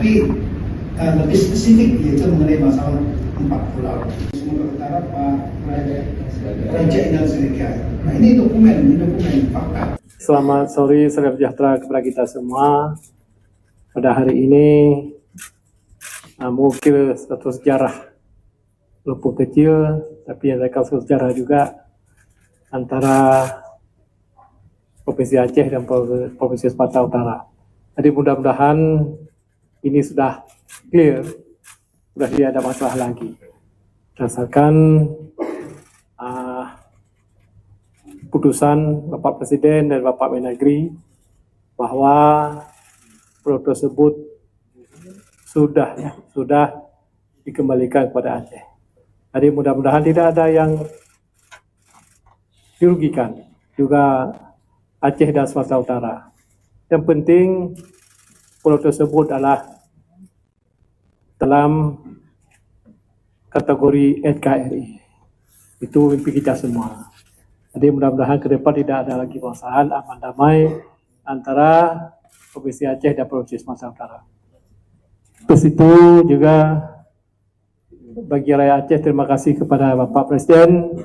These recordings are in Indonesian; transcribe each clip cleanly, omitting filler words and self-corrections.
Tapi lebih spesifik yaitu mengenai masalah 4 pulau. Sumatera Utara Pak Raja Indah Siregar. Nah ini dokumen fakta. Selamat sore, salam sejahtera kepada kita semua. Pada hari ini mengukir satu sejarah walaupun kecil, tapi ada satu sejarah juga antara Provinsi Aceh dan Provinsi Sumatera Utara. Jadi mudah-mudahan ini sudah clear, sudah tidak ada masalah lagi. Berdasarkan putusan Bapak Presiden dan Bapak Mendagri bahwa pulau tersebut sudah dikembalikan kepada Aceh. Jadi mudah-mudahan tidak ada yang dirugikan, juga Aceh dan Sumatera Utara. Yang penting pulau tersebut adalah dalam kategori NKRI. Itu mimpi kita semua. Jadi mudah-mudahan ke depan tidak ada lagi permasalahan, aman damai antara Provinsi Aceh dan Provinsi Sumatera Utara. Terus itu juga bagi rakyat Aceh, terima kasih kepada Bapak Presiden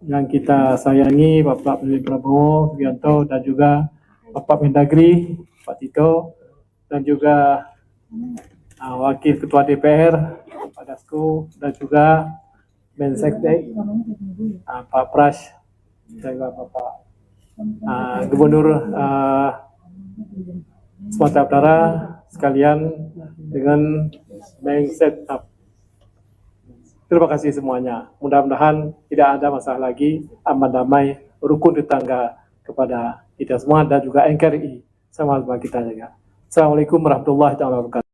yang kita sayangi, Bapak Presiden Prabowo Subianto, dan juga Bapak Mendagri, Pak Tito, dan juga Wakil Ketua DPR, Pak Dasko, dan juga Menseknek, Pak Pras, dan juga Bapak Gubernur Sumatera Utara sekalian dengan Menseknek. Terima kasih semuanya. Mudah-mudahan tidak ada masalah lagi, aman damai, rukun tetangga kepada kita semua dan juga NKRI sama-sama kita jaga. Assalamualaikum warahmatullahi wabarakatuh.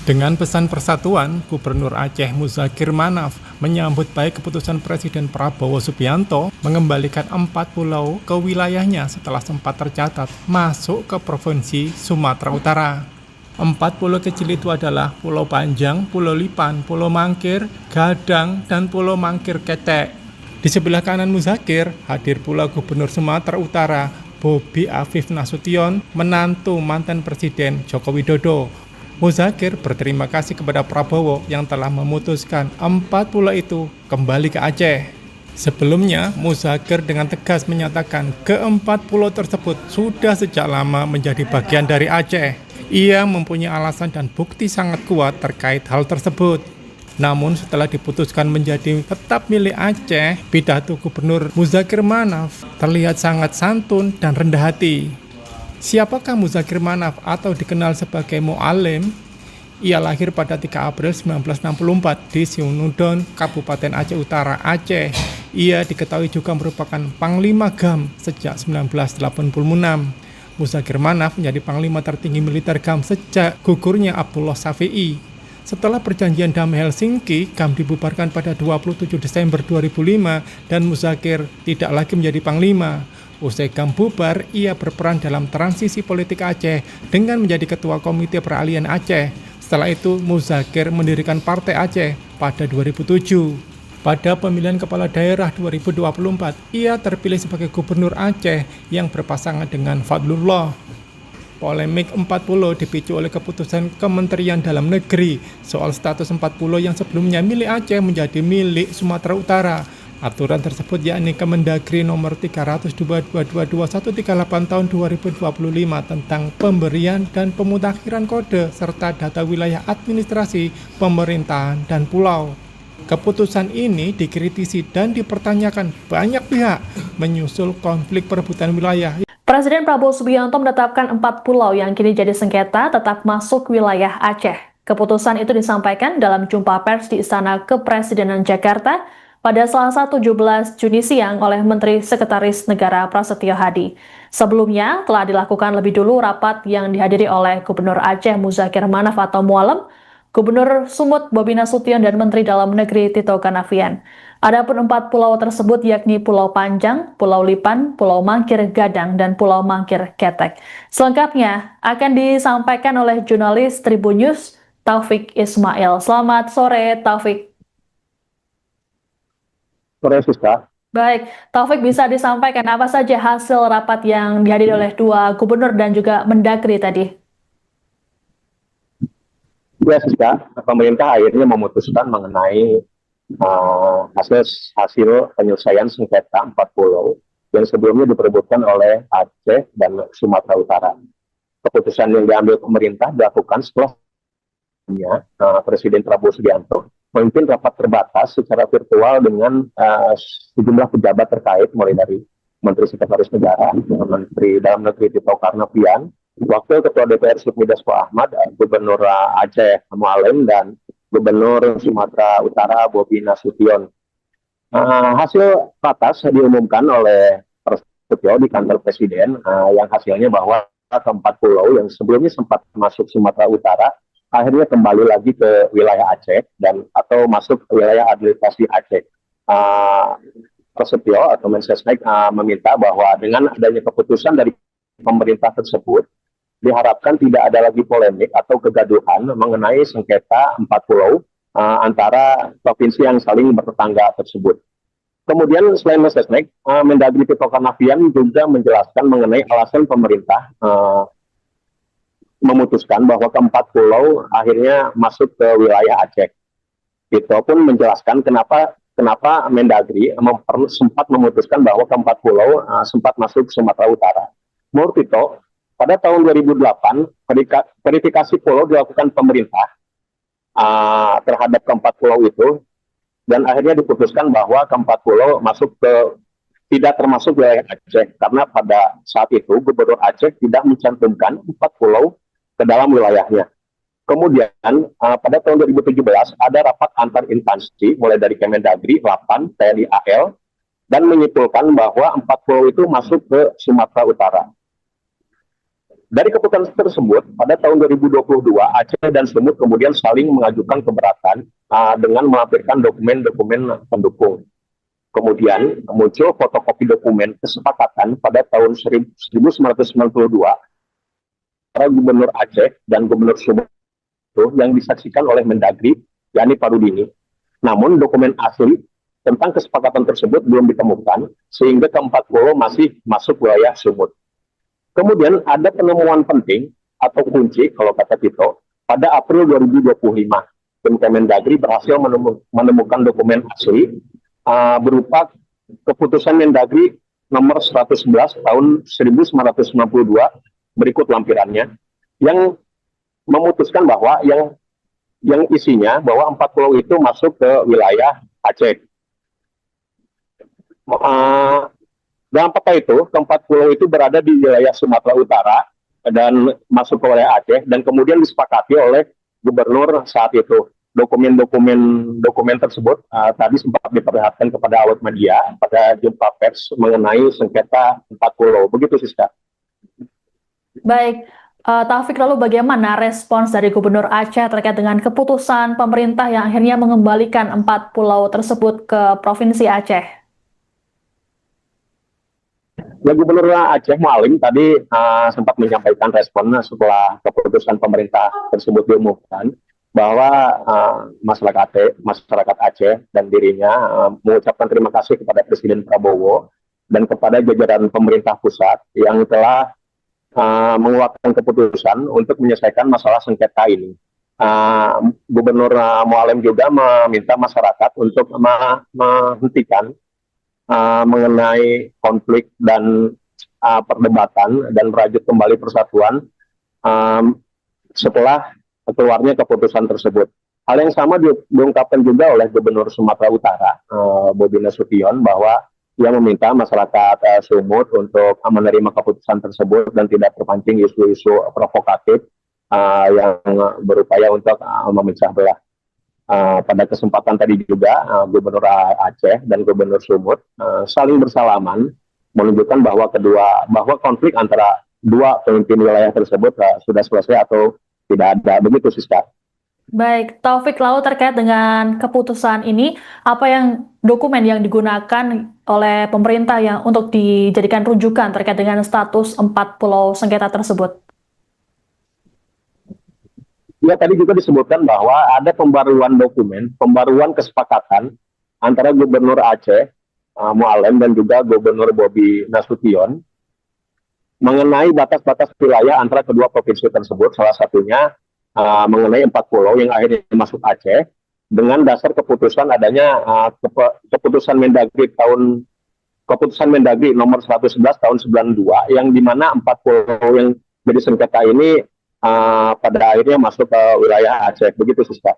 Dengan pesan persatuan, Gubernur Aceh Muzakir Manaf menyambut baik keputusan Presiden Prabowo Subianto mengembalikan 4 pulau ke wilayahnya setelah sempat tercatat masuk ke Provinsi Sumatera Utara. 4 pulau kecil itu adalah Pulau Panjang, Pulau Lipan, Pulau Mangkir, Gadang, dan Pulau Mangkir Ketek. Di sebelah kanan Muzakir hadir pula Gubernur Sumatera Utara, Bobi Afif Nasution, menantu mantan Presiden Joko Widodo. Muzakir berterima kasih kepada Prabowo yang telah memutuskan 4 pulau itu kembali ke Aceh. Sebelumnya, Muzakir dengan tegas menyatakan ke-4 pulau tersebut sudah sejak lama menjadi bagian dari Aceh. Ia mempunyai alasan dan bukti sangat kuat terkait hal tersebut. Namun setelah diputuskan menjadi tetap milik Aceh, pidato Gubernur Muzakir Manaf terlihat sangat santun dan rendah hati. Siapakah Muzakir Manaf atau dikenal sebagai Mu'alim? Ia lahir pada 3 April 1964 di Siunudon, Kabupaten Aceh Utara, Aceh. Ia diketahui juga merupakan Panglima GAM sejak 1986. Muzakir Manaf menjadi Panglima tertinggi militer GAM sejak gugurnya Abdullah Syafi'i. Setelah perjanjian damai Helsinki, GAM dibubarkan pada 27 Desember 2005 dan Muzakir tidak lagi menjadi Panglima. Usai GAM bubar, ia berperan dalam transisi politik Aceh dengan menjadi Ketua Komite Peralihan Aceh. Setelah itu, Muzakir mendirikan Partai Aceh pada 2007. Pada pemilihan kepala daerah 2024, ia terpilih sebagai Gubernur Aceh yang berpasangan dengan Fadlullah. Polemik 4 pulau dipicu oleh keputusan Kementerian Dalam Negeri soal status 4 pulau yang sebelumnya milik Aceh menjadi milik Sumatera Utara. Aturan tersebut yakni Kemendagri nomor 302/2021 tahun 2025 tentang pemberian dan pemutakhiran kode serta data wilayah administrasi, pemerintahan, dan pulau. Keputusan ini dikritisi dan dipertanyakan banyak pihak menyusul konflik perebutan wilayah. Presiden Prabowo Subianto menetapkan 4 pulau yang kini jadi sengketa tetap masuk wilayah Aceh. Keputusan itu disampaikan dalam jumpa pers di Istana Kepresidenan Jakarta pada Selasa 17 Juni siang oleh Menteri Sekretaris Negara Prasetyo Hadi. Sebelumnya telah dilakukan lebih dulu rapat yang dihadiri oleh Gubernur Aceh Muzakir Manaf atau Mu'alim, Gubernur Sumut Bobi Nasution, dan Menteri Dalam Negeri Tito Karnavian. Adapun 4 pulau tersebut yakni Pulau Panjang, Pulau Lipan, Pulau Mangkir Gadang, dan Pulau Mangkir Ketek. Selengkapnya akan disampaikan oleh jurnalis Tribun News Taufik Ismail. Selamat sore, Taufik. Sore, Siska. Baik, Taufik, bisa disampaikan apa saja hasil rapat yang dihadiri oleh 2 gubernur dan juga Mendagri tadi? Ya, Siska, pemerintah akhirnya memutuskan mengenai hasil penyelesaian sengketa 4 pulau yang sebelumnya diperebutkan oleh Aceh dan Sumatera Utara. Keputusan yang diambil pemerintah dilakukan setelah Presiden Prabowo Subianto memimpin rapat terbatas secara virtual dengan sejumlah pejabat terkait, mulai dari Menteri Sekretaris Negara, Menteri Dalam Negeri Tito Karnavian, Wakil Ketua DPR Sufmi Dasko Ahmad, Gubernur Aceh Mualem, dan Gubernur Sumatera Utara Bobi Nasution. Hasil ratas diumumkan oleh Prasetyo di kantor Presiden, yang hasilnya bahwa keempat pulau yang sebelumnya sempat masuk Sumatera Utara akhirnya kembali lagi ke wilayah Aceh dan atau masuk ke wilayah administrasi Aceh. Prasetyo atau Mensesnek meminta bahwa dengan adanya keputusan dari pemerintah tersebut diharapkan tidak ada lagi polemik atau kegaduhan mengenai sengketa 4 pulau antara provinsi yang saling bertetangga tersebut. Kemudian selain Mensesnek, Mendagri Tito Karnavian juga menjelaskan mengenai alasan pemerintah memutuskan bahwa keempat pulau akhirnya masuk ke wilayah Aceh. Tito pun menjelaskan kenapa Mendagri sempat memutuskan bahwa keempat pulau sempat masuk Sumatera Utara. Menurut Tito, pada tahun 2008, verifikasi pulau dilakukan pemerintah terhadap keempat pulau itu, dan akhirnya diputuskan bahwa keempat pulau tidak termasuk wilayah Aceh, karena pada saat itu Gubernur Aceh tidak mencantumkan 4 pulau ke dalam wilayahnya. Kemudian pada tahun 2017 ada rapat antar instansi mulai dari Kemendagri, Lapan, TNI AL, dan menyimpulkan bahwa 4 pulau itu masuk ke Sumatera Utara. Dari keputusan tersebut, pada tahun 2022, Aceh dan Sumut kemudian saling mengajukan keberatan dengan melampirkan dokumen-dokumen pendukung. Kemudian muncul fotokopi dokumen kesepakatan pada tahun 1992 antara Gubernur Aceh dan Gubernur Sumut yang disaksikan oleh Mendagri, yakni Parudini. Namun dokumen asli tentang kesepakatan tersebut belum ditemukan, sehingga keempat pulau masih masuk wilayah Sumut. Kemudian ada penemuan penting atau kunci kalau kata Tito pada April 2025. Tim Kemendagri berhasil menemukan dokumen asli berupa keputusan Mendagri nomor 111 tahun 1992 berikut lampirannya yang memutuskan bahwa yang isinya bahwa 4 pulau itu masuk ke wilayah Aceh. Dalam peta itu, keempat pulau itu berada di wilayah Sumatera Utara dan masuk ke wilayah Aceh, dan kemudian disepakati oleh gubernur saat itu. Dokumen tersebut tadi sempat diperlihatkan kepada awak media pada jumpa pers mengenai sengketa 4 pulau. Begitu, Siska. Baik, Taufik, lalu bagaimana respons dari Gubernur Aceh terkait dengan keputusan pemerintah yang akhirnya mengembalikan 4 pulau tersebut ke Provinsi Aceh? Ya, Gubernur Aceh Mualem tadi sempat menyampaikan responnya setelah keputusan pemerintah tersebut diumumkan bahwa masyarakat Aceh dan dirinya mengucapkan terima kasih kepada Presiden Prabowo dan kepada jajaran pemerintah pusat yang telah mengeluarkan keputusan untuk menyelesaikan masalah sengketa ini. Gubernur Mualem juga meminta masyarakat untuk menghentikan mengenai konflik dan perdebatan dan merajut kembali persatuan setelah keluarnya keputusan tersebut. Hal yang sama diungkapkan juga oleh Gubernur Sumatera Utara, Bobi Nasution, bahwa ia meminta masyarakat Sumut untuk menerima keputusan tersebut dan tidak terpancing isu-isu provokatif yang berupaya untuk memecah belah. Pada kesempatan tadi juga Gubernur Aceh dan Gubernur Sumut saling bersalaman menunjukkan bahwa konflik antara dua pemimpin wilayah tersebut sudah selesai atau tidak ada. Begitu, Siska. Baik, Taufik, lalu terkait dengan keputusan ini, apa dokumen yang digunakan oleh pemerintah yang untuk dijadikan rujukan terkait dengan status 4 pulau sengketa tersebut? Ya, tadi juga disebutkan bahwa ada pembaruan kesepakatan antara Gubernur Aceh Mualem dan juga Gubernur Bobi Nasution mengenai batas-batas wilayah antara kedua provinsi tersebut. Salah satunya mengenai 4 pulau yang akhirnya masuk Aceh dengan dasar keputusan adanya keputusan Mendagri nomor 111 tahun 92 yang dimana 4 pulau yang jadi sengketa ini pada akhirnya masuk ke wilayah Aceh. Begitu, Siska.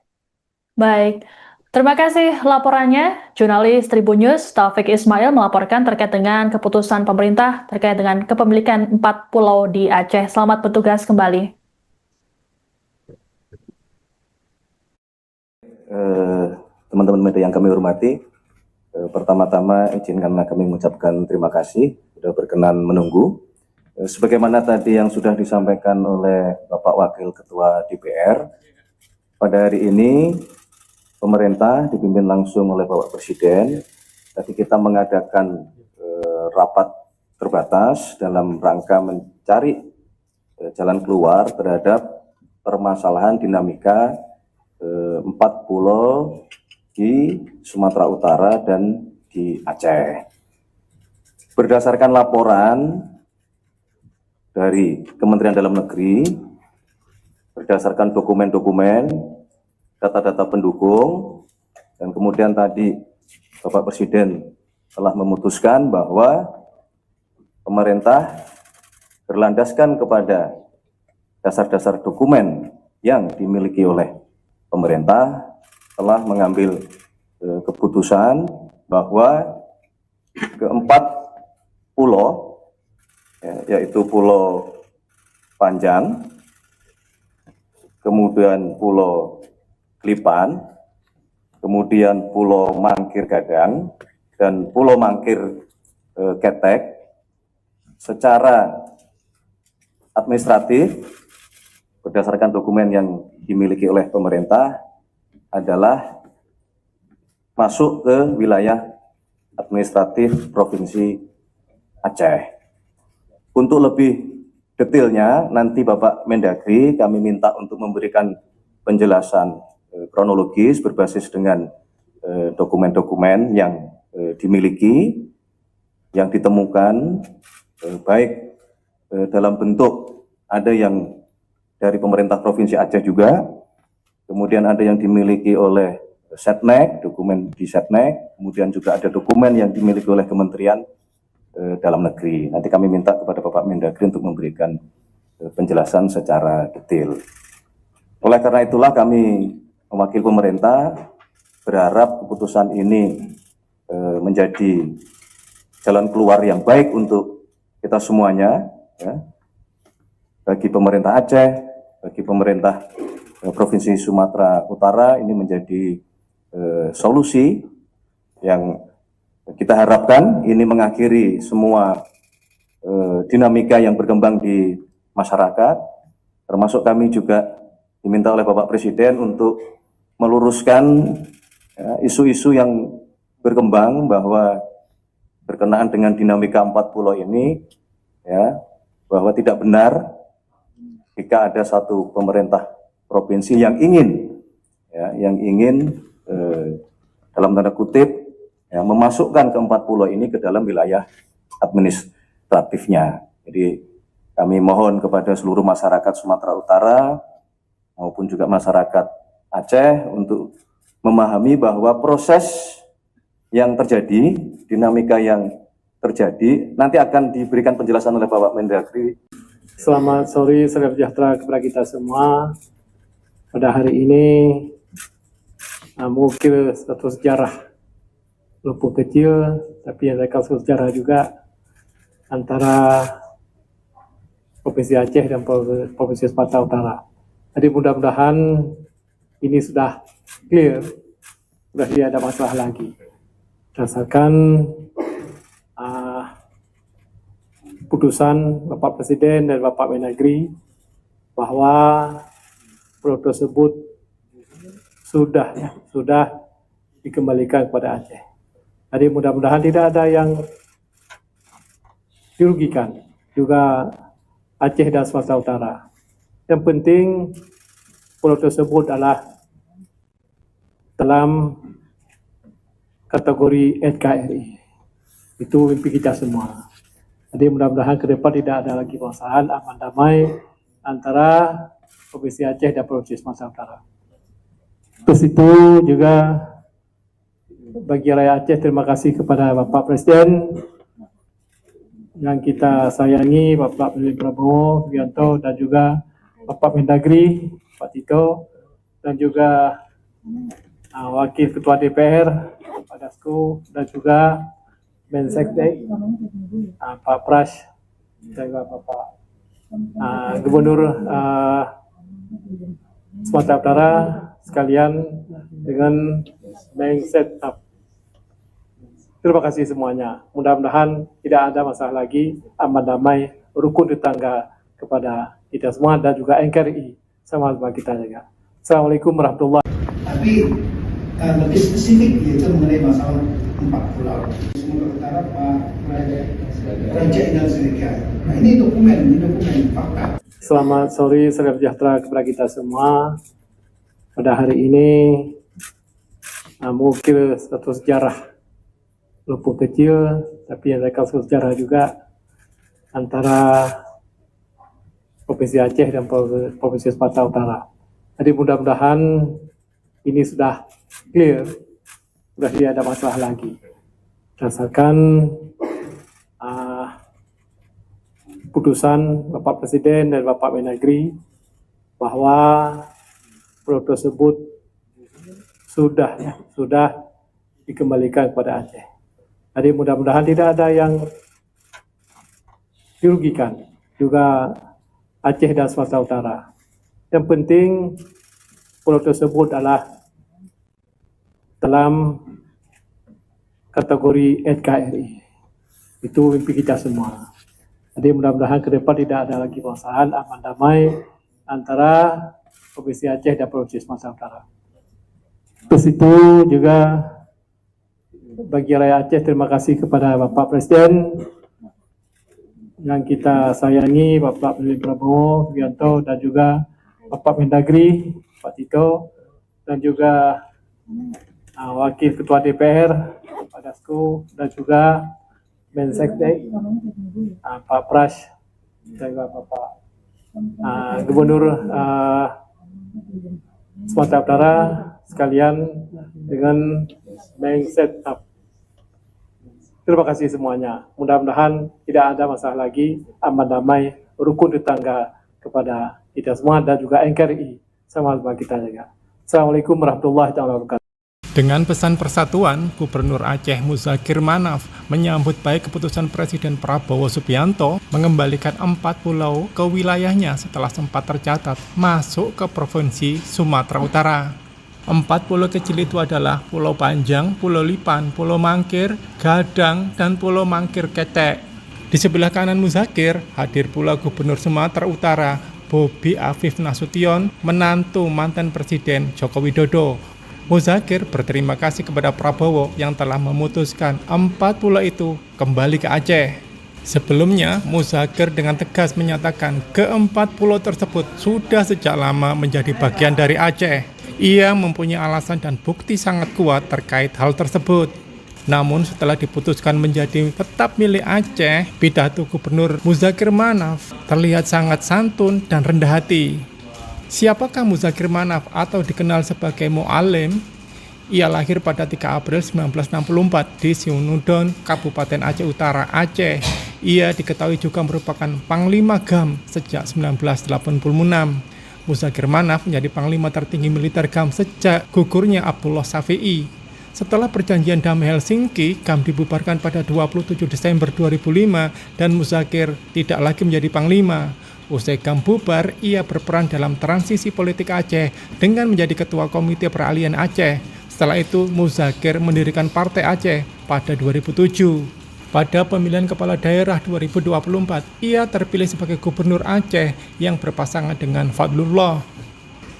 Baik, terima kasih laporannya. Jurnalis Tribun News Taufik Ismail melaporkan terkait dengan keputusan pemerintah terkait dengan kepemilikan 4 pulau di Aceh. Selamat bertugas kembali. Teman-teman media yang kami hormati, pertama-tama izinkanlah kami mengucapkan terima kasih sudah berkenan menunggu. Sebagaimana tadi yang sudah disampaikan oleh Bapak Wakil Ketua DPR, pada hari ini pemerintah dipimpin langsung oleh Bapak Presiden. Tadi kita mengadakan rapat terbatas dalam rangka mencari jalan keluar terhadap permasalahan dinamika 4 pulau di Sumatera Utara dan di Aceh. Berdasarkan laporan dari Kementerian Dalam Negeri, berdasarkan dokumen-dokumen, data-data pendukung, dan kemudian tadi Bapak Presiden telah memutuskan bahwa pemerintah berlandaskan kepada dasar-dasar dokumen yang dimiliki oleh pemerintah telah mengambil keputusan bahwa keempat pulau, yaitu Pulau Panjang, kemudian Pulau Klipan, kemudian Pulau Mangkir Gadang, dan Pulau Mangkir Ketek, secara administratif berdasarkan dokumen yang dimiliki oleh pemerintah adalah masuk ke wilayah administratif Provinsi Aceh. Untuk lebih detailnya, nanti Bapak Mendagri kami minta untuk memberikan penjelasan kronologis berbasis dengan dokumen-dokumen yang dimiliki, yang ditemukan, baik dalam bentuk ada yang dari pemerintah Provinsi Aceh juga, kemudian ada yang dimiliki oleh Setnek, dokumen di Setnek, kemudian juga ada dokumen yang dimiliki oleh Kementerian Dalam Negeri. Nanti kami minta kepada Bapak Mendagri untuk memberikan penjelasan secara detail. Oleh karena itulah kami mewakili pemerintah berharap keputusan ini menjadi jalan keluar yang baik untuk kita semuanya, ya, bagi pemerintah Aceh, bagi pemerintah Provinsi Sumatera Utara. Ini menjadi solusi yang kita harapkan ini mengakhiri semua dinamika yang berkembang di masyarakat, termasuk kami juga diminta oleh Bapak Presiden untuk meluruskan isu-isu yang berkembang bahwa berkenaan dengan dinamika 4 pulau ini, ya, bahwa tidak benar jika ada satu pemerintah provinsi yang ingin, ya, dalam tanda kutip, ya, memasukkan ke-4 pulau ini ke dalam wilayah administratifnya. Jadi kami mohon kepada seluruh masyarakat Sumatera Utara maupun juga masyarakat Aceh untuk memahami bahwa proses yang terjadi, dinamika yang terjadi, nanti akan diberikan penjelasan oleh Bapak Mendagri. Selamat sore, salam sejahtera kepada kita semua. Pada hari ini mungkin satu sejarah walaupun kecil, tapi ada kasus sejarah juga antara Provinsi Aceh dan Provinsi Sumatera Utara. Jadi mudah-mudahan ini sudah clear, sudah tidak ada masalah lagi. Berdasarkan putusan Bapak Presiden dan Bapak Mendagri bahwa pulau tersebut sudah dikembalikan kepada Aceh. Jadi mudah-mudahan tidak ada yang dirugikan, juga Aceh dan Sumatera Utara. Yang penting pulau tersebut adalah dalam kategori NKRI. Itu mimpi kita semua. Jadi mudah-mudahan ke depan tidak ada lagi permasalahan, aman damai antara Provinsi Aceh dan Provinsi Sumatera Utara. Terus itu juga bagi rakyat Aceh, terima kasih kepada Bapak Presiden yang kita sayangi, Bapak Presiden Prabowo Subianto, dan juga Bapak Mendagri, Pak Tito, dan juga Wakil Ketua DPR, Pak Dasko, dan juga Menseknek, Pak Pras, dan juga Bapak Gubernur Sumatera Utara sekalian dengan Mengset. Terima kasih semuanya. Mudah-mudahan tidak ada masalah lagi, aman damai, rukun tetangga kepada kita semua dan juga NKRI sama-sama kita juga. Assalamualaikum warahmatullahi wabarakatuh. Tapi lebih spesifik yaitu mengenai masalah 4 pulau. Sumatera Utara, Pak Raja Inal Siregar. Nah ini dokumen fakta. Selamat sore, salam sejahtera kepada kita semua. Pada hari ini mungkin satu sejarah walaupun kecil, tapi ada kasus sejarah juga antara Provinsi Aceh dan Provinsi Sumatera Utara. Jadi mudah-mudahan ini sudah clear, sudah tidak ada masalah lagi. Berdasarkan putusan Bapak Presiden dan Bapak Mendagri bahwa pulau tersebut sudah dikembalikan kepada Aceh. Jadi mudah-mudahan tidak ada yang dirugikan, juga Aceh dan Sumatera Utara. Yang penting pulau tersebut adalah dalam kategori NKRI. Itu mimpi kita semua. Jadi mudah-mudahan ke depan tidak ada lagi permasalahan, aman damai antara Provinsi Aceh dan Provinsi Sumatera Utara. Terus itu juga bagi rakyat Aceh, terima kasih kepada Bapak Presiden yang kita sayangi, Bapak Presiden Prabowo Subianto, dan juga Bapak Mendagri, Pak Tito, dan juga Wakil Ketua DPR, Pak Dasko, dan juga Menseknek, Pak Pras, dan juga Bapak Gubernur Sumatera Utara sekalian dengan Mengset. Terima kasih semuanya. Mudah-mudahan tidak ada masalah lagi, aman damai, rukun tetangga kepada kita semua dan juga NKRI sama-sama kita jaga. Assalamualaikum warahmatullahi wabarakatuh. Dengan pesan persatuan, Gubernur Aceh Muzakir Manaf menyambut baik keputusan Presiden Prabowo Subianto mengembalikan 4 pulau ke wilayahnya setelah sempat tercatat masuk ke Provinsi Sumatera Utara. 4 pulau kecil itu adalah Pulau Panjang, Pulau Lipan, Pulau Mangkir, Gadang, dan Pulau Mangkir Ketek. Di sebelah kanan Muzakir hadir pula Gubernur Sumatera Utara, Bobi Afif Nasution, menantu mantan Presiden Joko Widodo. Muzakir berterima kasih kepada Prabowo yang telah memutuskan 4 pulau itu kembali ke Aceh. Sebelumnya, Muzakir dengan tegas menyatakan ke-4 pulau tersebut sudah sejak lama menjadi bagian dari Aceh. Ia mempunyai alasan dan bukti sangat kuat terkait hal tersebut. Namun setelah diputuskan menjadi tetap milik Aceh, pidato Gubernur Muzakir Manaf terlihat sangat santun dan rendah hati. Siapakah Muzakir Manaf atau dikenal sebagai Mu'alim? Ia lahir pada 3 April 1964 di Siunudon, Kabupaten Aceh Utara, Aceh. Ia diketahui juga merupakan Panglima GAM sejak 1986. Muzakir Manaf menjadi Panglima tertinggi militer GAM sejak gugurnya Abdullah Syafi'i. Setelah perjanjian damai Helsinki, GAM dibubarkan pada 27 Desember 2005 dan Muzakir tidak lagi menjadi Panglima. Usai GAM bubar, ia berperan dalam transisi politik Aceh dengan menjadi Ketua Komite Peralihan Aceh. Setelah itu, Muzakir mendirikan Partai Aceh pada 2007. Pada pemilihan kepala daerah 2024, ia terpilih sebagai Gubernur Aceh yang berpasangan dengan Fadlullah.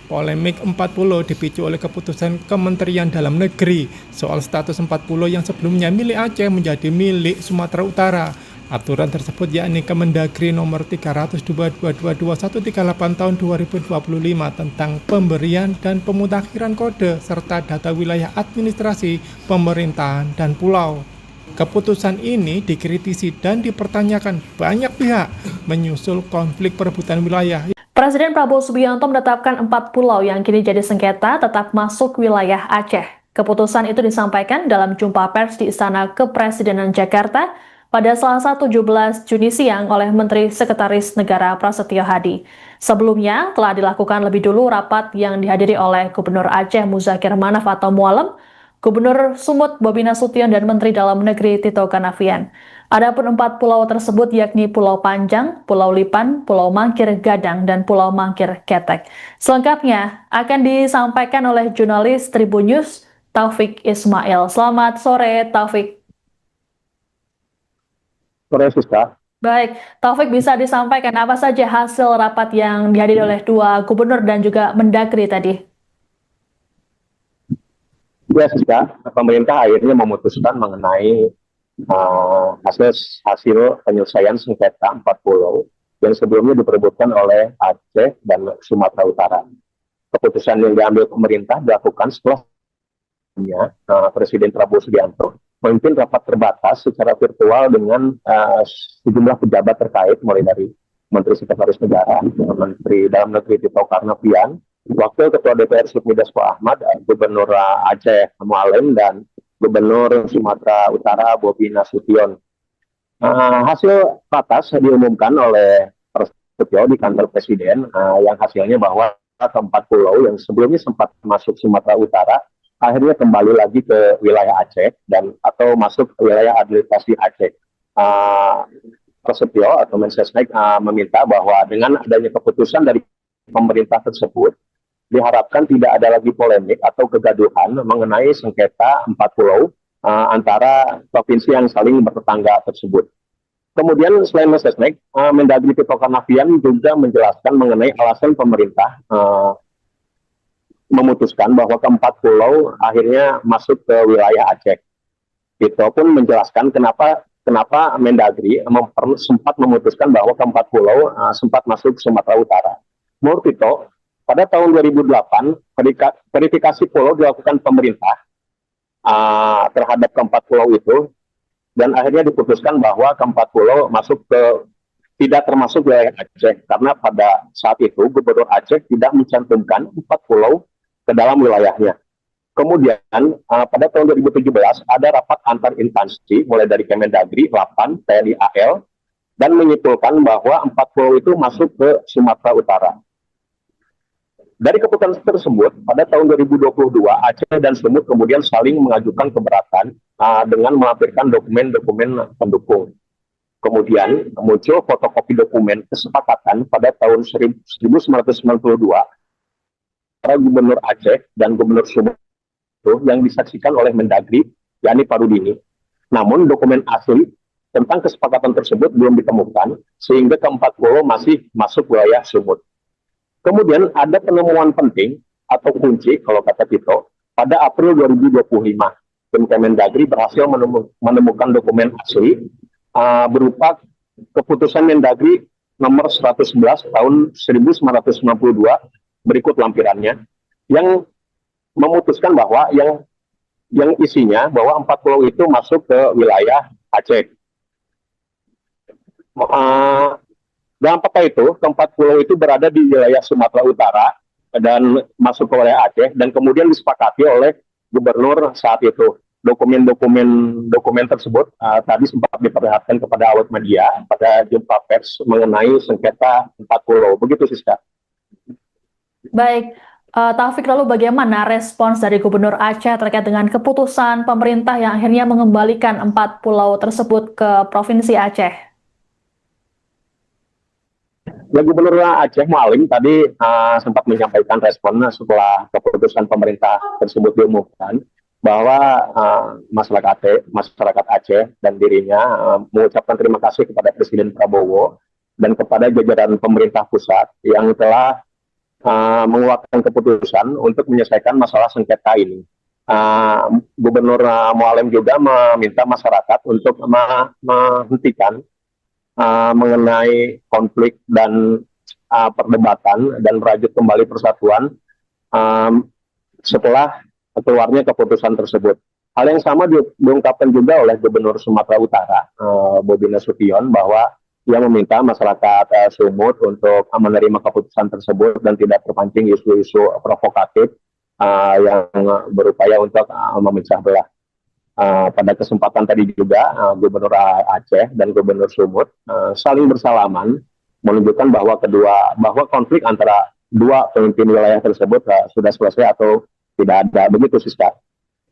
Polemik 4 pulau dipicu oleh keputusan Kementerian Dalam Negeri soal status 4 pulau yang sebelumnya milik Aceh menjadi milik Sumatera Utara. Aturan tersebut yakni Kemendagri nomor 302/2021/138 tahun 2025 tentang pemberian dan pemutakhiran kode serta data wilayah administrasi, pemerintahan, dan pulau. Keputusan ini dikritisi dan dipertanyakan banyak pihak menyusul konflik perebutan wilayah. Presiden Prabowo Subianto menetapkan 4 pulau yang kini jadi sengketa tetap masuk wilayah Aceh. Keputusan itu disampaikan dalam jumpa pers di Istana Kepresidenan Jakarta pada Selasa 17 Juni siang oleh Menteri Sekretaris Negara Prasetyo Hadi. Sebelumnya telah dilakukan lebih dulu rapat yang dihadiri oleh Gubernur Aceh Muzakir Manaf atau Mualem, Gubernur Sumut Bobi Nasution, dan Menteri Dalam Negeri Tito Karnavian. Adapun 4 pulau tersebut yakni Pulau Panjang, Pulau Lipan, Pulau Mangkir Gadang, dan Pulau Mangkir Ketek. Selengkapnya akan disampaikan oleh jurnalis Tribun News Taufik Ismail. Selamat sore, Taufik. Sore, Siska. Baik, Taufik, bisa disampaikan apa saja hasil rapat yang dihadiri oleh dua gubernur dan juga Mendagri tadi? Ya, Siska, pemerintah akhirnya memutuskan mengenai hasil penyelesaian sengketa 4 pulau yang sebelumnya diperebutkan oleh Aceh dan Sumatera Utara. Keputusan yang diambil pemerintah dilakukan setelah Presiden Prabowo Subianto memimpin rapat terbatas secara virtual dengan sejumlah pejabat terkait, mulai dari Menteri Sekretaris Negara, Menteri Dalam Negeri Tito Karnavian, Wakil Ketua DPR Sufmi Dasko Ahmad, Gubernur Aceh Mualem, dan Gubernur Sumatera Utara Bobi Nasution. Hasil ratas diumumkan oleh Prasetyo di kantor Presiden, yang hasilnya bahwa ke-4 pulau yang sebelumnya sempat masuk Sumatera Utara akhirnya kembali lagi ke wilayah Aceh dan atau masuk ke wilayah administrasi Aceh. Prasetyo atau Mensesnek meminta bahwa dengan adanya keputusan dari pemerintah tersebut, diharapkan tidak ada lagi polemik atau kegaduhan mengenai sengketa 4 pulau antara provinsi yang saling bertetangga tersebut. Kemudian selain Mensesnek, Mendagri Tito Karnavian juga menjelaskan mengenai alasan pemerintah memutuskan bahwa ke-4 pulau akhirnya masuk ke wilayah Aceh. Tito pun menjelaskan kenapa Mendagri sempat memutuskan bahwa ke-4 pulau sempat masuk Sumatera Utara. Menurut Tito, pada tahun 2008, verifikasi pulau dilakukan pemerintah terhadap ke-4 pulau itu, dan akhirnya diputuskan bahwa ke-4 pulau tidak termasuk wilayah Aceh, karena pada saat itu Gubernur Aceh tidak mencantumkan 4 pulau ke dalam wilayahnya. Kemudian pada tahun 2017 ada rapat antar instansi, mulai dari Kemendagri, Lapan, TNI AL, dan menyimpulkan bahwa 4 pulau itu masuk ke Sumatera Utara. Dari keputusan tersebut, pada tahun 2022, Aceh dan Sumut kemudian saling mengajukan keberatan dengan melampirkan dokumen-dokumen pendukung. Kemudian muncul fotokopi dokumen kesepakatan pada tahun 1992 para Gubernur Aceh dan Gubernur Sumut yang disaksikan oleh Mendagri, yakni Parudini. Namun dokumen asli tentang kesepakatan tersebut belum ditemukan, sehingga ke-4 pulau masih masuk wilayah Sumut. Kemudian ada penemuan penting atau kunci, kalau kata Tito, pada April 2025. Tim Kemendagri berhasil menemukan dokumen asli berupa keputusan Mendagri nomor 111 tahun 1992 berikut lampirannya, yang memutuskan bahwa yang isinya bahwa 4 pulau itu masuk ke wilayah Aceh. Dalam peta itu, ke-4 pulau itu berada di wilayah Sumatera Utara dan masuk ke wilayah Aceh, dan kemudian disepakati oleh gubernur saat itu. Dokumen tersebut tadi sempat diperlihatkan kepada awak media pada jumpa pers mengenai sengketa 4 pulau. Begitu, Siska. Baik, Taufik, lalu bagaimana respons dari Gubernur Aceh terkait dengan keputusan pemerintah yang akhirnya mengembalikan 4 pulau tersebut ke Provinsi Aceh? Ya, Gubernur Aceh Mualem tadi sempat menyampaikan respon setelah keputusan pemerintah tersebut diumumkan, bahwa masyarakat Aceh dan dirinya mengucapkan terima kasih kepada Presiden Prabowo dan kepada jajaran pemerintah pusat yang telah mengeluarkan keputusan untuk menyelesaikan masalah sengketa ini. Gubernur Mualem juga meminta masyarakat untuk menghentikan mengenai konflik dan perdebatan dan merajut kembali persatuan setelah keluarnya keputusan tersebut. Hal yang sama diungkapkan juga oleh Gubernur Sumatera Utara, Bobi Nasution, bahwa Ia meminta masyarakat Sumut untuk menerima keputusan tersebut dan tidak terpancing isu-isu provokatif yang berupaya untuk memecah belah. Pada kesempatan tadi juga Gubernur Aceh dan Gubernur Sumut saling bersalaman menunjukkan bahwa konflik antara dua pemimpin wilayah tersebut sudah selesai atau tidak ada. Begitu, Siska.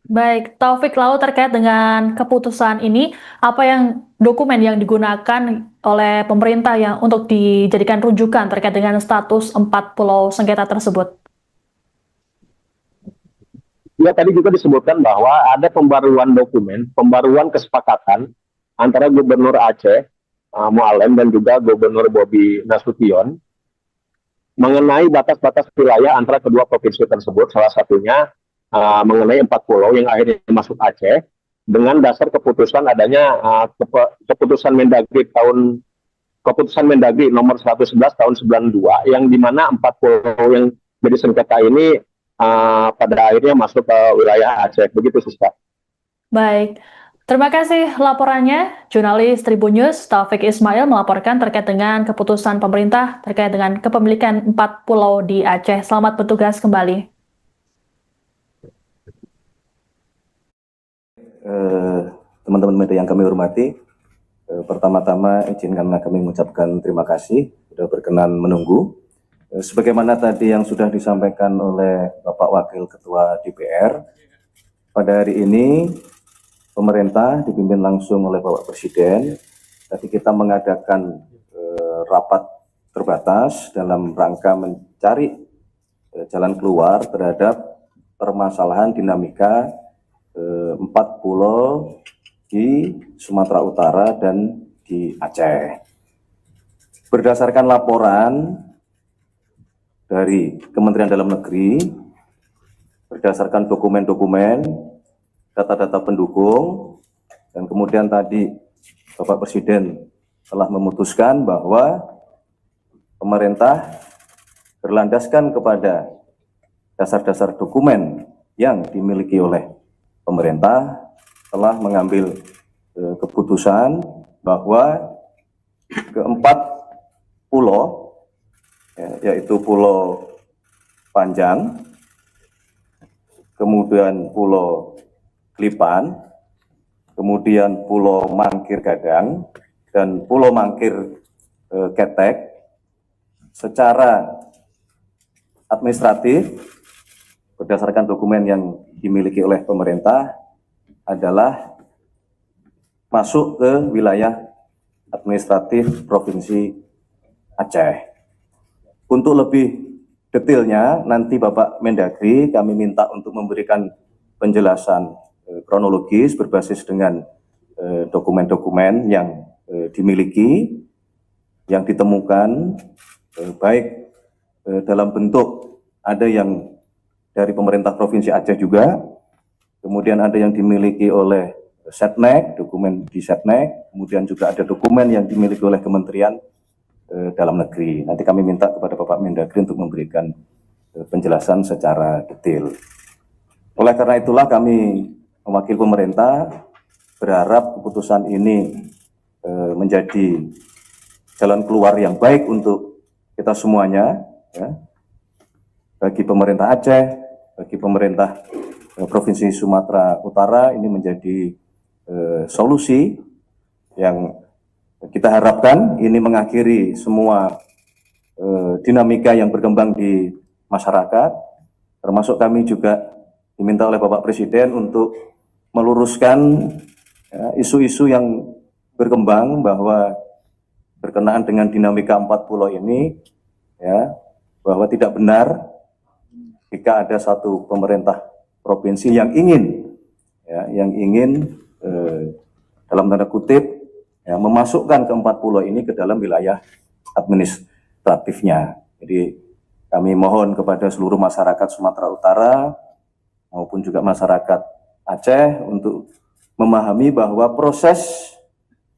Baik, Taufik, lalu terkait dengan keputusan ini, apa dokumen yang digunakan oleh pemerintah yang untuk dijadikan rujukan terkait dengan status 4 pulau sengketa tersebut? Ya, tadi juga disebutkan bahwa ada pembaruan dokumen, pembaruan kesepakatan antara Gubernur Aceh Mualem dan juga Gubernur Bobi Nasution mengenai batas-batas wilayah antara kedua provinsi tersebut. Salah satunya mengenai 4 pulau yang akhirnya masuk Aceh dengan dasar keputusan adanya keputusan Mendagri nomor 111 tahun 92 yang dimana 4 pulau yang jadi sengketa ini pada akhirnya masuk ke wilayah Aceh. Begitu, Siska. Baik, terima kasih laporannya. Jurnalis Tribun News Taufik Ismail melaporkan terkait dengan keputusan pemerintah terkait dengan kepemilikan 4 pulau di Aceh. Selamat bertugas kembali. Teman-teman media yang kami hormati, pertama-tama izinkanlah kami mengucapkan terima kasih sudah berkenan menunggu. Sebagaimana tadi yang sudah disampaikan oleh Bapak Wakil Ketua DPR, pada hari ini pemerintah dipimpin langsung oleh Bapak Presiden. Tadi kita mengadakan rapat terbatas dalam rangka mencari jalan keluar terhadap permasalahan dinamika 4 pulau di Sumatera Utara dan di Aceh. Berdasarkan laporan dari Kementerian Dalam Negeri, berdasarkan dokumen-dokumen, data-data pendukung, dan kemudian tadi Bapak Presiden telah memutuskan bahwa pemerintah berlandaskan kepada dasar-dasar dokumen yang dimiliki oleh pemerintah telah mengambil keputusan bahwa keempat pulau, yaitu Pulau Panjang, kemudian Pulau Klipan, kemudian Pulau Mangkir Gadang, dan Pulau Mangkir Ketek, secara administratif berdasarkan dokumen yang dimiliki oleh pemerintah adalah masuk ke wilayah administratif Provinsi Aceh. Untuk lebih detailnya, nanti Bapak Mendagri kami minta untuk memberikan penjelasan kronologis berbasis dengan dokumen-dokumen yang dimiliki, yang ditemukan, baik dalam bentuk ada yang dari pemerintah Provinsi Aceh juga, kemudian ada yang dimiliki oleh Setnek, dokumen di Setnek, kemudian juga ada dokumen yang dimiliki oleh Kementerian Dalam Negeri. Nanti kami minta kepada Bapak Mendagri untuk memberikan penjelasan secara detail. Oleh karena itulah kami mewakili pemerintah berharap keputusan ini menjadi jalan keluar yang baik untuk kita semuanya, ya, bagi pemerintah Aceh, bagi pemerintah Provinsi Sumatera Utara. Ini menjadi solusi yang kita harapkan ini mengakhiri semua dinamika yang berkembang di masyarakat, termasuk kami juga diminta oleh Bapak Presiden untuk meluruskan isu-isu yang berkembang bahwa berkenaan dengan dinamika 4 pulau ini, ya, bahwa tidak benar jika ada satu pemerintah provinsi yang ingin, ya, dalam tanda kutip, ya, memasukkan ke 4 pulau ini ke dalam wilayah administratifnya. Jadi kami mohon kepada seluruh masyarakat Sumatera Utara maupun juga masyarakat Aceh untuk memahami bahwa proses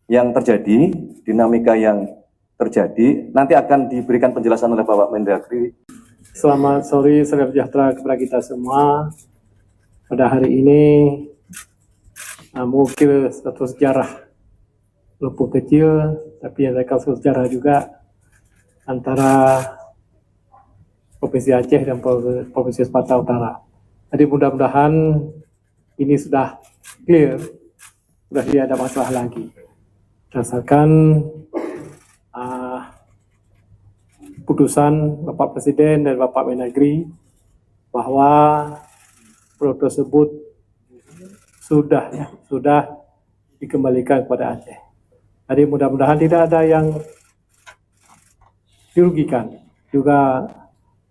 yang terjadi, dinamika yang terjadi, nanti akan diberikan penjelasan oleh Bapak Mendagri. Selamat sore, salam sejahtera kepada kita semua. Pada hari ini mengukir satu sejarah lumpur kecil, tapi ada kasus sejarah juga antara Provinsi Aceh dan Provinsi Sumatera Utara. Jadi mudah-mudahan ini sudah clear, sudah tidak ada masalah lagi. Berdasarkan putusan Bapak Presiden dan Bapak Mendagri bahwa pulau tersebut sudah dikembalikan kepada Aceh. Jadi mudah-mudahan tidak ada yang dirugikan, juga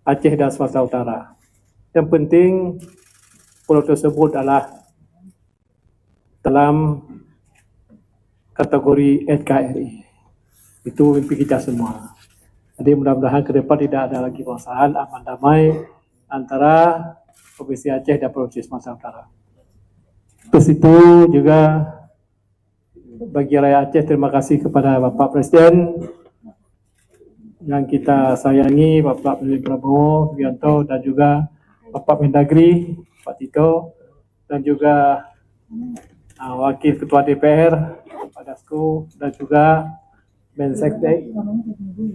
Aceh dan Sumatera Utara. Yang penting pulau tersebut adalah dalam kategori NKRI. Itu mimpi kita semua. Jadi mudah-mudahan ke depan tidak ada lagi permasalahan, aman damai antara Provinsi Aceh dan Provinsi Sumatera Utara. Terus itu juga bagi rakyat Aceh, terima kasih kepada Bapak Presiden yang kita sayangi, Bapak Presiden Prabowo Subianto, dan juga Bapak Mendagri, Pak Tito, dan juga Wakil Ketua DPR, Pak Dasko, dan juga Menseknek,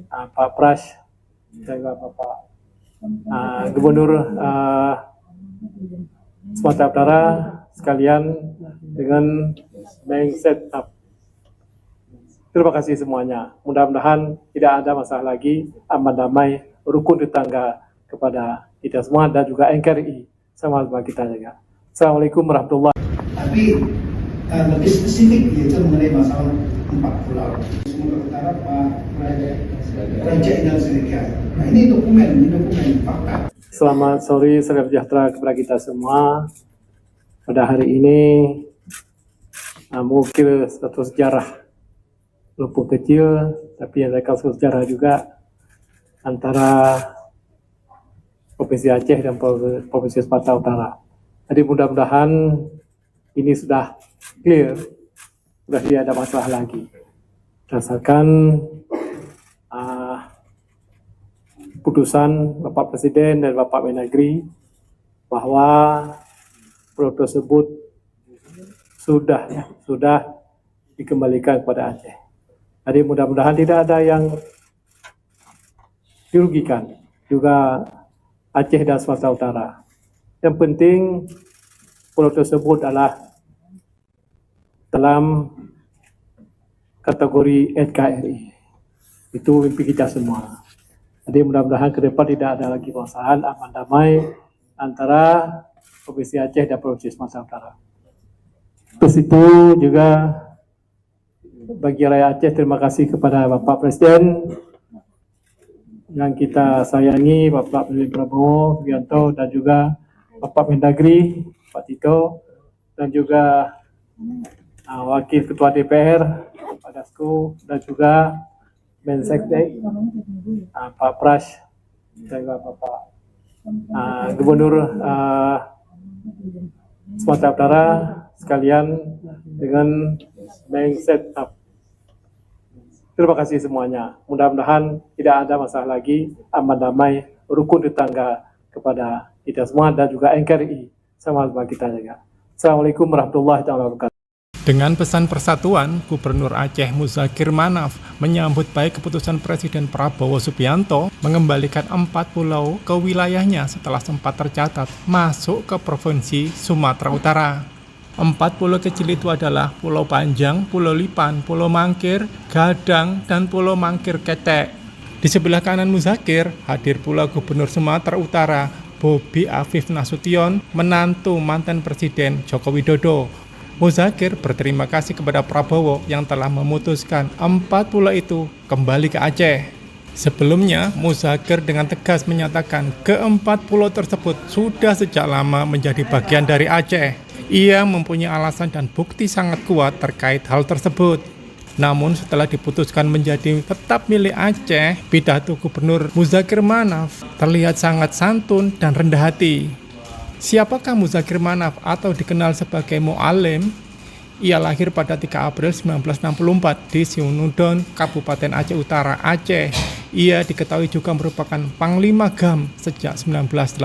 Pak Pras, dan juga Bapak Gubernur Sumatera Utara sekalian dengan Menseknek. Terima kasih semuanya. Mudah-mudahan tidak ada masalah lagi, aman damai, rukun tetangga kepada kita semua dan juga NKRI sama-sama kita jaga. Assalamualaikum warahmatullahi wabarakatuh. Tapi lebih spesifik yaitu mengenai masalah 4 pulau. Sumatera Utara Pak Raja Inal Siregar. Nah ini dokumen fakta. Selamat sore, salam sejahtera kepada kita semua. Pada hari ini mungkin satu sejarah lumpur kecil, tapi ada kasus sejarah juga antara Provinsi Aceh dan Provinsi Sumatera Utara. Jadi mudah-mudahan ini sudah clear, sudah tidak ada masalah lagi. Berdasarkan putusan Bapak Presiden dan Bapak Mendagri bahwa pulau tersebut sudah dikembalikan kepada Aceh. Jadi mudah-mudahan tidak ada yang dirugikan, juga Aceh dan Sumatera Utara. Yang penting pulau tersebut adalah dalam kategori NKRI. Itu mimpi kita semua. Jadi mudah-mudahan ke depan tidak ada lagi permasalahan, aman damai antara Provinsi Aceh dan Provinsi Sumatera Utara. Terus itu juga bagi rakyat Aceh, terima kasih kepada Bapak Presiden yang kita sayangi, Bapak Presiden Prabowo Subianto, dan juga Bapak Mendagri, Pak Tito, dan juga Wakil Ketua DPR, Pak Dasko, dan juga Menseknek, Pak Pras, dan juga Bapak Gubernur Sumatera Utara sekalian dengan Menseknek. Terima kasih semuanya. Mudah-mudahan tidak ada masalah lagi, aman damai, rukun tetangga kepada kita semua dan juga NKRI sama-sama kita jaga. Assalamualaikum warahmatullahi wabarakatuh. Dengan pesan persatuan, Gubernur Aceh Muzakir Manaf menyambut baik keputusan Presiden Prabowo Subianto mengembalikan 4 pulau ke wilayahnya setelah sempat tercatat masuk ke Provinsi Sumatera Utara. 4 pulau kecil itu adalah Pulau Panjang, Pulau Lipan, Pulau Mangkir, Gadang, dan Pulau Mangkir Ketek. Di sebelah kanan Muzakir hadir pula Gubernur Sumatera Utara, Bobi Afif Nasution, menantu mantan Presiden Joko Widodo. Muzakir berterima kasih kepada Prabowo yang telah memutuskan 4 pulau itu kembali ke Aceh. Sebelumnya, Muzakir dengan tegas menyatakan ke-4 pulau tersebut sudah sejak lama menjadi bagian dari Aceh. Ia mempunyai alasan dan bukti sangat kuat terkait hal tersebut. Namun setelah diputuskan menjadi tetap milik Aceh, pidato Gubernur Muzakir Manaf terlihat sangat santun dan rendah hati. Siapakah Muzakir Manaf atau dikenal sebagai Mu'alim? Ia lahir pada 3 April 1964 di Siunudon, Kabupaten Aceh Utara, Aceh. Ia diketahui juga merupakan Panglima GAM sejak 1986.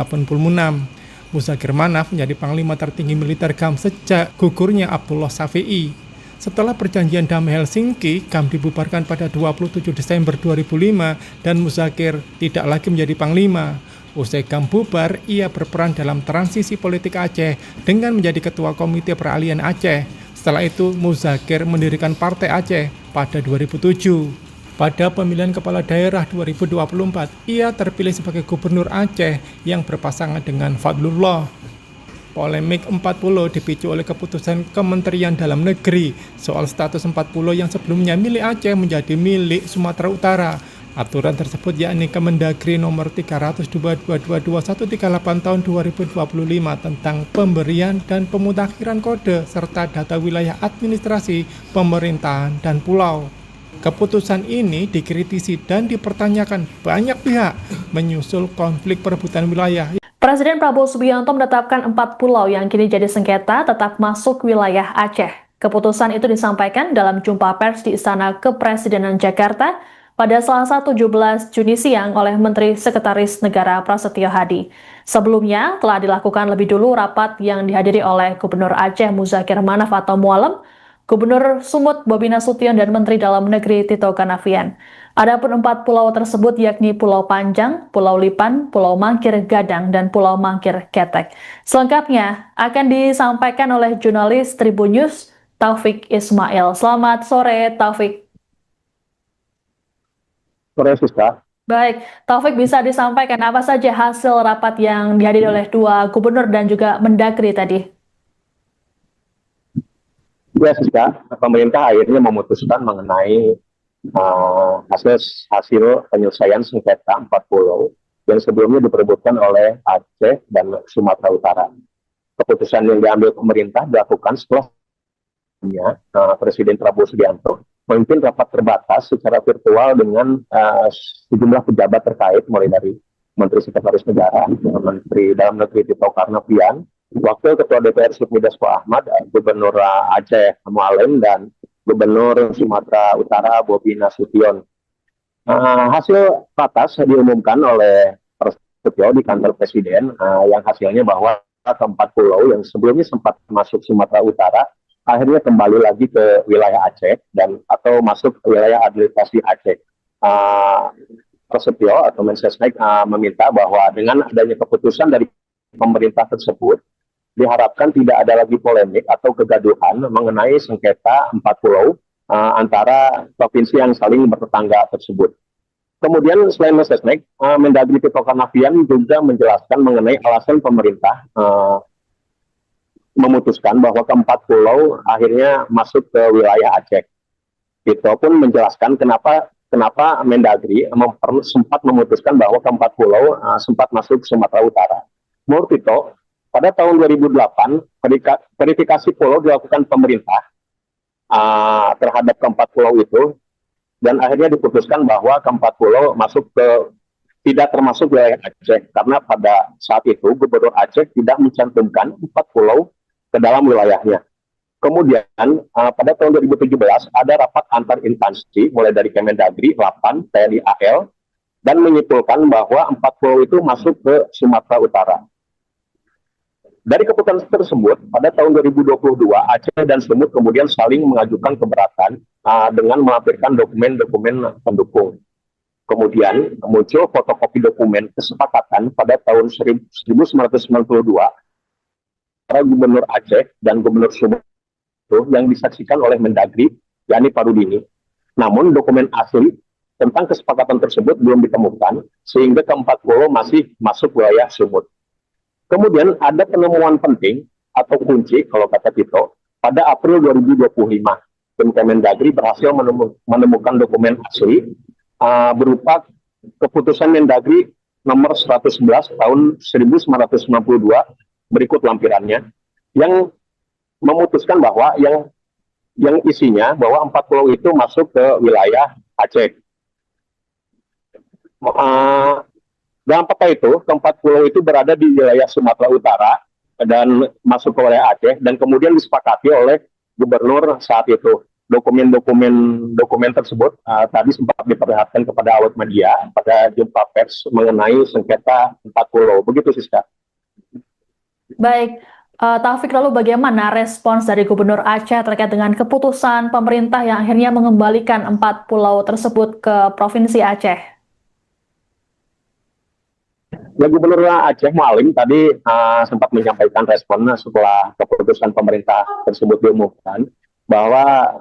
Muzakir Manaf menjadi Panglima tertinggi militer GAM sejak gugurnya Abdullah Shafi'i. Setelah perjanjian damai Helsinki, KAM dibubarkan pada 27 Desember 2005 dan Muzakir tidak lagi menjadi panglima. Usai KAM bubar, ia berperan dalam transisi politik Aceh dengan menjadi ketua Komite Peralihan Aceh. Setelah itu, Muzakir mendirikan Partai Aceh pada 2007. Pada pemilihan kepala daerah 2024, ia terpilih sebagai gubernur Aceh yang berpasangan dengan Fadlullah. Polemik 40 dipicu oleh keputusan Kementerian Dalam Negeri soal status 40 yang sebelumnya milik Aceh menjadi milik Sumatera Utara. Aturan tersebut yakni Kemendagri nomor 302/2021 tahun 2025 tentang pemberian dan pemutakhiran kode serta data wilayah administrasi, pemerintahan, dan pulau. Keputusan ini dikritisi dan dipertanyakan banyak pihak menyusul konflik perebutan wilayah. Presiden Prabowo Subianto menetapkan 4 pulau yang kini jadi sengketa tetap masuk wilayah Aceh. Keputusan itu disampaikan dalam jumpa pers di Istana Kepresidenan Jakarta pada Selasa 17 Juni siang oleh Menteri Sekretaris Negara Prasetyo Hadi. Sebelumnya telah dilakukan lebih dulu rapat yang dihadiri oleh Gubernur Aceh Muzakir Manaf atau Mualem, Gubernur Sumut Bobi Nasution, dan Menteri Dalam Negeri Tito Karnavian. Adapun 4 pulau tersebut yakni Pulau Panjang, Pulau Lipan, Pulau Mangkir Gadang, dan Pulau Mangkir Ketek. Selengkapnya akan disampaikan oleh jurnalis Tribun News Taufik Ismail. Selamat sore, Taufik. Sore, Siska. Baik, Taufik, bisa disampaikan apa saja hasil rapat yang dihadiri oleh dua gubernur dan juga Mendagri tadi? Ya, Siska, pemerintah akhirnya memutuskan mengenai hasil penyelesaian sengketa 4 pulau yang sebelumnya diperebutkan oleh Aceh dan Sumatera Utara. Keputusan yang diambil pemerintah dilakukan setelah Presiden Prabowo Subianto memimpin rapat terbatas secara virtual dengan sejumlah pejabat terkait, mulai dari Menteri Sekretaris Negara, Menteri Dalam Negeri Tito Karnavian, Wakil Ketua DPR Sufmi Dasko Ahmad, Gubernur Aceh Mualem, dan Gubernur Sumatera Utara Bobi Nasution. Hasil ratas diumumkan oleh Prasetyo di kantor Presiden, yang hasilnya bahwa keempat pulau yang sebelumnya sempat masuk Sumatera Utara akhirnya kembali lagi ke wilayah Aceh dan atau masuk ke wilayah administrasi Aceh. Prasetyo atau Mensesnek meminta bahwa dengan adanya keputusan dari pemerintah tersebut, diharapkan tidak ada lagi polemik atau kegaduhan mengenai sengketa 4 pulau antara provinsi yang saling bertetangga tersebut. Kemudian selain Mensesnek, Mendagri Tito Karnavian juga menjelaskan mengenai alasan pemerintah memutuskan bahwa keempat pulau akhirnya masuk ke wilayah Aceh. Tito pun menjelaskan kenapa Mendagri sempat memutuskan bahwa keempat pulau sempat masuk Sumatera Utara. Menurut Tito, pada tahun 2008, verifikasi pulau dilakukan pemerintah terhadap keempat pulau itu, dan akhirnya diputuskan bahwa keempat pulau tidak termasuk wilayah Aceh, karena pada saat itu Gubernur Aceh tidak mencantumkan 4 pulau ke dalam wilayahnya. Kemudian pada tahun 2017 ada rapat antar instansi, mulai dari Kemendagri, Lapan, TNI AL, dan menyimpulkan bahwa 4 pulau itu masuk ke Sumatera Utara. Dari keputusan tersebut, pada tahun 2022, Aceh dan Sumut kemudian saling mengajukan keberatan dengan melampirkan dokumen-dokumen pendukung. Kemudian muncul fotokopi dokumen kesepakatan pada tahun 1992 antara Gubernur Aceh dan Gubernur Sumut yang disaksikan oleh Mendagri, yakni Parudini. Namun dokumen asli tentang kesepakatan tersebut belum ditemukan, sehingga keempat pulau masih masuk wilayah Sumut. Kemudian ada penemuan penting atau kunci, kalau kata Tito, pada April 2025. Tim Kemendagri berhasil menemukan dokumen asli berupa keputusan Mendagri nomor 111 tahun 1992, berikut lampirannya, yang memutuskan bahwa yang isinya bahwa 4 pulau itu masuk ke wilayah Aceh. Dalam peta itu, keempat pulau itu berada di wilayah Sumatera Utara dan masuk ke wilayah Aceh, dan kemudian disepakati oleh gubernur saat itu. Dokumen tersebut tadi sempat diperlihatkan kepada awak media pada jumpa pers mengenai sengketa 4 pulau. Begitu, Siska. Baik, Taufik, lalu bagaimana respons dari Gubernur Aceh terkait dengan keputusan pemerintah yang akhirnya mengembalikan 4 pulau tersebut ke Provinsi Aceh? Ya, Gubernur Aceh Mualim tadi sempat menyampaikan responnya setelah keputusan pemerintah tersebut diumumkan bahwa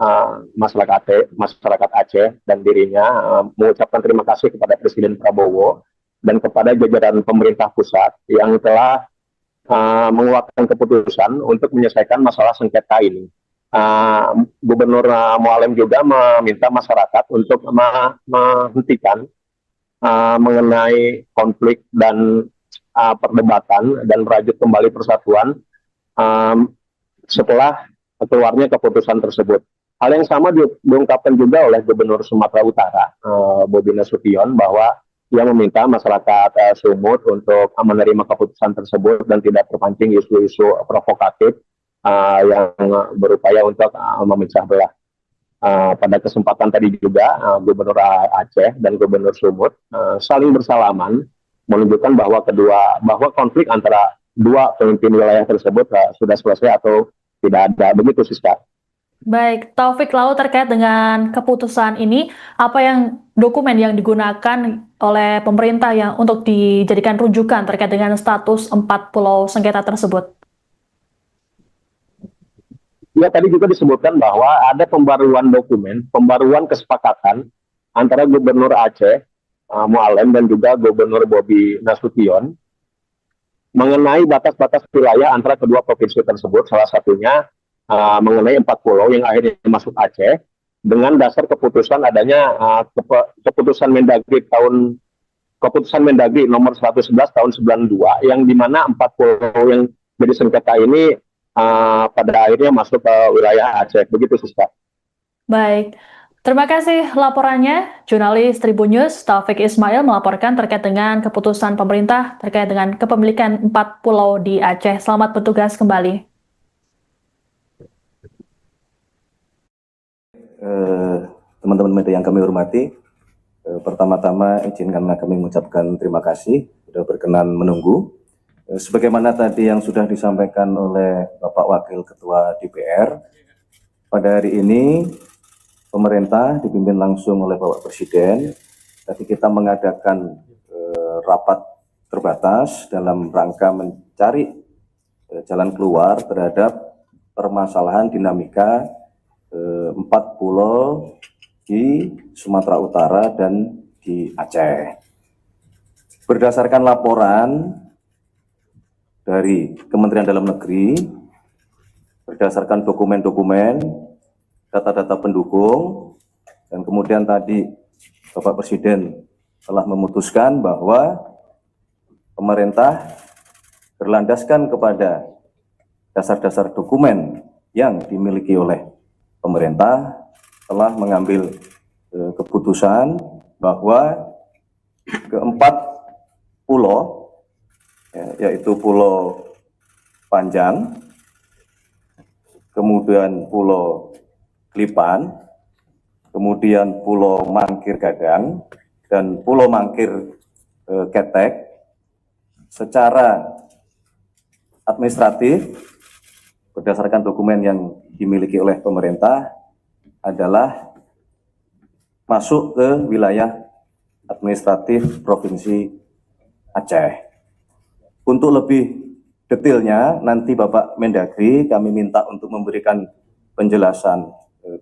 masyarakat Aceh dan dirinya mengucapkan terima kasih kepada Presiden Prabowo dan kepada jajaran pemerintah pusat yang telah mengeluarkan keputusan untuk menyelesaikan masalah sengketa ini. Gubernur Mualim juga meminta masyarakat untuk menghentikan mengenai konflik dan perdebatan dan merajut kembali persatuan setelah keluarnya keputusan tersebut. Hal yang sama diungkapkan juga oleh Gubernur Sumatera Utara, Bobi Nasution, bahwa ia meminta masyarakat Sumut untuk menerima keputusan tersebut dan tidak terpancing isu-isu provokatif yang berupaya untuk memecah belah. Pada kesempatan tadi juga Gubernur Aceh dan Gubernur Sumut saling bersalaman menunjukkan bahwa konflik antara dua pemimpin wilayah tersebut sudah selesai atau tidak ada. Begitu, Siska. Baik, Taufik, lalu terkait dengan keputusan ini, apa dokumen yang digunakan oleh pemerintah yang untuk dijadikan rujukan terkait dengan status 4 pulau sengketa tersebut? Ya, tadi juga disebutkan bahwa ada pembaruan dokumen, pembaruan kesepakatan antara Gubernur Aceh Mualim dan juga Gubernur Bobi Nasution mengenai batas-batas wilayah antara kedua provinsi tersebut, salah satunya mengenai 4 pulau yang akhirnya masuk Aceh dengan dasar keputusan adanya keputusan Mendagri nomor 111 tahun 92 yang dimana 4 pulau yang jadi sengketa ini pada akhirnya masuk ke wilayah Aceh. Begitu, Siska. Baik, terima kasih laporannya. Jurnalis Tribun News Taufik Ismail melaporkan terkait dengan keputusan pemerintah terkait dengan kepemilikan 4 pulau di Aceh. Selamat bertugas kembali. Teman-teman media yang kami hormati, pertama-tama izinkanlah kami mengucapkan terima kasih sudah berkenan menunggu. Sebagaimana tadi yang sudah disampaikan oleh Bapak Wakil Ketua DPR, pada hari ini pemerintah dipimpin langsung oleh Bapak Presiden. Tadi kita mengadakan rapat terbatas dalam rangka mencari jalan keluar terhadap permasalahan dinamika 4 pulau di Sumatera Utara dan di Aceh. Berdasarkan laporan dari Kementerian Dalam Negeri, berdasarkan dokumen-dokumen, data-data pendukung, dan kemudian tadi Bapak Presiden telah memutuskan bahwa pemerintah berlandaskan kepada dasar-dasar dokumen yang dimiliki oleh pemerintah telah mengambil keputusan bahwa keempat pulau, yaitu Pulau Panjang, kemudian Pulau Klipan, kemudian Pulau Mangkir Gadang, dan Pulau Mangkir Ketek, secara administratif berdasarkan dokumen yang dimiliki oleh pemerintah adalah masuk ke wilayah administratif Provinsi Aceh. Untuk lebih detailnya, nanti Bapak Mendagri kami minta untuk memberikan penjelasan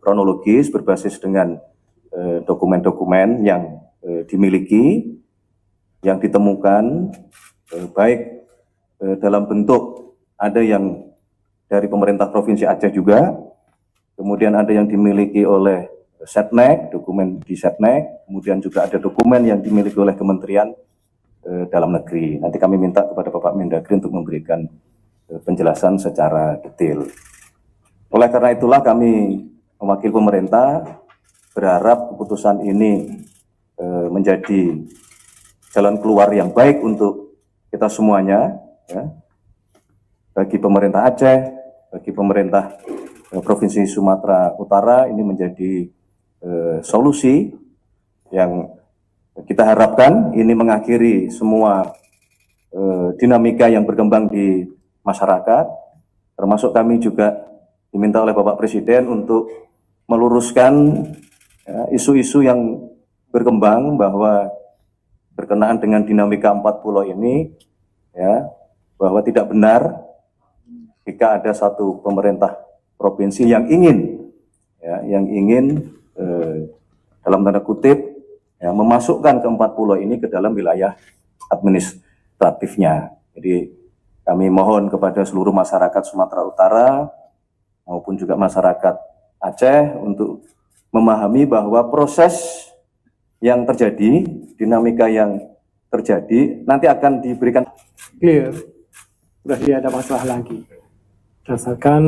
kronologis berbasis dengan dokumen-dokumen yang dimiliki, yang ditemukan, baik dalam bentuk ada yang dari pemerintah Provinsi Aceh juga, kemudian ada yang dimiliki oleh Setnek, dokumen di Setnek, kemudian juga ada dokumen yang dimiliki oleh Kementerian Dalam Negeri. Nanti kami minta kepada Bapak Mendagri untuk memberikan penjelasan secara detail. Oleh karena itulah kami mewakili pemerintah berharap keputusan ini menjadi jalan keluar yang baik untuk kita semuanya, ya, bagi pemerintah Aceh, bagi pemerintah Provinsi Sumatera Utara. Ini menjadi solusi yang kita harapkan ini mengakhiri semua dinamika yang berkembang di masyarakat, Termasuk kami juga diminta oleh Bapak Presiden untuk meluruskan isu-isu yang berkembang bahwa berkenaan dengan dinamika 4 pulau ini, ya, bahwa tidak benar jika ada satu pemerintah provinsi yang ingin, dalam tanda kutip, ya, memasukkan ke 4 pulau ini ke dalam wilayah administratifnya. Jadi kami mohon kepada seluruh masyarakat Sumatera Utara maupun juga masyarakat Aceh untuk memahami bahwa proses yang terjadi, dinamika yang terjadi nanti akan diberikan Clear, sudah tidak ada masalah lagi. Berdasarkan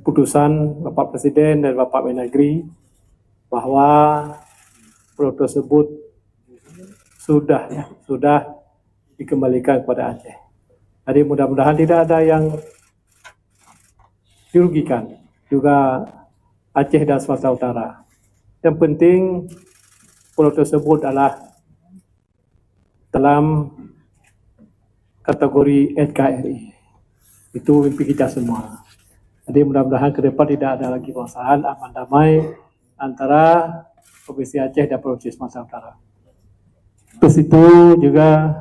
putusan Bapak Presiden dan Bapak Mendagri bahwa pulau tersebut sudah dikembalikan kepada Aceh. Jadi mudah-mudahan tidak ada yang dirugikan, juga Aceh dan Sumatera Utara. Yang penting pulau tersebut adalah dalam kategori NKRI. Itu mimpi kita semua. Jadi mudah-mudahan ke depan tidak ada lagi permasalahan, aman damai antara Provinsi Aceh dan Provinsi Sumatera Utara. Terus itu juga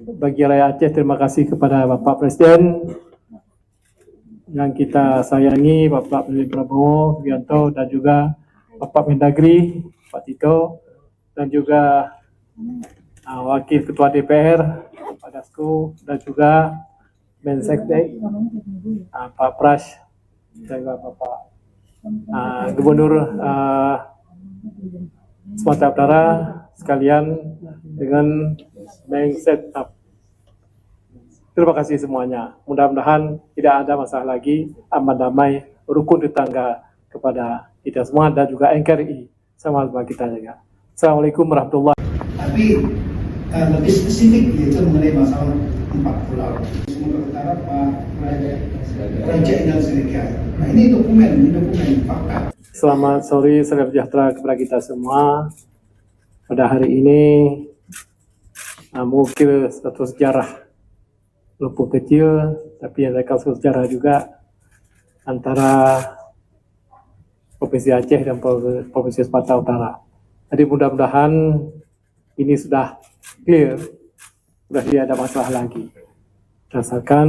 bagi rakyat Aceh, terima kasih kepada Bapak Presiden yang kita sayangi, Bapak Presiden Prabowo Subianto, dan juga Bapak Mendagri, Pak Tito, dan juga Wakil Ketua DPR, Pak Dasko, dan juga Menseknek, Pak Pras, dan juga Bapak Gubernur Sumatera Utara sekalian dengan Menseknek. Terima kasih semuanya. Mudah-mudahan tidak ada masalah lagi, aman damai, rukun tetangga kepada kita semua dan juga NKRI sama-sama kita jaga. Assalamualaikum warahmatullahi wabarakatuh. Tapi lebih spesifik yaitu mengenai masalah 4 pulau. Sumatera Utara, Pak Raja Indah Serikat. Nah ini dokumen fakta. Selamat sore, salam sejahtera kepada kita semua. Pada hari ini mengukir satu sejarah walaupun kecil, tapi ada kasus sejarah juga antara Provinsi Aceh dan Provinsi Sumatera Utara. Jadi mudah-mudahan ini sudah clear, sudah tidak ada masalah lagi. Berdasarkan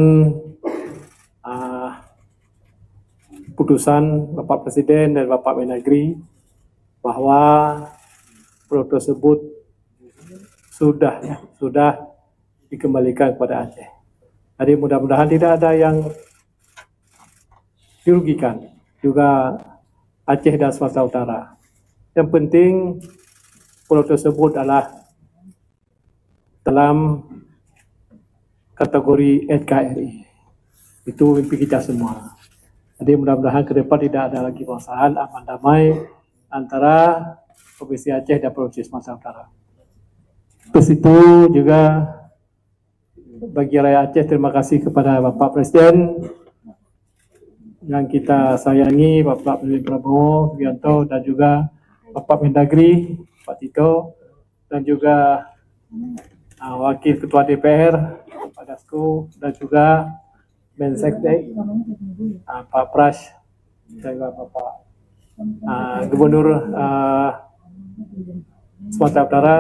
putusan Bapak Presiden dan Bapak Mendagri bahwa pulau tersebut sudah dikembalikan kepada Aceh. Jadi mudah-mudahan tidak ada yang dirugikan, juga Aceh dan Sumatera Utara. Yang penting pulau tersebut adalah dalam kategori NKRI. Itu mimpi kita semua. Jadi mudah-mudahan ke depan tidak ada lagi permasalahan, aman damai antara Provinsi Aceh dan Provinsi Sumatera Utara. Terus itu juga bagi rakyat Aceh, terima kasih kepada Bapak Presiden yang kita sayangi, Bapak Presiden Prabowo Subianto, dan juga Bapak Mendagri, Pak Tito, dan juga Wakil Ketua DPR, Pak Dasko, dan juga Menseknek, Pak Pras, dan juga Bapak Gubernur Sumatera Utara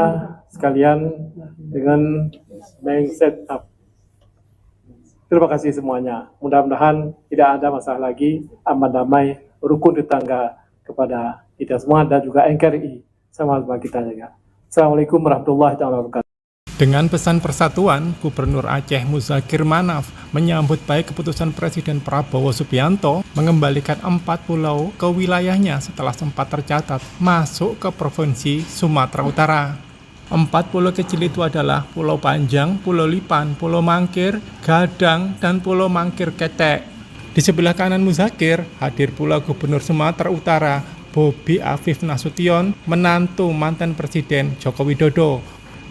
sekalian dengan Menseknek. Terima kasih semuanya. Mudah-mudahan tidak ada masalah lagi, aman damai, rukun tetangga kepada kita semua dan juga NKRI sama-sama kita jaga. Assalamualaikum warahmatullahi wabarakatuh. Dengan pesan persatuan, Gubernur Aceh Muzakir Manaf menyambut baik keputusan Presiden Prabowo Subianto mengembalikan 4 pulau ke wilayahnya setelah sempat tercatat masuk ke Provinsi Sumatera Utara. 4 pulau kecil itu adalah Pulau Panjang, Pulau Lipan, Pulau Mangkir, Gadang, dan Pulau Mangkir Ketek. Di sebelah kanan Muzakir hadir pula Gubernur Sumatera Utara, Bobi Afif Nasution, menantu mantan Presiden Joko Widodo.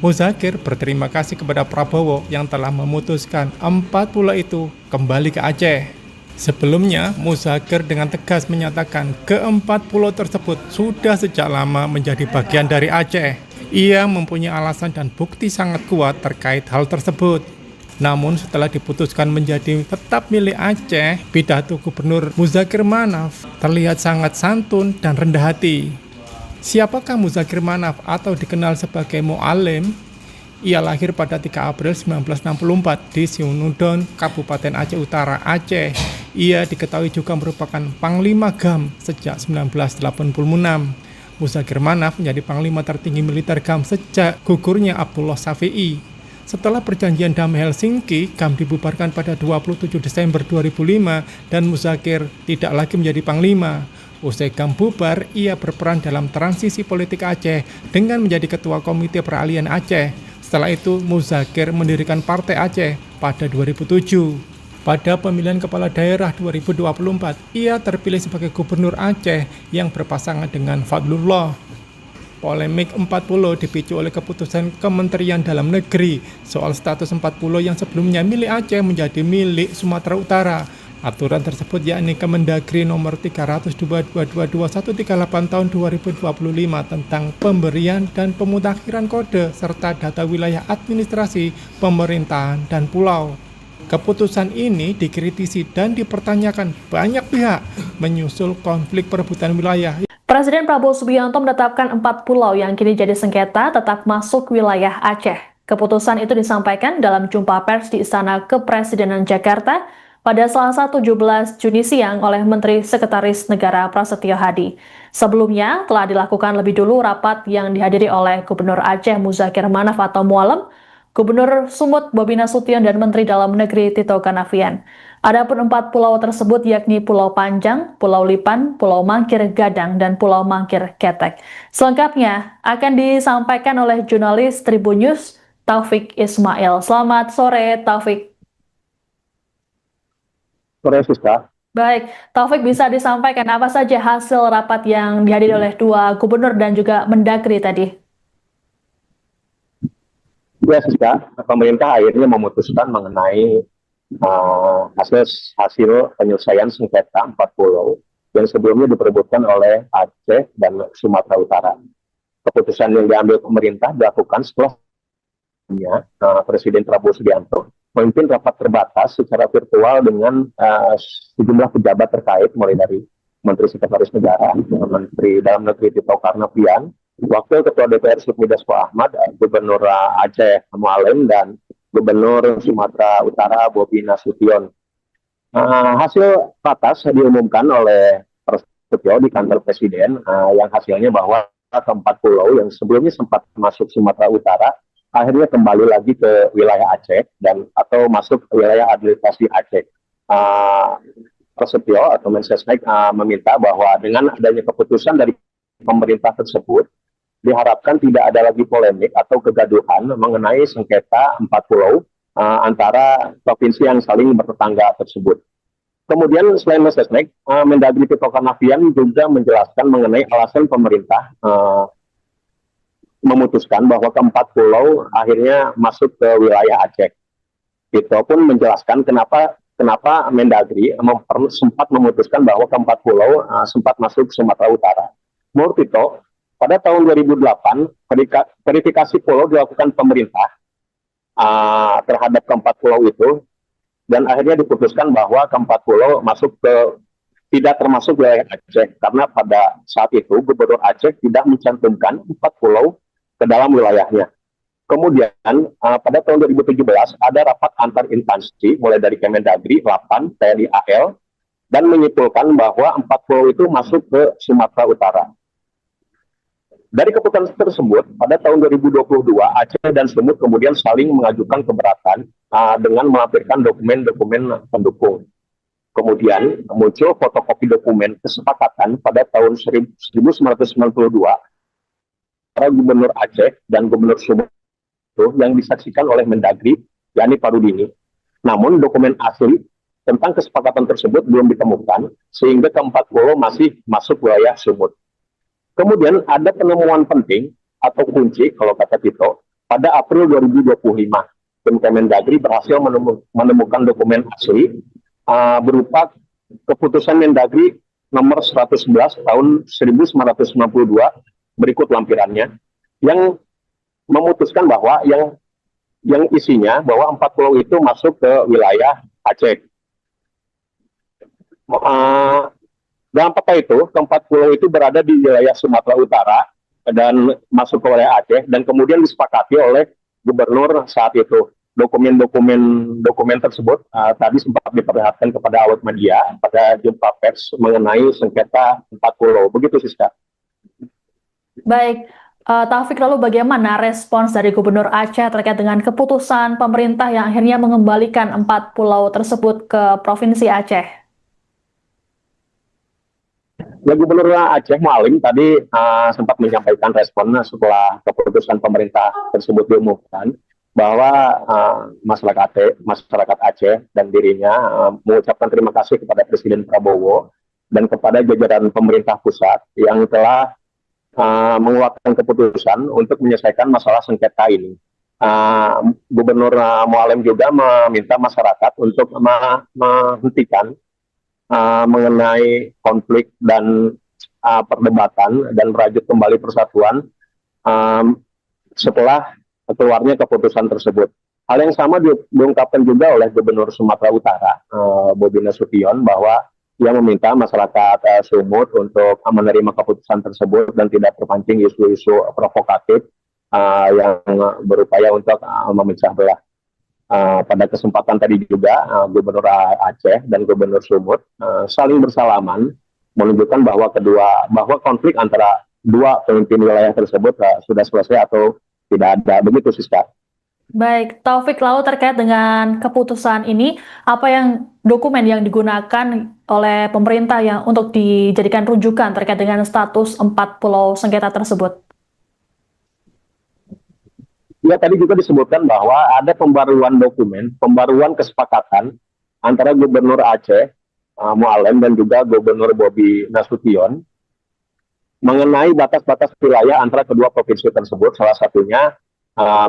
Muzakir berterima kasih kepada Prabowo yang telah memutuskan 4 pulau itu kembali ke Aceh. Sebelumnya, Muzakir dengan tegas menyatakan ke-4 pulau tersebut sudah sejak lama menjadi bagian dari Aceh. Ia mempunyai alasan dan bukti sangat kuat terkait hal tersebut. Namun setelah diputuskan menjadi tetap milik Aceh, pidato Gubernur Muzakir Manaf terlihat sangat santun dan rendah hati. Siapakah Muzakir Manaf atau dikenal sebagai Mu'alim? Ia lahir pada 3 April 1964 di Siunudon, Kabupaten Aceh Utara, Aceh. Ia diketahui juga merupakan Panglima GAM sejak 1986. Muzakir Manaf menjadi Panglima tertinggi militer GAM sejak gugurnya Abdullah Syafi'i. Setelah perjanjian damai Helsinki, GAM dibubarkan pada 27 Desember 2005 dan Muzakir tidak lagi menjadi Panglima. Usai GAM bubar, ia berperan dalam transisi politik Aceh dengan menjadi Ketua Komite Peralihan Aceh. Setelah itu, Muzakir mendirikan Partai Aceh pada 2007. Pada pemilihan kepala daerah 2024, ia terpilih sebagai Gubernur Aceh yang berpasangan dengan Fadlullah. Polemik 40 dipicu oleh keputusan Kementerian Dalam Negeri soal status 40 yang sebelumnya milik Aceh menjadi milik Sumatera Utara. Aturan tersebut yakni Kemendagri nomor 302/2022/138 tahun 2025 tentang pemberian dan pemutakhiran kode serta data wilayah administrasi, pemerintahan, dan pulau. Keputusan ini dikritisi dan dipertanyakan banyak pihak menyusul konflik perebutan wilayah. Presiden Prabowo Subianto menetapkan 4 pulau yang kini jadi sengketa tetap masuk wilayah Aceh. Keputusan itu disampaikan dalam jumpa pers di Istana Kepresidenan Jakarta pada Selasa 17 Juni siang oleh Menteri Sekretaris Negara Prasetyo Hadi. Sebelumnya telah dilakukan lebih dulu rapat yang dihadiri oleh Gubernur Aceh Muzakir Manaf atau Mu'alim, Gubernur Sumut Bobi Nasution, dan Menteri Dalam Negeri Tito Karnavian. Adapun 4 pulau tersebut yakni Pulau Panjang, Pulau Lipan, Pulau Mangkir Gadang, dan Pulau Mangkir Ketek. Selengkapnya akan disampaikan oleh jurnalis Tribun News Taufik Ismail. Selamat sore, Taufik. Sore, Siska. Baik, Taufik, bisa disampaikan apa saja hasil rapat yang dihadiri oleh 2 gubernur dan juga Mendagri tadi? Ya, Siska, pemerintah akhirnya memutuskan mengenai hasil penyelesaian sengketa 4 pulau yang sebelumnya diperebutkan oleh Aceh dan Sumatera Utara. Keputusan yang diambil pemerintah dilakukan setelah Presiden Prabowo Subianto memimpin rapat terbatas secara virtual dengan sejumlah pejabat terkait, mulai dari Menteri Sekretaris Negara, Menteri Dalam Negeri Tito Karnavian, Wakil Ketua DPR Sufmi Dasko Ahmad, Gubernur Aceh Mu'alim, dan Gubernur Sumatera Utara Bobi Nasution. Hasil ratas diumumkan oleh Prasetyo di kantor Presiden, yang hasilnya bahwa keempat pulau yang sebelumnya sempat masuk Sumatera Utara akhirnya kembali lagi ke wilayah Aceh dan atau masuk ke wilayah administrasi Aceh. Prasetyo atau Mensesnek meminta bahwa dengan adanya keputusan dari pemerintah tersebut, diharapkan tidak ada lagi polemik atau kegaduhan mengenai sengketa 4 pulau antara provinsi yang saling bertetangga tersebut. Kemudian selain Mensesnek, Mendagri Tito Karnavian juga menjelaskan mengenai alasan pemerintah memutuskan bahwa keempat pulau akhirnya masuk ke wilayah Aceh. Tito pun menjelaskan kenapa Mendagri sempat memutuskan bahwa keempat pulau sempat masuk Sumatera Utara. Menurut Tito, pada tahun 2008, verifikasi pulau dilakukan pemerintah terhadap keempat pulau itu, dan akhirnya diputuskan bahwa keempat pulau tidak termasuk wilayah Aceh, karena pada saat itu Gubernur Aceh tidak mencantumkan 4 pulau ke dalam wilayahnya. Kemudian pada tahun 2017 ada rapat antar instansi mulai dari Kemendagri, Lapan, TNI AL, dan menyimpulkan bahwa 4 pulau itu masuk ke Sumatera Utara. Dari keputusan tersebut, pada tahun 2022 Aceh dan Sumut kemudian saling mengajukan keberatan dengan melampirkan dokumen-dokumen pendukung. Kemudian muncul fotokopi dokumen kesepakatan pada tahun 1992 para Gubernur Aceh dan Gubernur Sumut yang disaksikan oleh Mendagri, yakni Parudini. Namun dokumen asli tentang kesepakatan tersebut belum ditemukan, sehingga keempat pulau masih masuk wilayah Sumut. Kemudian ada penemuan penting atau kunci, kalau kata Tito, pada April 2025. Tim Kemendagri berhasil menemukan dokumen asli berupa keputusan Mendagri nomor 111 tahun 1992 berikut lampirannya, yang memutuskan bahwa yang yang isinya bahwa 4 pulau itu masuk ke wilayah Aceh. Dalam peta itu, keempat pulau itu berada di wilayah Sumatera Utara dan masuk ke wilayah Aceh, dan kemudian disepakati oleh gubernur saat itu. Dokumen tersebut tadi sempat diperlihatkan kepada awak media pada jumpa pers mengenai sengketa 4 pulau. Begitu, Siska. Baik, Taufik, lalu bagaimana respons dari Gubernur Aceh terkait dengan keputusan pemerintah yang akhirnya mengembalikan 4 pulau tersebut ke Provinsi Aceh? Ya, Gubernur Aceh Mualim tadi sempat menyampaikan respon setelah keputusan pemerintah tersebut diumumkan, bahwa masyarakat Aceh dan dirinya mengucapkan terima kasih kepada Presiden Prabowo dan kepada jajaran pemerintah pusat yang telah mengeluarkan keputusan untuk menyelesaikan masalah sengketa ini. Gubernur Mualim juga meminta masyarakat untuk menghentikan mengenai konflik dan perdebatan dan merajut kembali persatuan setelah keluarnya keputusan tersebut. Hal yang sama diungkapkan juga oleh Gubernur Sumatera Utara, Bobi Nasution, bahwa ia meminta masyarakat Sumut untuk menerima keputusan tersebut dan tidak terpancing isu-isu provokatif yang berupaya untuk memecah belah. Pada kesempatan tadi juga Gubernur Aceh dan Gubernur Sumut saling bersalaman, menunjukkan bahwa konflik antara dua pemimpin wilayah tersebut sudah selesai atau tidak ada. Begitu, Siska. Baik, Taufik, lalu terkait dengan keputusan ini, apa dokumen yang digunakan oleh pemerintah yang untuk dijadikan rujukan terkait dengan status 4 pulau sengketa tersebut? Ya, tadi juga disebutkan bahwa ada pembaruan kesepakatan antara Gubernur Aceh Mualim dan juga Gubernur Bobi Nasution mengenai batas-batas wilayah antara kedua provinsi tersebut, salah satunya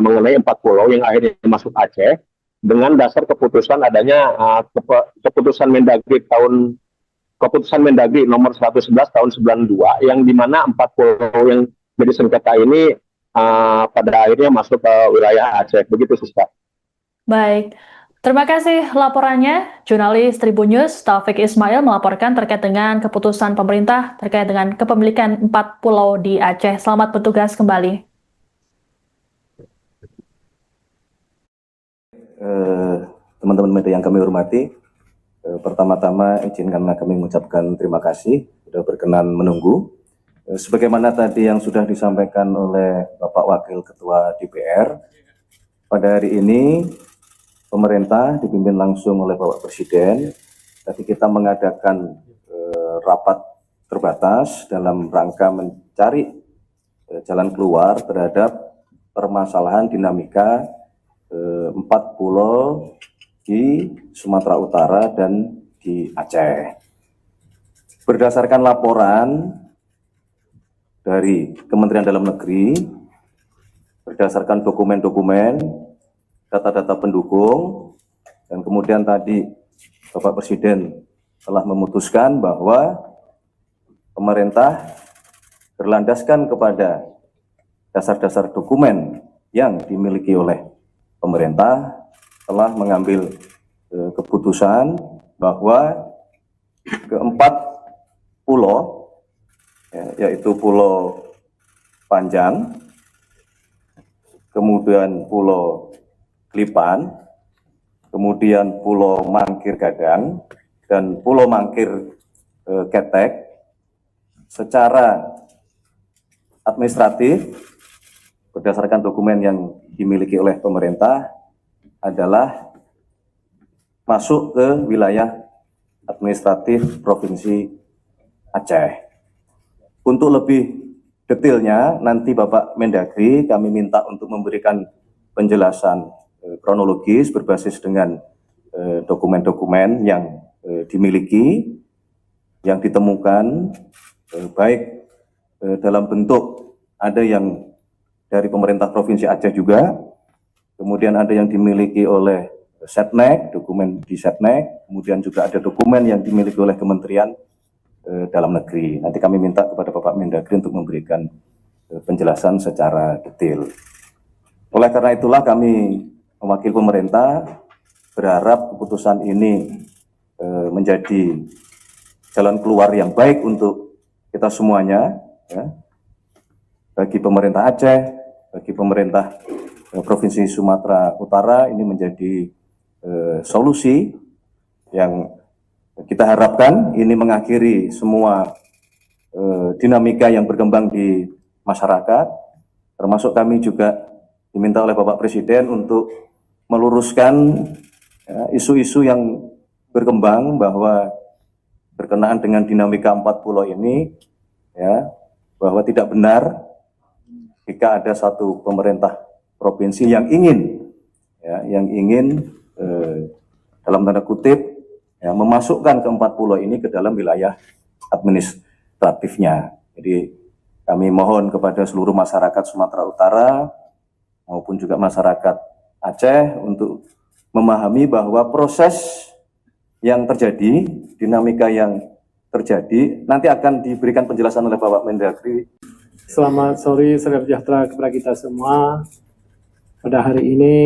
mengenai 4 pulau yang akhirnya masuk Aceh, dengan dasar keputusan adanya keputusan Mendagri nomor 111 tahun 92, yang dimana 4 pulau yang jadi sengketa ini pada akhirnya masuk ke wilayah Aceh. Begitu, Siska. Baik, terima kasih laporannya. Jurnalis Tribun News Taufik Ismail melaporkan terkait dengan keputusan pemerintah terkait dengan kepemilikan 4 pulau di Aceh. Selamat bertugas kembali. Teman-teman media yang kami hormati, pertama-tama izinkanlah kami mengucapkan terima kasih sudah berkenan menunggu. Sebagaimana tadi yang sudah disampaikan oleh Bapak Wakil Ketua DPR, pada hari ini pemerintah dipimpin langsung oleh Bapak Presiden. Tadi kita mengadakan rapat terbatas dalam rangka mencari jalan keluar terhadap permasalahan dinamika 4 pulau di Sumatera Utara dan di Aceh. Berdasarkan laporan dari Kementerian Dalam Negeri, berdasarkan dokumen-dokumen, data-data pendukung, dan kemudian tadi Bapak Presiden telah memutuskan bahwa pemerintah berlandaskan kepada dasar-dasar dokumen yang dimiliki oleh pemerintah telah mengambil keputusan bahwa keempat pulau, yaitu Pulau Panjang, kemudian Pulau Klipan, kemudian Pulau Mangkir Gadang, dan Pulau Mangkir Ketek, secara administratif berdasarkan dokumen yang dimiliki oleh pemerintah adalah masuk ke wilayah administratif Provinsi Aceh. Untuk lebih detailnya, nanti Bapak Mendagri kami minta untuk memberikan penjelasan kronologis berbasis dengan dokumen-dokumen yang dimiliki, yang ditemukan, baik dalam bentuk ada yang dari pemerintah Provinsi Aceh juga, kemudian ada yang dimiliki oleh Setnek, dokumen di Setnek, kemudian juga ada dokumen yang dimiliki oleh Kementerian Dalam Negeri. Nanti kami minta kepada Bapak Mendagri untuk memberikan penjelasan secara detail. Oleh karena itulah kami mewakili pemerintah berharap keputusan ini menjadi jalan keluar yang baik untuk kita semuanya, ya, bagi pemerintah Aceh, bagi pemerintah Provinsi Sumatera Utara. Ini menjadi solusi yang kita harapkan ini mengakhiri semua dinamika yang berkembang di masyarakat, termasuk kami juga diminta oleh Bapak Presiden untuk meluruskan isu-isu yang berkembang bahwa berkenaan dengan dinamika 4 pulau ini, ya, bahwa tidak benar jika ada satu pemerintah provinsi yang ingin, ya, dalam tanda kutip, ya, memasukkan ke 4 pulau ini ke dalam wilayah administratifnya. Jadi kami mohon kepada seluruh masyarakat Sumatera Utara maupun juga masyarakat Aceh untuk memahami bahwa proses yang terjadi, dinamika yang terjadi, nanti akan diberikan penjelasan oleh Bapak Mendagri. Selamat sore, salam sejahtera kepada kita semua. Pada hari ini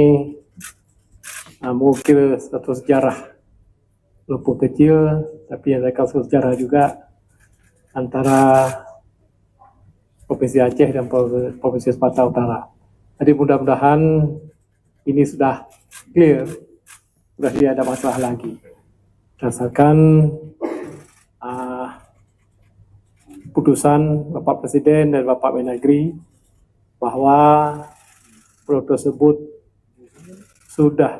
mungkin satu sejarah walaupun kecil, tapi ada satu sejarah juga antara Provinsi Aceh dan Provinsi Sumatera Utara. Jadi mudah-mudahan ini sudah clear, sudah tidak ada masalah lagi. Berdasarkan putusan Bapak Presiden dan Bapak Mendagri bahwa pulau tersebut sudah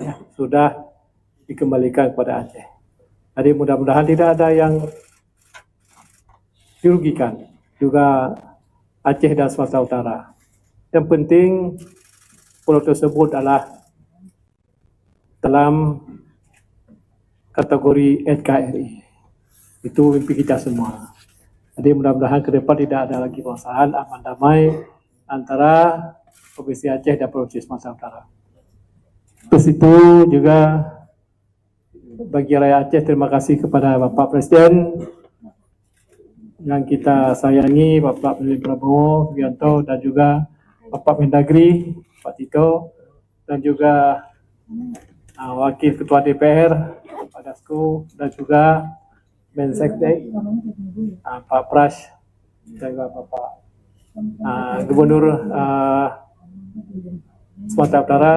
dikembalikan kepada Aceh. Jadi mudah-mudahan tidak ada yang dirugikan, juga Aceh dan Sumatera Utara. Yang penting pulau tersebut adalah dalam kategori NKRI. Itu mimpi kita semua. Jadi mudah-mudahan ke depan tidak ada lagi permasalahan, aman damai antara Provinsi Aceh dan Provinsi Sumatera Utara. Terus itu juga bagi rakyat Aceh, terima kasih kepada Bapak Presiden yang kita sayangi, Bapak Presiden Prabowo Subianto, dan juga Bapak Mendagri, Pak Tito, dan juga Wakil Ketua DPR, Pak Dasko, dan juga Menseknek, Pak Pras, dan juga Bapak Gubernur Sumatera Utara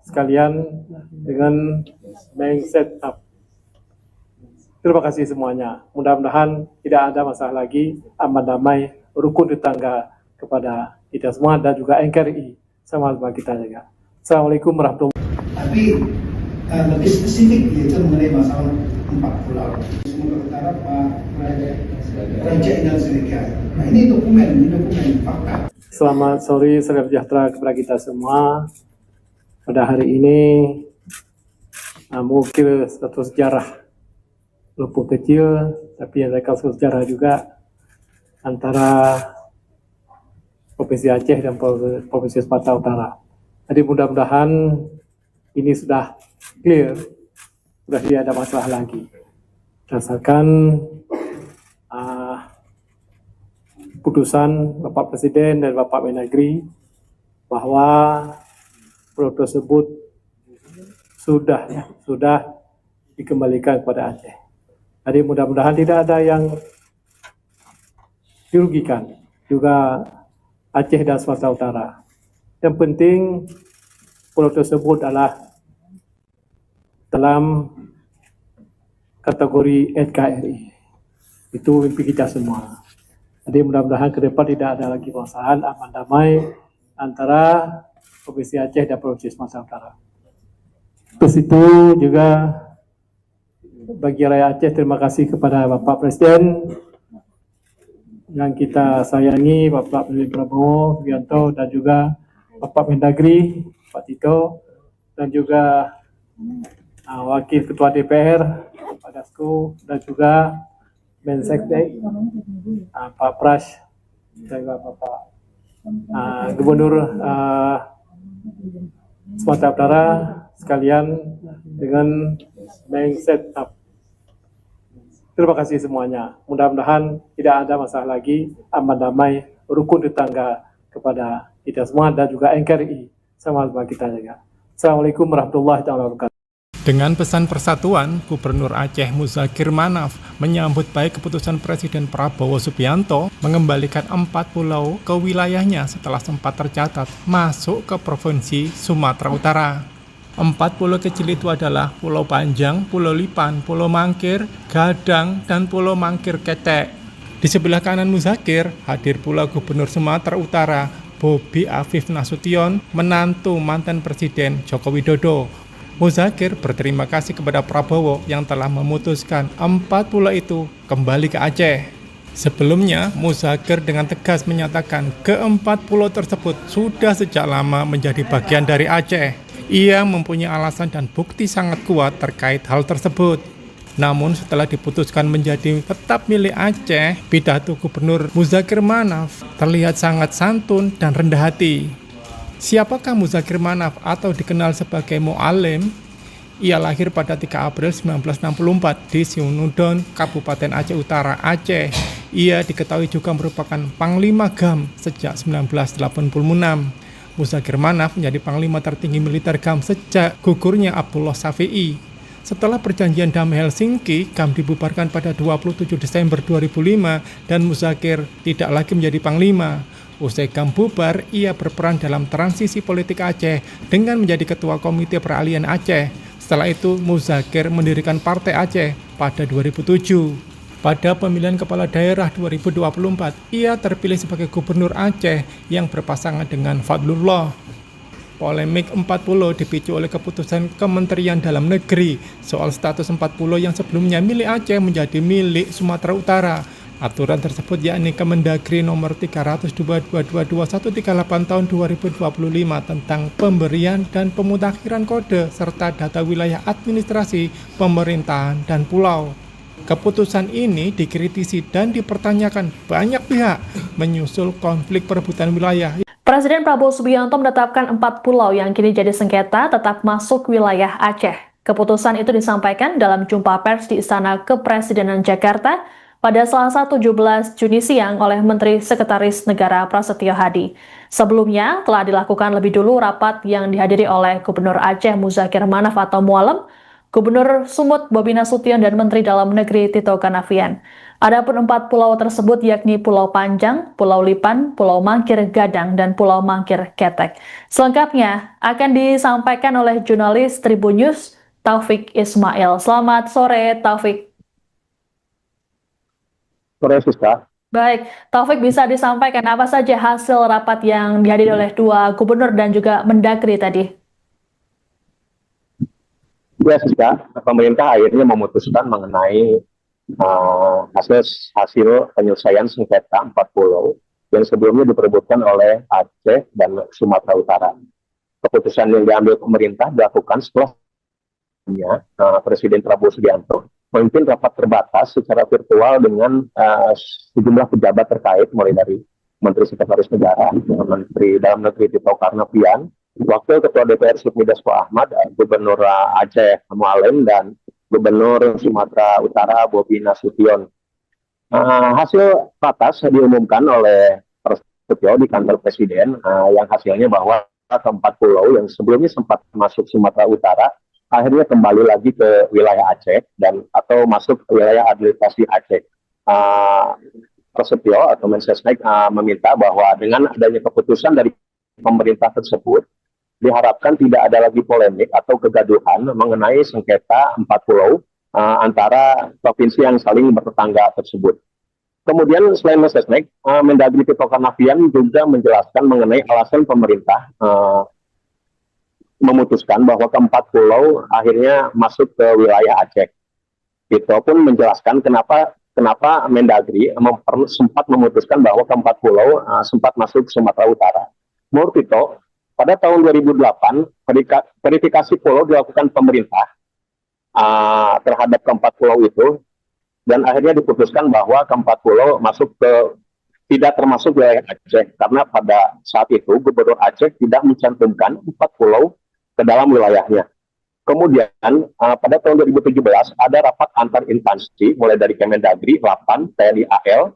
sekalian dengan Menseknek. Terima kasih semuanya. Mudah-mudahan tidak ada masalah lagi, aman damai, rukun tetangga kepada kita semua dan juga NKRI sama-sama kita jaga. Assalamualaikum warahmatullahi wabarakatuh. Tapi lebih spesifik yaitu mengenai masalah 4 pulau. Sumatera Utara, Pak Raja Inal Siregar. Nah ini dokumen fakta. Selamat sore, salam sejahtera kepada kita semua. Pada hari ini mungkin satu sejarah walaupun kecil, tapi ada satu sejarah juga antara Provinsi Aceh dan Provinsi Sumatera Utara. Jadi mudah-mudahan ini sudah clear, sudah tidak ada masalah lagi. Berdasarkan putusan Bapak Presiden dan Bapak Mendagri bahwa pulau tersebut sudah dikembalikan kepada Aceh. Jadi mudah-mudahan tidak ada yang dirugikan, juga Aceh dan Sumatera Utara. Yang penting pulau tersebut adalah dalam kategori NKRI. Itu mimpi kita semua. Jadi mudah-mudahan ke depan tidak ada lagi permasalahan, aman damai antara Provinsi Aceh dan Provinsi Sumatera Utara. Terus itu juga bagi rakyat Aceh, terima kasih kepada Bapak Presiden yang kita sayangi, Bapak Presiden Prabowo Subianto, dan juga Bapak Mendagri, Pak Tito, dan juga Wakil Ketua DPR, Pak Dasko, dan juga Menseknek, Pak Pras, dan juga Bapak Gubernur Sumatera Utara sekalian dengan Menseknek. Terima kasih semuanya. Mudah-mudahan tidak ada masalah lagi, aman damai, rukun tetangga kepada kita semua dan juga NKRI sama-sama kita jaga. Assalamualaikum warahmatullahi wabarakatuh. Dengan pesan persatuan, Gubernur Aceh Muzakir Manaf menyambut baik keputusan Presiden Prabowo Subianto mengembalikan 4 pulau ke wilayahnya setelah sempat tercatat masuk ke Provinsi Sumatera Utara. 4 pulau kecil itu adalah Pulau Panjang, Pulau Lipan, Pulau Mangkir, Gadang, dan Pulau Mangkir Ketek. Di sebelah kanan Muzakir hadir pula Gubernur Sumatera Utara, Bobi Afif Nasution, menantu mantan Presiden Joko Widodo. Muzakir berterima kasih kepada Prabowo yang telah memutuskan 4 pulau itu kembali ke Aceh. Sebelumnya, Muzakir dengan tegas menyatakan ke-4 pulau tersebut sudah sejak lama menjadi bagian dari Aceh. Ia mempunyai alasan dan bukti sangat kuat terkait hal tersebut. Namun setelah diputuskan menjadi tetap milik Aceh, pidato Gubernur Muzakir Manaf terlihat sangat santun dan rendah hati. Siapakah Muzakir Manaf atau dikenal sebagai Mu'alim? Ia lahir pada 3 April 1964 di Siunudon, Kabupaten Aceh Utara, Aceh. Ia diketahui juga merupakan Panglima GAM sejak 1986. Muzakir Manaf menjadi Panglima tertinggi militer GAM sejak gugurnya Abdullah Syafi'i. Setelah perjanjian damai Helsinki, GAM dibubarkan pada 27 Desember 2005 dan Muzakir tidak lagi menjadi Panglima. Usai GAM bubar, ia berperan dalam transisi politik Aceh dengan menjadi Ketua Komite Peralihan Aceh. Setelah itu, Muzakir mendirikan Partai Aceh pada 2007. Pada pemilihan kepala daerah 2024, ia terpilih sebagai Gubernur Aceh yang berpasangan dengan Fadlullah. Polemik 4 pulau dipicu oleh keputusan Kementerian Dalam Negeri soal status 4 pulau yang sebelumnya milik Aceh menjadi milik Sumatera Utara. Aturan tersebut yakni Kemendagri nomor 302/2021/38 tahun 2025 tentang pemberian dan pemutakhiran kode serta data wilayah administrasi, pemerintahan, dan pulau. Keputusan ini dikritisi dan dipertanyakan banyak pihak menyusul konflik perebutan wilayah. Presiden Prabowo Subianto menetapkan 4 pulau yang kini jadi sengketa tetap masuk wilayah Aceh. Keputusan itu disampaikan dalam jumpa pers di Istana Kepresidenan Jakarta pada Selasa 17 Juni siang oleh Menteri Sekretaris Negara Prasetyo Hadi. Sebelumnya telah dilakukan lebih dulu rapat yang dihadiri oleh Gubernur Aceh Muzakir Manaf atau Mu'alim, Gubernur Sumut Bobi Nasution, dan Menteri Dalam Negeri Tito Karnavian. Adapun 4 pulau tersebut yakni Pulau Panjang, Pulau Lipan, Pulau Mangkir Gadang, dan Pulau Mangkir Ketek. Selengkapnya akan disampaikan oleh jurnalis Tribun News Taufik Ismail. Selamat sore, Taufik. Sore, Siska. Baik, Taufik, bisa disampaikan apa saja hasil rapat yang dihadiri oleh 2 gubernur dan juga Mendagri tadi? Ya, Siska, pemerintah akhirnya memutuskan mengenai hasil penyelesaian sengketa 4 pulau yang sebelumnya diperebutkan oleh Aceh dan Sumatera Utara. Keputusan yang diambil pemerintah dilakukan setelah Presiden Prabowo Subianto memimpin rapat terbatas secara virtual dengan sejumlah pejabat terkait, mulai dari Menteri Sekretaris Negara, Menteri Dalam Negeri Tito Karnavian, Wakil Ketua DPR Sufmi Dasko Ahmad, Gubernur Aceh Mu'alim, dan Gubernur Sumatera Utara Bobi Nasution. Hasil ratas diumumkan oleh Prasetyo di kantor Presiden, yang hasilnya bahwa ke-4 pulau yang sebelumnya sempat masuk Sumatera Utara akhirnya kembali lagi ke wilayah Aceh dan atau masuk ke wilayah administrasi Aceh. Prasetyo atau Mensesnek meminta bahwa dengan adanya keputusan dari pemerintah tersebut, diharapkan tidak ada lagi polemik atau kegaduhan mengenai sengketa 4 pulau antara provinsi yang saling bertetangga tersebut. Kemudian selain Mensesnek, Mendagri Tito Karnavian juga menjelaskan mengenai alasan pemerintah memutuskan bahwa ke-4 pulau akhirnya masuk ke wilayah Aceh. Tito pun menjelaskan kenapa Mendagri sempat memutuskan bahwa ke-4 pulau sempat masuk Sumatera Utara. Menurut Tito, pada tahun 2008, verifikasi pulau dilakukan pemerintah terhadap ke-4 pulau itu, dan akhirnya diputuskan bahwa ke-4 pulau tidak termasuk wilayah Aceh, karena pada saat itu Gubernur Aceh tidak mencantumkan 4 pulau ke dalam wilayahnya. Kemudian pada tahun 2017 ada rapat antar instansi mulai dari Kemendagri, Lapan, TNI AL,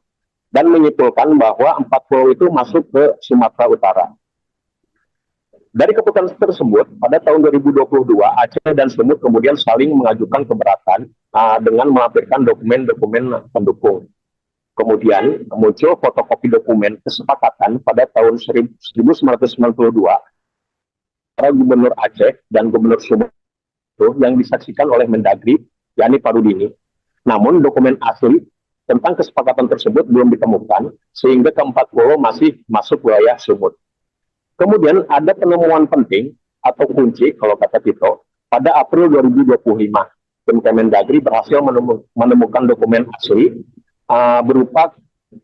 dan menyimpulkan bahwa 4 pulau itu masuk ke Sumatera Utara. Dari keputusan tersebut, pada tahun 2022, Aceh dan Sumut kemudian saling mengajukan keberatan dengan melampirkan dokumen-dokumen pendukung. Kemudian muncul fotokopi dokumen kesepakatan pada tahun 1992 antara Gubernur Aceh dan Gubernur Sumut yang disaksikan oleh Mendagri, yakni Parudini. Namun dokumen asli tentang kesepakatan tersebut belum ditemukan, sehingga keempat pulau masih masuk wilayah Sumut. Kemudian ada penemuan penting atau kunci, kalau kata Tito, pada April 2025. Tim Kemendagri berhasil menemukan dokumen asli berupa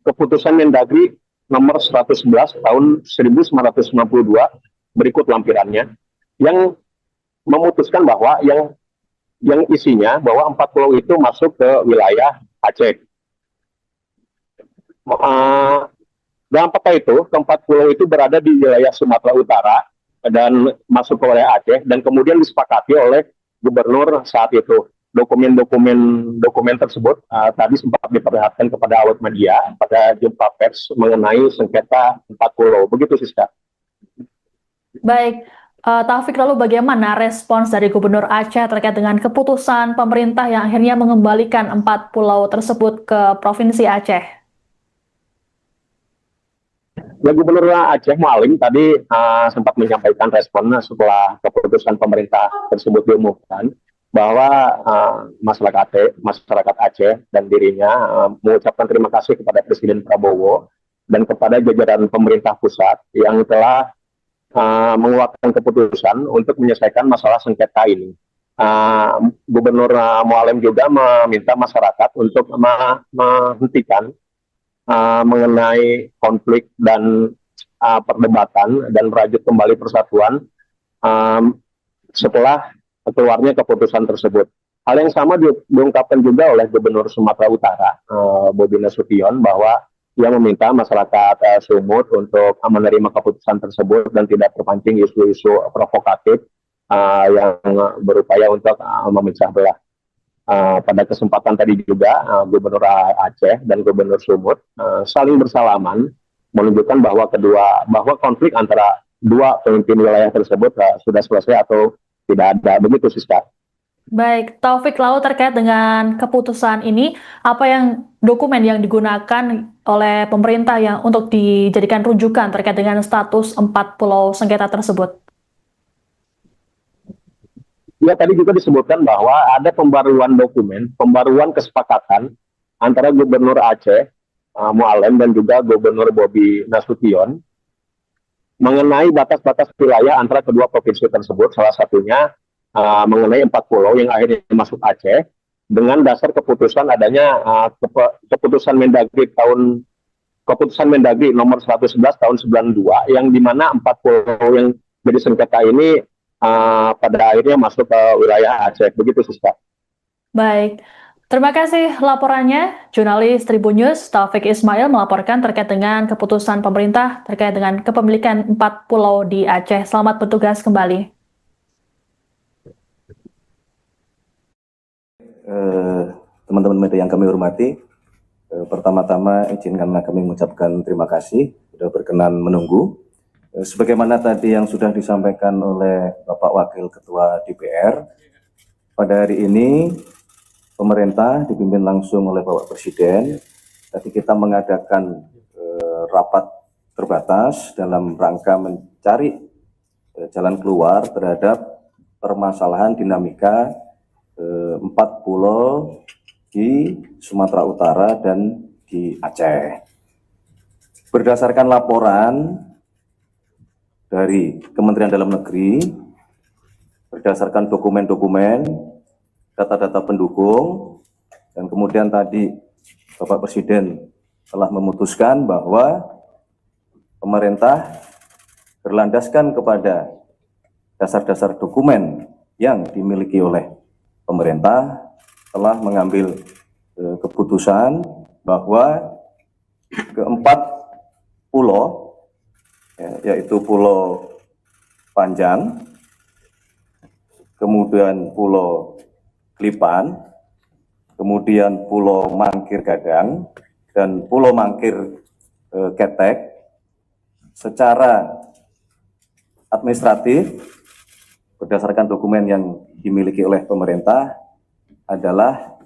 keputusan Mendagri nomor 111 tahun 1992 berikut lampirannya, yang memutuskan bahwa yang isinya bahwa 4 pulau itu masuk ke wilayah Aceh. Dalam peta itu, keempat pulau itu berada di wilayah Sumatera Utara dan masuk ke wilayah Aceh, dan kemudian disepakati oleh gubernur saat itu. Dokumen tersebut tadi sempat diperlihatkan kepada awak media pada jumpa pers mengenai sengketa 4 pulau. Begitu, Siska. Baik, Taufik, lalu bagaimana respons dari Gubernur Aceh terkait dengan keputusan pemerintah yang akhirnya mengembalikan 4 pulau tersebut ke Provinsi Aceh? Ya, Gubernur Aceh Mualim tadi sempat menyampaikan responnya setelah keputusan pemerintah tersebut diumumkan, bahwa masyarakat Aceh dan dirinya mengucapkan terima kasih kepada Presiden Prabowo dan kepada jajaran pemerintah pusat yang telah mengeluarkan keputusan untuk menyelesaikan masalah sengketa ini. Gubernur Mualim juga meminta masyarakat untuk menghentikan mengenai konflik dan perdebatan dan merajut kembali persatuan setelah keluarnya keputusan tersebut. Hal yang sama diungkapkan juga oleh Gubernur Sumatera Utara, Bobi Nasution, bahwa ia meminta masyarakat Sumut untuk menerima keputusan tersebut dan tidak terpancing isu-isu provokatif yang berupaya untuk memecah belah. Pada kesempatan tadi juga Gubernur Aceh dan Gubernur Sumut saling bersalaman menunjukkan bahwa konflik antara dua pemimpin wilayah tersebut sudah selesai atau tidak ada. Begitu, Siska. Baik, Taufik, lalu terkait dengan keputusan ini, apa dokumen yang digunakan oleh pemerintah yang untuk dijadikan rujukan terkait dengan status 4 pulau sengketa tersebut? Ya, tadi juga disebutkan bahwa ada pembaruan kesepakatan antara Gubernur Aceh Mualim dan juga Gubernur Bobi Nasution mengenai batas-batas wilayah antara kedua provinsi tersebut, salah satunya mengenai 4 pulau yang akhirnya masuk Aceh dengan dasar keputusan adanya keputusan Mendagri nomor 111 tahun 92, yang dimana 4 pulau yang jadi sengketa ini pada akhirnya masuk ke wilayah Aceh. Begitu, Siska. Baik, terima kasih laporannya. Jurnalis Tribun News Taufik Ismail melaporkan terkait dengan keputusan pemerintah terkait dengan kepemilikan 4 pulau di Aceh. Selamat bertugas kembali. Teman-teman media yang kami hormati, pertama-tama izinkanlah kami mengucapkan terima kasih sudah berkenan menunggu. Sebagaimana tadi yang sudah disampaikan oleh Bapak Wakil Ketua DPR, pada hari ini pemerintah dipimpin langsung oleh Bapak Presiden. Tadi kita mengadakan rapat terbatas dalam rangka mencari jalan keluar terhadap permasalahan dinamika 4 pulau di Sumatera Utara dan di Aceh. Berdasarkan laporan dari Kementerian Dalam Negeri, berdasarkan dokumen-dokumen, data-data pendukung, dan kemudian tadi Bapak Presiden telah memutuskan bahwa pemerintah berlandaskan kepada dasar-dasar dokumen yang dimiliki oleh pemerintah telah mengambil keputusan bahwa keempat pulau, yaitu Pulau Panjang, kemudian Pulau Klipan, kemudian Pulau Mangkir Gadang, dan Pulau Mangkir Ketek, secara administratif berdasarkan dokumen yang dimiliki oleh pemerintah adalah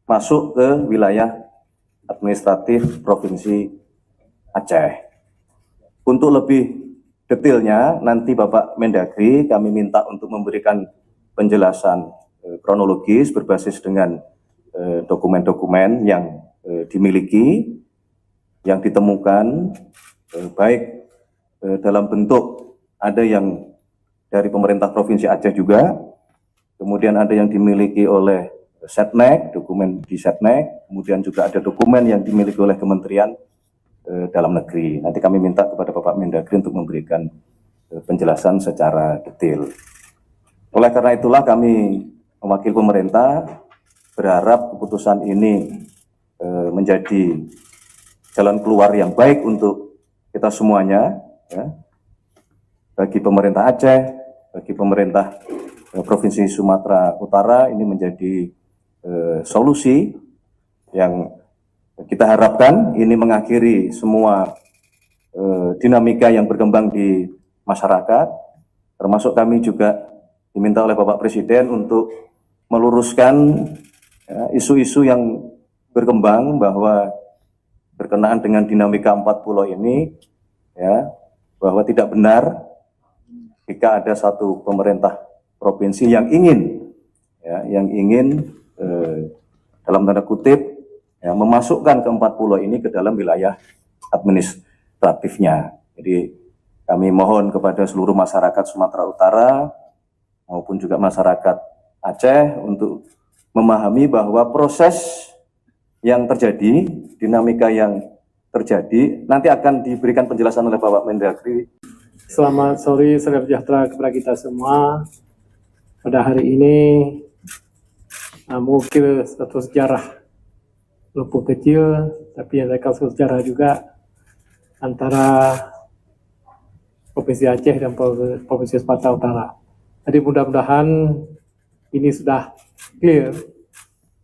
masuk ke wilayah administratif Provinsi Aceh. Untuk lebih detailnya, nanti Bapak Mendagri kami minta untuk memberikan penjelasan kronologis berbasis dengan dokumen-dokumen yang dimiliki, yang ditemukan, baik dalam bentuk ada yang dari pemerintah Provinsi Aceh juga, kemudian ada yang dimiliki oleh Setnek, dokumen di Setnek, kemudian juga ada dokumen yang dimiliki oleh Kementerian Dalam Negeri. Nanti kami minta kepada Bapak Mendagri untuk memberikan penjelasan secara detail. Oleh karena itulah kami mewakili pemerintah berharap keputusan ini menjadi jalan keluar yang baik untuk kita semuanya, ya, bagi pemerintah Aceh, bagi pemerintah Provinsi Sumatera Utara. Ini menjadi solusi yang kita harapkan ini mengakhiri semua dinamika yang berkembang di masyarakat, termasuk kami juga diminta oleh Bapak Presiden untuk meluruskan isu-isu yang berkembang bahwa berkenaan dengan dinamika 4 pulau ini, ya, bahwa tidak benar jika ada satu pemerintah provinsi yang ingin, ya, dalam tanda kutip, ya, memasukkan ke 4 pulau ini ke dalam wilayah administratifnya. Jadi kami mohon kepada seluruh masyarakat Sumatera Utara maupun juga masyarakat Aceh untuk memahami bahwa proses yang terjadi, dinamika yang terjadi, nanti akan diberikan penjelasan oleh Bapak Mendagri. Selamat sore, salam sejahtera kepada kita semua. Pada hari ini mungkin satu sejarah walaupun kecil, tapi ada satu sejarah juga antara Provinsi Aceh dan Provinsi Sumatera Utara. Jadi mudah-mudahan ini sudah clear,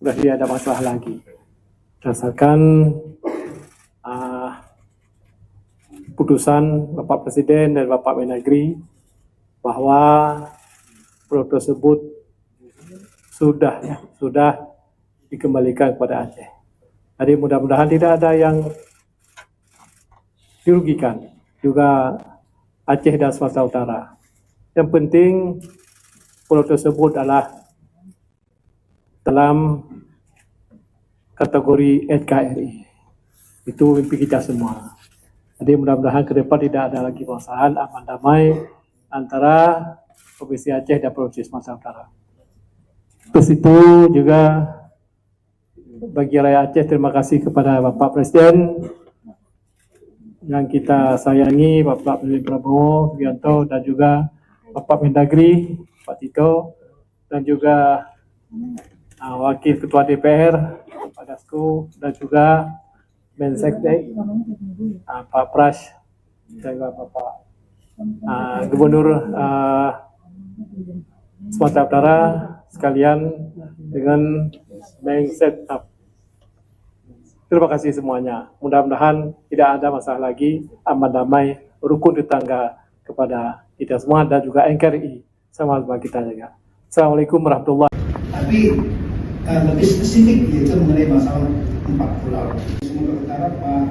sudah tidak ada masalah lagi. Berdasarkan putusan Bapak Presiden dan Bapak Mendagri bahwa pulau tersebut sudah dikembalikan kepada Aceh. Jadi mudah-mudahan tidak ada yang dirugikan, juga Aceh dan Sumatera Utara. Yang penting pulau tersebut adalah dalam kategori NKRI. Itu mimpi kita semua. Jadi mudah-mudahan ke depan tidak ada lagi permasalahan, aman damai antara Provinsi Aceh dan Provinsi Sumatera Utara. Terus itu juga bagi rakyat Aceh, terima kasih kepada Bapak Presiden yang kita sayangi, Bapak Presiden Prabowo Subianto, dan juga Bapak Mendagri, Pak Tito, dan juga Wakil Ketua DPR, Pak Dasko, dan juga Menseknek, Pak Pras, dan juga Bapak Gubernur Sumatera Utara sekalian dengan Menseknek. Terima kasih semuanya. Mudah-mudahan tidak ada masalah lagi, aman damai, rukun tetangga kepada kita semua dan juga NKRI sama-sama kita jaga. Assalamualaikum warahmatullahi wabarakatuh. Tapi lebih spesifik yaitu mengenai masalah 4 pulau. Sumatera Utara Pak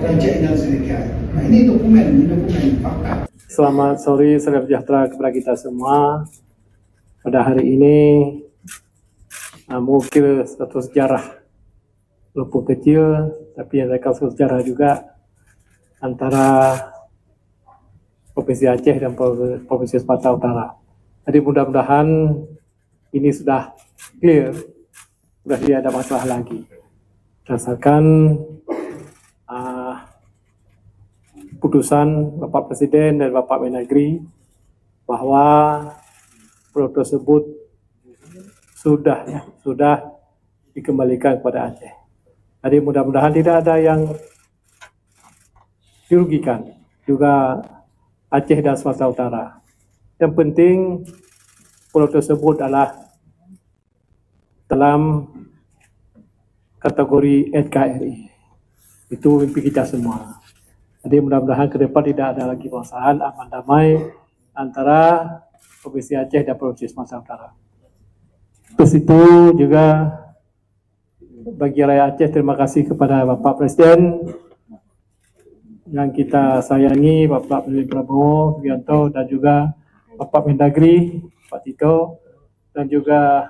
Raja Inal Selekian. Nah ini dokumen fakta. Selamat sore, salam sejahtera kepada kita semua. Pada hari ini mungkin satu sejarah walaupun kecil, tapi ada satu sejarah juga antara Provinsi Aceh dan Provinsi Sumatera Utara. Jadi mudah-mudahan ini sudah clear, sudah tidak ada masalah lagi. Berdasarkan putusan Bapak Presiden dan Bapak Mendagri bahwa pulau tersebut sudah dikembalikan kepada Aceh. Jadi mudah-mudahan tidak ada yang dirugikan, juga Aceh dan Sumatera Utara. Yang penting pulau tersebut adalah dalam kategori NKRI. Itu mimpi kita semua. Jadi mudah-mudahan ke depan tidak ada lagi permasalahan, aman damai antara Provinsi Aceh dan Provinsi Sumatera Utara. Terus itu juga bagi rakyat Aceh, terima kasih kepada Bapak Presiden yang kita sayangi, Bapak Presiden Prabowo Subianto, dan juga Bapak Mendagri, Pak Tito, dan juga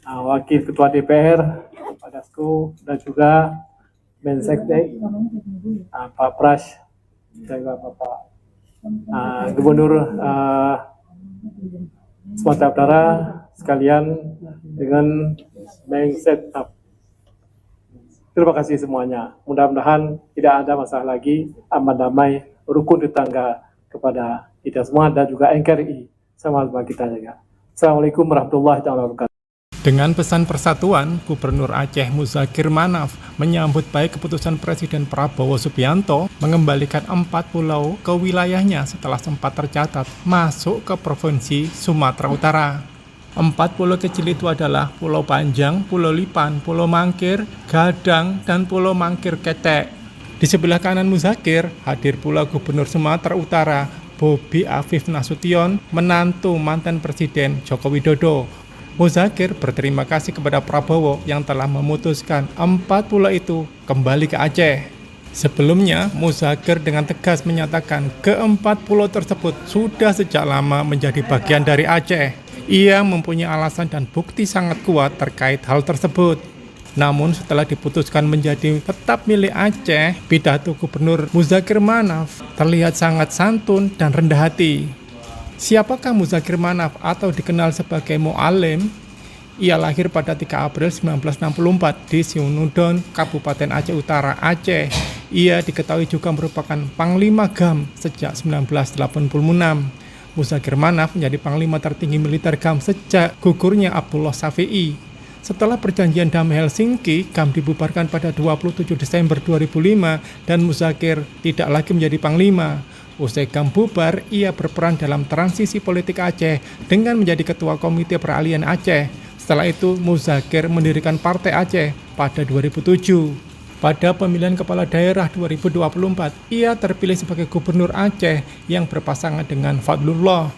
Wakil Ketua DPR, Pak Dasko, dan juga Menseknek, Pak Pras, dan juga Bapak Gubernur Sumatera Utara sekalian dengan Menseknek. Terima kasih semuanya. Mudah-mudahan tidak ada masalah lagi, aman damai, rukun tetangga kepada kita semua dan juga NKRI sama kita juga. Assalamualaikum warahmatullahi wabarakatuh. Dengan pesan persatuan, Gubernur Aceh Muzakir Manaf menyambut baik keputusan Presiden Prabowo Subianto mengembalikan 4 pulau ke wilayahnya setelah sempat tercatat masuk ke Provinsi Sumatera Utara. 4 pulau kecil itu adalah Pulau Panjang, Pulau Lipan, Pulau Mangkir, Gadang, dan Pulau Mangkir Ketek. Di sebelah kanan Muzakir hadir pula Gubernur Sumatera Utara, Bobi Afif Nasution, menantu mantan Presiden Joko Widodo. Muzakir berterima kasih kepada Prabowo yang telah memutuskan 4 pulau itu kembali ke Aceh. Sebelumnya, Muzakir dengan tegas menyatakan ke-4 pulau tersebut sudah sejak lama menjadi bagian dari Aceh. Ia mempunyai alasan dan bukti sangat kuat terkait hal tersebut. Namun setelah diputuskan menjadi tetap milik Aceh, pidato Gubernur Muzakir Manaf terlihat sangat santun dan rendah hati. Siapakah Muzakir Manaf atau dikenal sebagai Mu'alim? Ia lahir pada 3 April 1964 di Siunudon, Kabupaten Aceh Utara, Aceh. Ia diketahui juga merupakan Panglima GAM sejak 1986. Muzakir Manaf menjadi Panglima tertinggi militer GAM sejak gugurnya Abdullah Syafi'i. Setelah perjanjian damai Helsinki, GAM dibubarkan pada 27 Desember 2005 dan Muzakir tidak lagi menjadi Panglima. Usai GAM bubar, ia berperan dalam transisi politik Aceh dengan menjadi Ketua Komite Peralihan Aceh. Setelah itu, Muzakir mendirikan Partai Aceh pada 2007. Pada pemilihan kepala daerah 2024, ia terpilih sebagai Gubernur Aceh yang berpasangan dengan Fadlullah.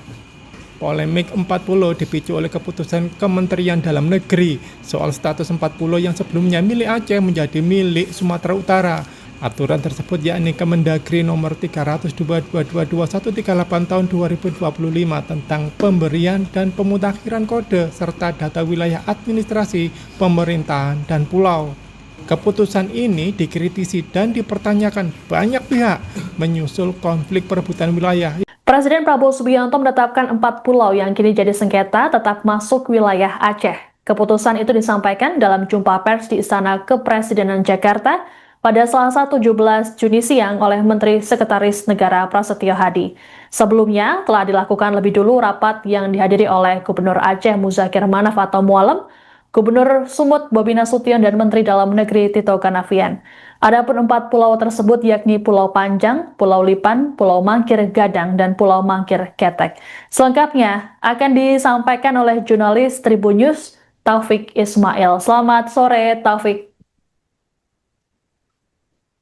Polemik 4 pulau dipicu oleh keputusan Kementerian Dalam Negeri soal status 4 pulau yang sebelumnya milik Aceh menjadi milik Sumatera Utara. Aturan tersebut yakni Kemendagri nomor 302/2021 tahun 2025 tentang pemberian dan pemutakhiran kode serta data wilayah administrasi, pemerintahan, dan pulau. Keputusan ini dikritisi dan dipertanyakan banyak pihak menyusul konflik perebutan wilayah. Presiden Prabowo Subianto menetapkan 4 pulau yang kini jadi sengketa tetap masuk wilayah Aceh. Keputusan itu disampaikan dalam jumpa pers di Istana Kepresidenan Jakarta pada Selasa 17 Juni siang oleh Menteri Sekretaris Negara Prasetyo Hadi. Sebelumnya telah dilakukan lebih dulu rapat yang dihadiri oleh Gubernur Aceh Muzakir Manaf atau Mu'alim, Gubernur Sumut Bobi Nasution, dan Menteri Dalam Negeri Tito Karnavian. Adapun 4 pulau tersebut yakni Pulau Panjang, Pulau Lipan, Pulau Mangkir Gadang, dan Pulau Mangkir Ketek. Selengkapnya akan disampaikan oleh jurnalis Tribun News Taufik Ismail. Selamat sore, Taufik.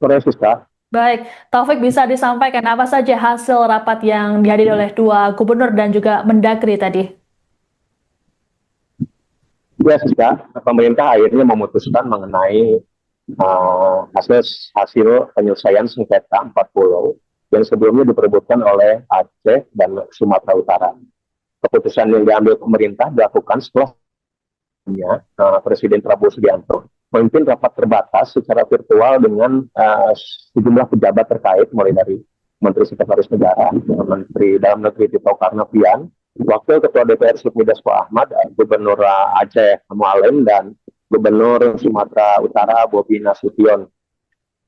Sore, Siska. Baik, Taufik, bisa disampaikan apa saja hasil rapat yang dihadiri oleh 2 gubernur dan juga Mendagri tadi? Ya, Siska, pemerintah akhirnya memutuskan mengenai hasil penyelesaian sengketa 4 pulau yang sebelumnya diperebutkan oleh Aceh dan Sumatera Utara. Keputusan yang diambil pemerintah dilakukan setelah Presiden Prabowo Subianto memimpin rapat terbatas secara virtual dengan sejumlah pejabat terkait, mulai dari Menteri Sekretaris Negara, Menteri Dalam Negeri Tito Karnavian, Wakil Ketua DPR Sufmi Dasko Ahmad, Gubernur Aceh Mu'alim, dan Gubernur Sumatera Utara Bobi Nasution.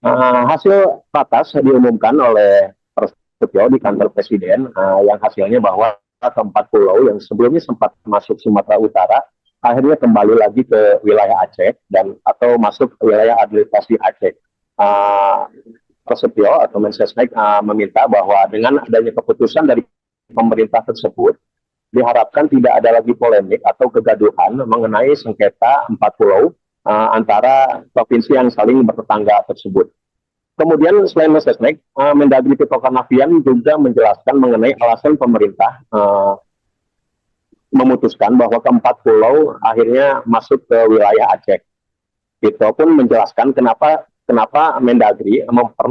Hasil ratas diumumkan oleh Prasetyo di kantor Presiden, yang hasilnya bahwa ke-4 pulau yang sebelumnya sempat masuk Sumatera Utara akhirnya kembali lagi ke wilayah Aceh dan atau masuk ke wilayah administrasi Aceh. Prasetyo atau Mensesnek meminta bahwa dengan adanya keputusan dari pemerintah tersebut, diharapkan tidak ada lagi polemik atau kegaduhan mengenai sengketa 4 pulau antara provinsi yang saling bertetangga tersebut. Kemudian selain Mensesnek, Mendagri Tito Karnavian juga menjelaskan mengenai alasan pemerintah memutuskan bahwa keempat pulau akhirnya masuk ke wilayah Aceh. Tito pun menjelaskan kenapa Mendagri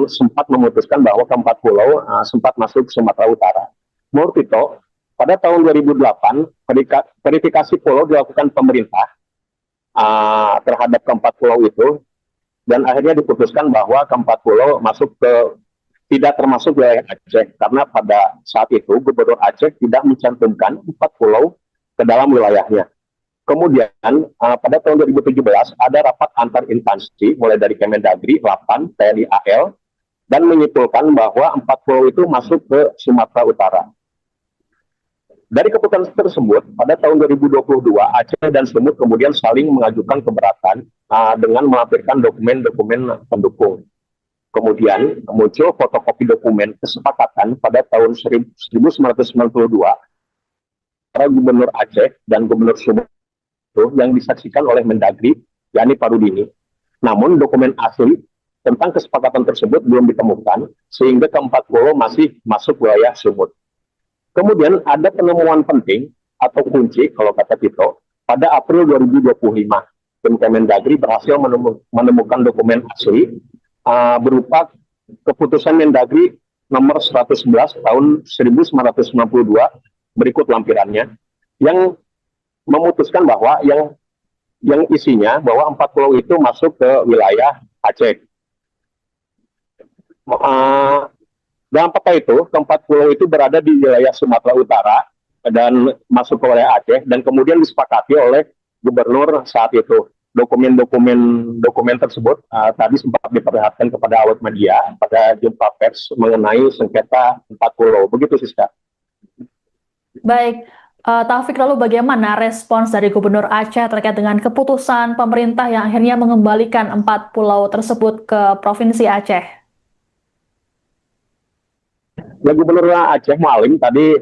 sempat memutuskan bahwa keempat pulau sempat masuk Sumatera Utara. Menurut Tito, pada tahun 2008, verifikasi pulau dilakukan pemerintah terhadap keempat pulau itu, dan akhirnya diputuskan bahwa keempat pulau tidak termasuk wilayah Aceh, karena pada saat itu Gubernur Aceh tidak mencantumkan 4 pulau ke dalam wilayahnya. Kemudian pada tahun 2017 ada rapat antar instansi mulai dari Kemendagri, Lapan, TNI AL, dan menyimpulkan bahwa 4 pulau itu masuk ke Sumatera Utara. Dari keputusan tersebut, pada tahun 2022, Aceh dan Sumut kemudian saling mengajukan keberatan dengan melampirkan dokumen-dokumen pendukung. Kemudian muncul fotokopi dokumen kesepakatan pada tahun 1992 antara Gubernur Aceh dan Gubernur Sumut yang disaksikan oleh Mendagri, yakni Parudini. Namun dokumen asli tentang kesepakatan tersebut belum ditemukan, sehingga keempat pulau masih masuk wilayah Sumut. Kemudian ada penemuan penting atau kunci kalau kata Tito pada April 2025. Tim Kemendagri berhasil menemukan dokumen asli berupa keputusan Mendagri nomor 111 tahun 1992 berikut lampirannya yang memutuskan bahwa yang isinya bahwa 4 pulau itu masuk ke wilayah Aceh. Dalam peta itu, keempat pulau itu berada di wilayah Sumatera Utara dan masuk ke wilayah Aceh, dan kemudian disepakati oleh gubernur saat itu. Dokumen tersebut tadi sempat diperlihatkan kepada awak media pada jumpa pers mengenai sengketa 4 pulau. Begitu, Siska. Baik, Taufik, lalu bagaimana respons dari Gubernur Aceh terkait dengan keputusan pemerintah yang akhirnya mengembalikan 4 pulau tersebut ke Provinsi Aceh? Ya, Gubernur Aceh Mualim tadi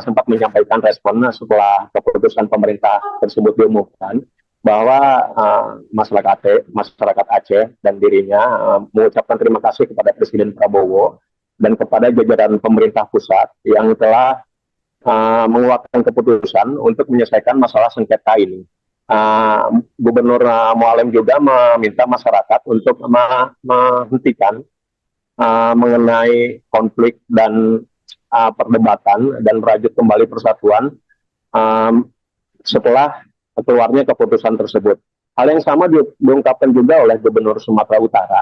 sempat menyampaikan respon setelah keputusan pemerintah tersebut diumumkan bahwa masyarakat Aceh dan dirinya mengucapkan terima kasih kepada Presiden Prabowo dan kepada jajaran pemerintah pusat yang telah mengeluarkan keputusan untuk menyelesaikan masalah sengketa ini. Gubernur Mualim juga meminta masyarakat untuk menghentikan mengenai konflik dan perdebatan dan merajut kembali persatuan setelah keluarnya keputusan tersebut. Hal yang sama diungkapkan juga oleh Gubernur Sumatera Utara,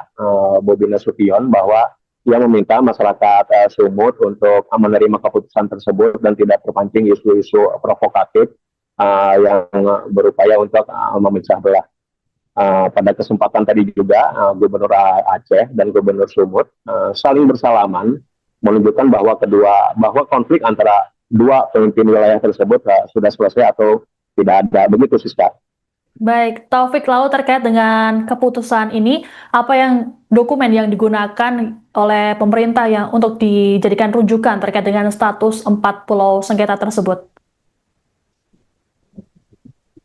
Bobi Nasution, bahwa ia meminta masyarakat Sumut untuk menerima keputusan tersebut dan tidak terpancing isu-isu provokatif yang berupaya untuk memecah belah. Pada kesempatan tadi juga Gubernur Aceh dan Gubernur Sumut saling bersalaman menunjukkan bahwa konflik antara dua pemimpin wilayah tersebut sudah selesai atau tidak ada. Begitu, Siska. Baik, Taufik, lalu terkait dengan keputusan ini, apa dokumen yang digunakan oleh pemerintah yang untuk dijadikan rujukan terkait dengan status 4 pulau sengketa tersebut?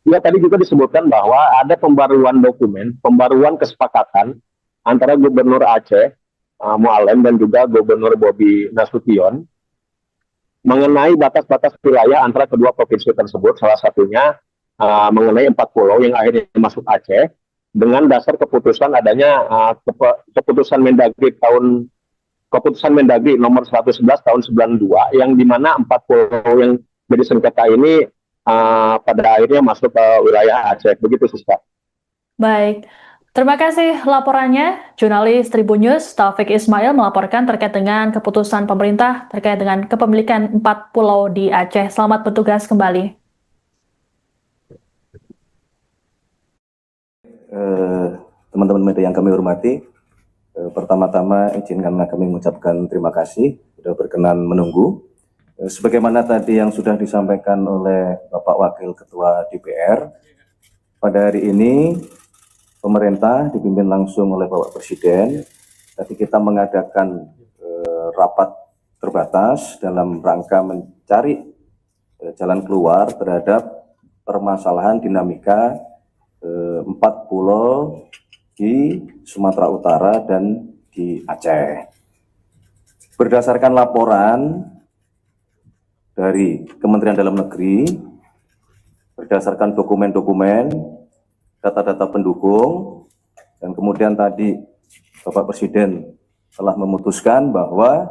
Ya, tadi juga disebutkan bahwa ada pembaruan kesepakatan antara Gubernur Aceh Mualim dan juga Gubernur Bobi Nasution mengenai batas-batas wilayah antara kedua provinsi tersebut, salah satunya mengenai 4 pulau yang akhirnya masuk Aceh dengan dasar keputusan adanya keputusan Mendagri nomor 111 tahun 92 yang dimana 4 pulau yang jadi sengketa ini pada akhirnya masuk ke wilayah Aceh. Begitu, Siska. Baik, terima kasih laporannya. Jurnalis Tribun News Taufik Ismail melaporkan terkait dengan keputusan pemerintah terkait dengan kepemilikan 4 pulau di Aceh. Selamat bertugas kembali. Teman-teman media yang kami hormati, pertama-tama izinkan kami mengucapkan terima kasih sudah berkenan menunggu. Sebagaimana tadi yang sudah disampaikan oleh Bapak Wakil Ketua DPR, pada hari ini pemerintah dipimpin langsung oleh Bapak Presiden. Tadi kita mengadakan rapat terbatas dalam rangka mencari jalan keluar terhadap permasalahan dinamika 4 pulau di Sumatera Utara dan di Aceh. Berdasarkan laporan dari Kementerian Dalam Negeri, berdasarkan dokumen-dokumen, data-data pendukung, dan kemudian tadi Bapak Presiden telah memutuskan bahwa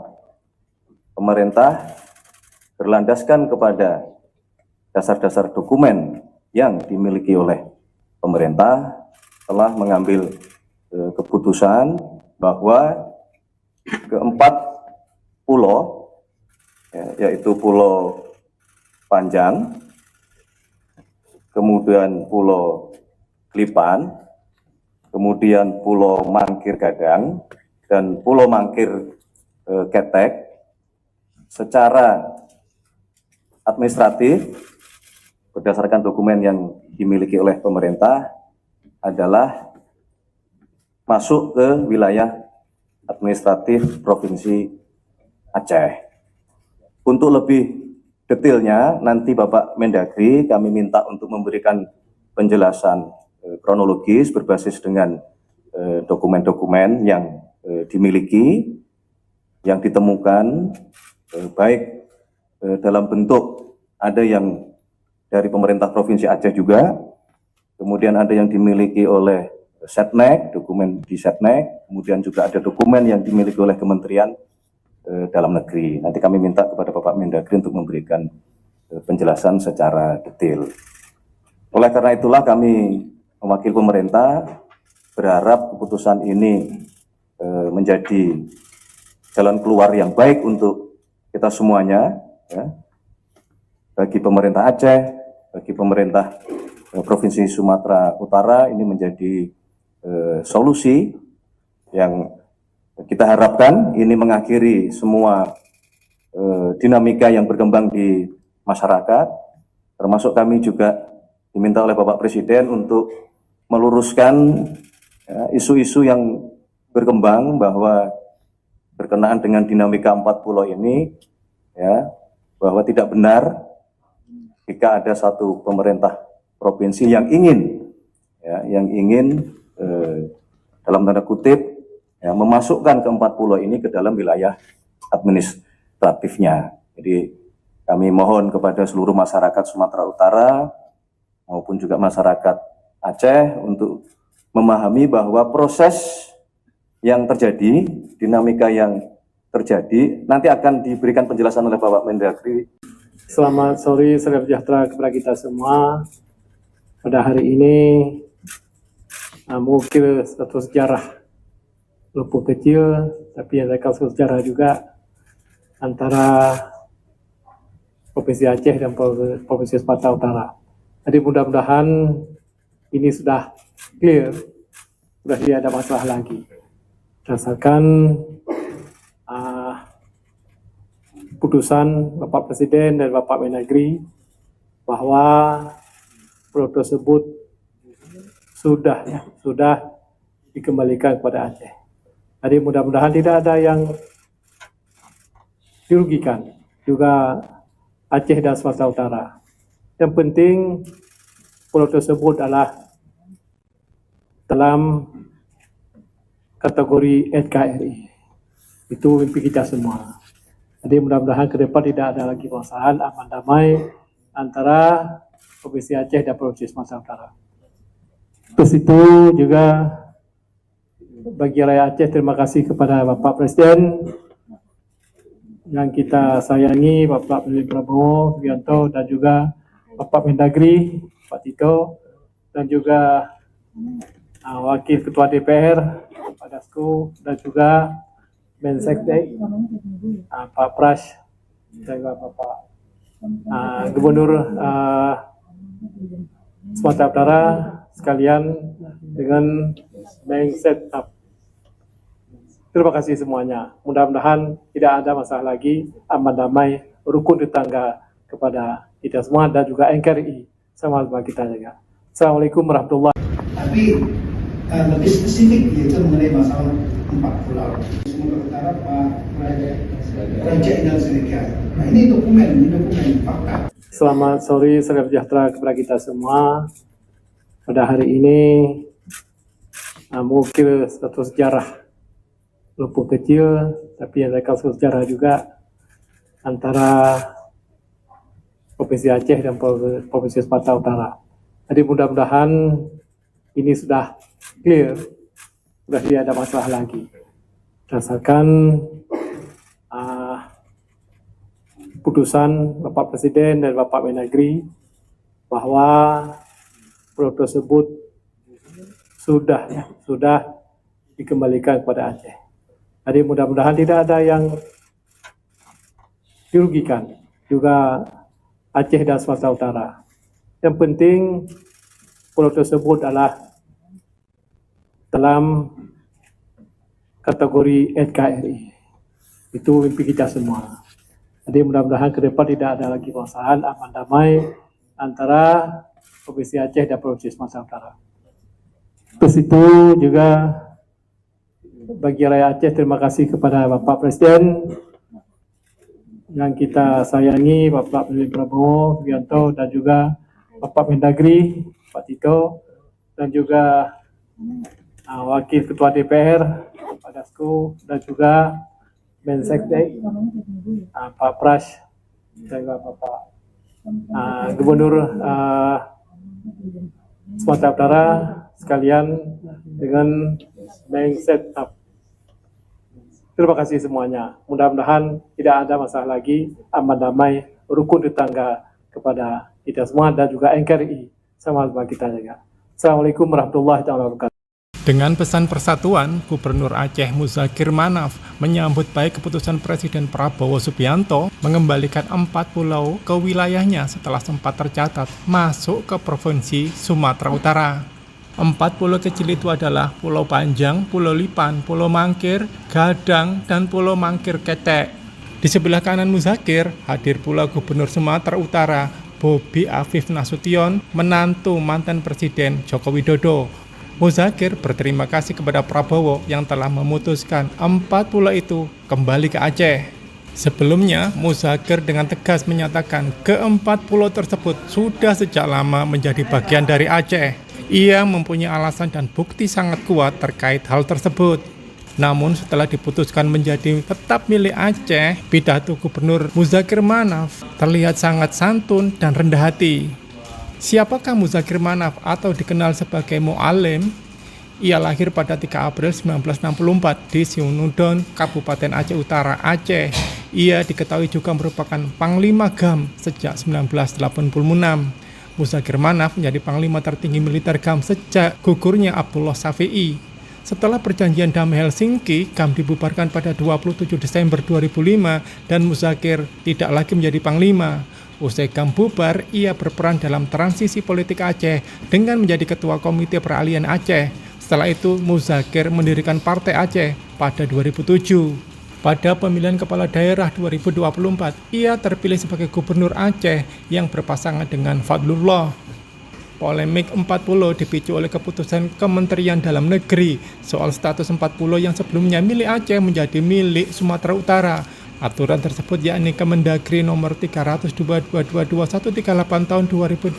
pemerintah berlandaskan kepada dasar-dasar dokumen yang dimiliki oleh pemerintah telah mengambil keputusan bahwa keempat pulau, yaitu Pulau Panjang, kemudian Pulau Klipan, kemudian Pulau Mangkir Gadang, dan Pulau Mangkir Ketek, secara administratif berdasarkan dokumen yang dimiliki oleh pemerintah adalah masuk ke wilayah administratif Provinsi Aceh. Untuk lebih detailnya, nanti Bapak Mendagri kami minta untuk memberikan penjelasan kronologis berbasis dengan dokumen-dokumen yang dimiliki, yang ditemukan, baik dalam bentuk ada yang dari pemerintah Provinsi Aceh juga, kemudian ada yang dimiliki oleh Setnek, dokumen di Setnek, kemudian juga ada dokumen yang dimiliki oleh Kementerian Dalam Negeri. Nanti kami minta kepada Bapak Mendagri untuk memberikan penjelasan secara detail. Oleh karena itulah kami mewakili pemerintah berharap keputusan ini menjadi jalan keluar yang baik untuk kita semuanya, ya, bagi pemerintah Aceh, bagi pemerintah Provinsi Sumatera Utara. Ini menjadi solusi yang kita harapkan ini mengakhiri semua dinamika yang berkembang di masyarakat, termasuk kami juga diminta oleh Bapak Presiden untuk meluruskan isu-isu yang berkembang bahwa berkenaan dengan dinamika 4 pulau ini, ya, bahwa tidak benar jika ada satu pemerintah provinsi yang ingin, ya, dalam tanda kutip, ya, memasukkan ke 4 pulau ini ke dalam wilayah administratifnya. Jadi kami mohon kepada seluruh masyarakat Sumatera Utara maupun juga masyarakat Aceh untuk memahami bahwa proses yang terjadi, dinamika yang terjadi, nanti akan diberikan penjelasan oleh Bapak Mendagri. Selamat sore, salam sejahtera kepada kita semua. Pada hari ini mungkin satu sejarah walaupun kecil, tapi ada satu sejarah juga antara Provinsi Aceh dan Provinsi Sumatera Utara. Jadi mudah-mudahan ini sudah clear, sudah tidak ada masalah lagi. Berdasarkan putusan Bapak Presiden dan Bapak Mendagri bahwa pulau tersebut sudah dikembalikan kepada Aceh. Jadi mudah-mudahan tidak ada yang dirugikan, juga Aceh dan Sumatera Utara. Yang penting pulau tersebut adalah dalam kategori NKRI. Itu mimpi kita semua. Jadi mudah-mudahan ke depan tidak ada lagi permasalahan, aman damai antara Provinsi Aceh dan Provinsi Sumatera Utara. Terus itu juga bagi rakyat Aceh, terima kasih kepada Bapak Presiden yang kita sayangi, Bapak Presiden Prabowo Subianto, dan juga Bapak Mendagri, Pak Tito, dan juga Wakil Ketua DPR, Pak Dasko, dan juga Menseknek, Pak Pras, dan juga Bapak Gubernur Sumatera Utara sekalian dengan Menseknek. Terima kasih semuanya. Mudah-mudahan tidak ada masalah lagi, aman damai, rukun tetangga kepada kita semua dan juga NKRI sama kita juga. Assalamualaikum warahmatullahi wabarakatuh. Tapi lebih spesifik yaitu mengenai masalah 4 pulau. Sumatera Utara, Pak Raja Indah Selekian. Nah ini dokumen fakta. Selamat sore, salam sejahtera kepada kita semua. Pada hari ini mungkin satu sejarah walaupun kecil, tapi ada kasus sejarah juga antara Provinsi Aceh dan Provinsi Sumatera Utara. Jadi mudah-mudahan ini sudah clear, sudah tidak ada masalah lagi. Berdasarkan putusan Bapak Presiden dan Bapak Mendagri bahwa pulau tersebut sudah dikembalikan kepada Aceh. Jadi mudah-mudahan tidak ada yang dirugikan, juga Aceh dan Sumatera Utara. Yang penting pulau tersebut adalah dalam kategori NKRI. Itu mimpi kita semua. Jadi mudah-mudahan ke depan tidak ada lagi permasalahan, aman damai antara Provinsi Aceh dan Provinsi Sumatera Utara. Terus itu juga bagi rakyat Aceh, terima kasih kepada Bapak Presiden yang kita sayangi, Bapak Presiden Prabowo Subianto, dan juga Bapak Mendagri, Pak Tito, dan juga Wakil Ketua DPR, Pak Dasko, dan juga Menseknek, Pak Pras, dan juga Bapak Gubernur Sumatera Utara sekalian dengan Menseknek. Terima kasih semuanya. Mudah-mudahan tidak ada masalah lagi, aman damai, rukun tetangga kepada kita semua dan juga NKRI sama-sama kita jaga. Assalamualaikum warahmatullahi wabarakatuh. Dengan pesan persatuan, Gubernur Aceh Muzakir Manaf menyambut baik keputusan Presiden Prabowo Subianto mengembalikan 4 pulau ke wilayahnya setelah sempat tercatat masuk ke Provinsi Sumatera Utara. 4 pulau kecil itu adalah Pulau Panjang, Pulau Lipan, Pulau Mangkir, Gadang, dan Pulau Mangkir Ketek. Di sebelah kanan Muzakir hadir pula Gubernur Sumatera Utara, Bobi Afif Nasution, menantu mantan Presiden Joko Widodo. Muzakir berterima kasih kepada Prabowo yang telah memutuskan 4 pulau itu kembali ke Aceh. Sebelumnya, Muzakir dengan tegas menyatakan ke-4 pulau tersebut sudah sejak lama menjadi bagian dari Aceh. Ia mempunyai alasan dan bukti sangat kuat terkait hal tersebut. Namun setelah diputuskan menjadi tetap milik Aceh, pidato Gubernur Muzakir Manaf terlihat sangat santun dan rendah hati. Siapakah Muzakir Manaf atau dikenal sebagai Mu'alim? Ia lahir pada 3 April 1964 di Siunudon, Kabupaten Aceh Utara, Aceh. Ia diketahui juga merupakan Panglima GAM sejak 1986. Muzakir Manaf menjadi Panglima tertinggi militer GAM sejak gugurnya Abdullah Syafi'i. Setelah perjanjian damai Helsinki, GAM dibubarkan pada 27 Desember 2005 dan Muzakir tidak lagi menjadi Panglima. Usai GAM bubar, ia berperan dalam transisi politik Aceh dengan menjadi Ketua Komite Peralihan Aceh. Setelah itu, Muzakir mendirikan Partai Aceh pada 2007. Pada pemilihan kepala daerah 2024, ia terpilih sebagai Gubernur Aceh yang berpasangan dengan Fadlullah. Polemik 4 pulau dipicu oleh keputusan Kementerian Dalam Negeri soal status 4 pulau yang sebelumnya milik Aceh menjadi milik Sumatera Utara. Aturan tersebut yakni Kemendagri nomor 302/2021 tahun 2025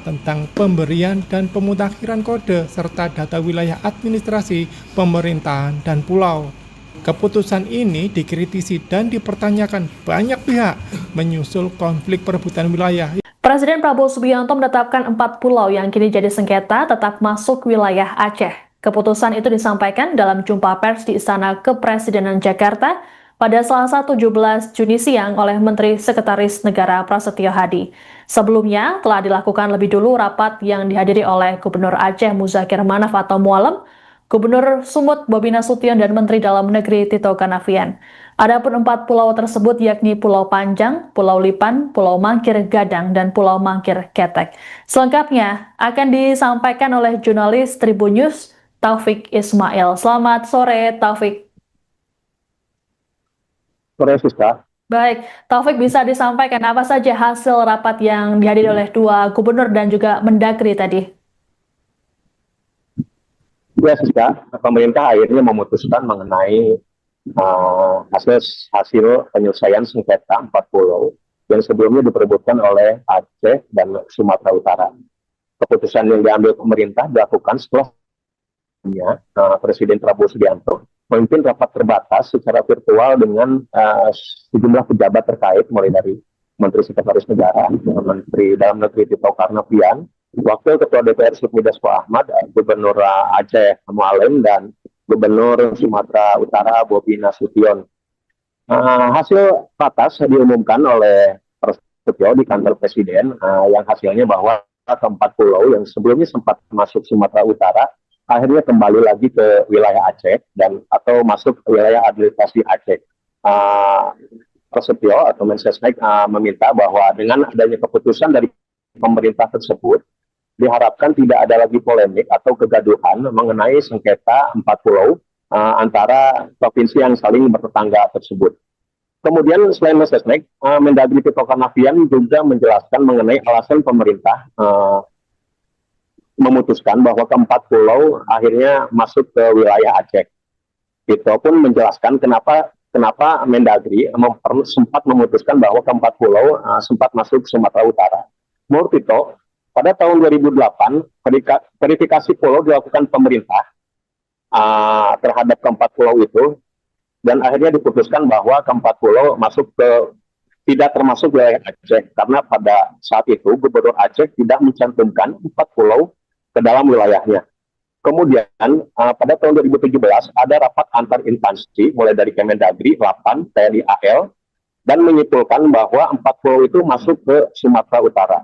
tentang pemberian dan pemutakhiran kode serta data wilayah administrasi, pemerintahan, dan pulau. Keputusan ini dikritisi dan dipertanyakan banyak pihak menyusul konflik perebutan wilayah. Presiden Prabowo Subianto menetapkan 4 pulau yang kini jadi sengketa tetap masuk wilayah Aceh. Keputusan itu disampaikan dalam jumpa pers di Istana Kepresidenan Jakarta pada Selasa 17 Juni siang oleh Menteri Sekretaris Negara Prasetyo Hadi. Sebelumnya telah dilakukan lebih dulu rapat yang dihadiri oleh Gubernur Aceh Muzakir Manaf atau Mu'alim, Gubernur Sumut Bobi Nasution, dan Menteri Dalam Negeri Tito Karnavian. Adapun 4 pulau tersebut yakni Pulau Panjang, Pulau Lipan, Pulau Mangkir Gadang, dan Pulau Mangkir Ketek. Selengkapnya akan disampaikan oleh jurnalis Tribun News Taufik Ismail. Selamat sore, Taufik. Sore, Siska. Baik, Taufik, bisa disampaikan apa saja hasil rapat yang dihadiri oleh 2 gubernur dan juga Mendagri tadi? Ya, Siska, pemerintah akhirnya memutuskan mengenai hasil penyelesaian sengketa 4 pulau yang sebelumnya diperebutkan oleh Aceh dan Sumatera Utara. Keputusan yang diambil pemerintah dilakukan setelah Presiden Prabowo Subianto memimpin rapat terbatas secara virtual dengan sejumlah pejabat terkait, mulai dari Menteri Sekretaris Negara, Menteri Dalam Negeri Tito Karnavian, Wakil Ketua DPR Sufmi Dasko Ahmad, Gubernur Aceh Mualim, dan Gubernur Sumatera Utara Bobi Nasution. Hasil ratas diumumkan oleh Prasetyo di kantor Presiden, yang hasilnya bahwa keempat pulau yang sebelumnya sempat masuk Sumatera Utara akhirnya kembali lagi ke wilayah Aceh dan atau masuk ke wilayah administrasi Aceh. Prasetyo atau Mensesnek meminta bahwa dengan adanya keputusan dari pemerintah tersebut diharapkan tidak ada lagi polemik atau kegaduhan mengenai sengketa empat pulau antara provinsi yang saling bertetangga tersebut. Kemudian selain Mensesnek, Mendagri Tito Karnavian juga menjelaskan mengenai alasan pemerintah memutuskan bahwa keempat pulau akhirnya masuk ke wilayah Aceh. Tito pun menjelaskan kenapa Mendagri sempat memutuskan bahwa keempat pulau sempat masuk Sumatera Utara. Menurut Tito, pada tahun 2008 verifikasi pulau dilakukan pemerintah terhadap keempat pulau itu, dan akhirnya diputuskan bahwa keempat pulau tidak termasuk wilayah Aceh karena pada saat itu Gubernur Aceh tidak mencantumkan empat pulau ke dalam wilayahnya. Kemudian pada tahun 2017 ada rapat antar instansi mulai dari Kemendagri, Lapan, TNI AL, dan menyimpulkan bahwa empat pulau itu masuk ke Sumatera Utara.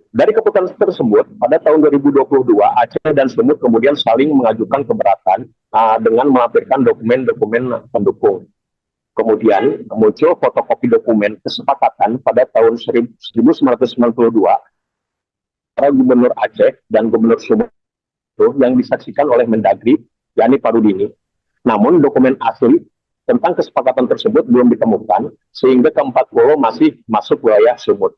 Dari keputusan tersebut, pada tahun 2022 Aceh dan Sumut kemudian saling mengajukan keberatan dengan melampirkan dokumen-dokumen pendukung. Kemudian muncul fotokopi dokumen kesepakatan pada tahun 1992 antara Gubernur Aceh dan Gubernur Sumut yang disaksikan oleh Mendagri, yakni Parudini. Namun dokumen asli tentang kesepakatan tersebut belum ditemukan, sehingga keempat pulau masih masuk wilayah Sumut.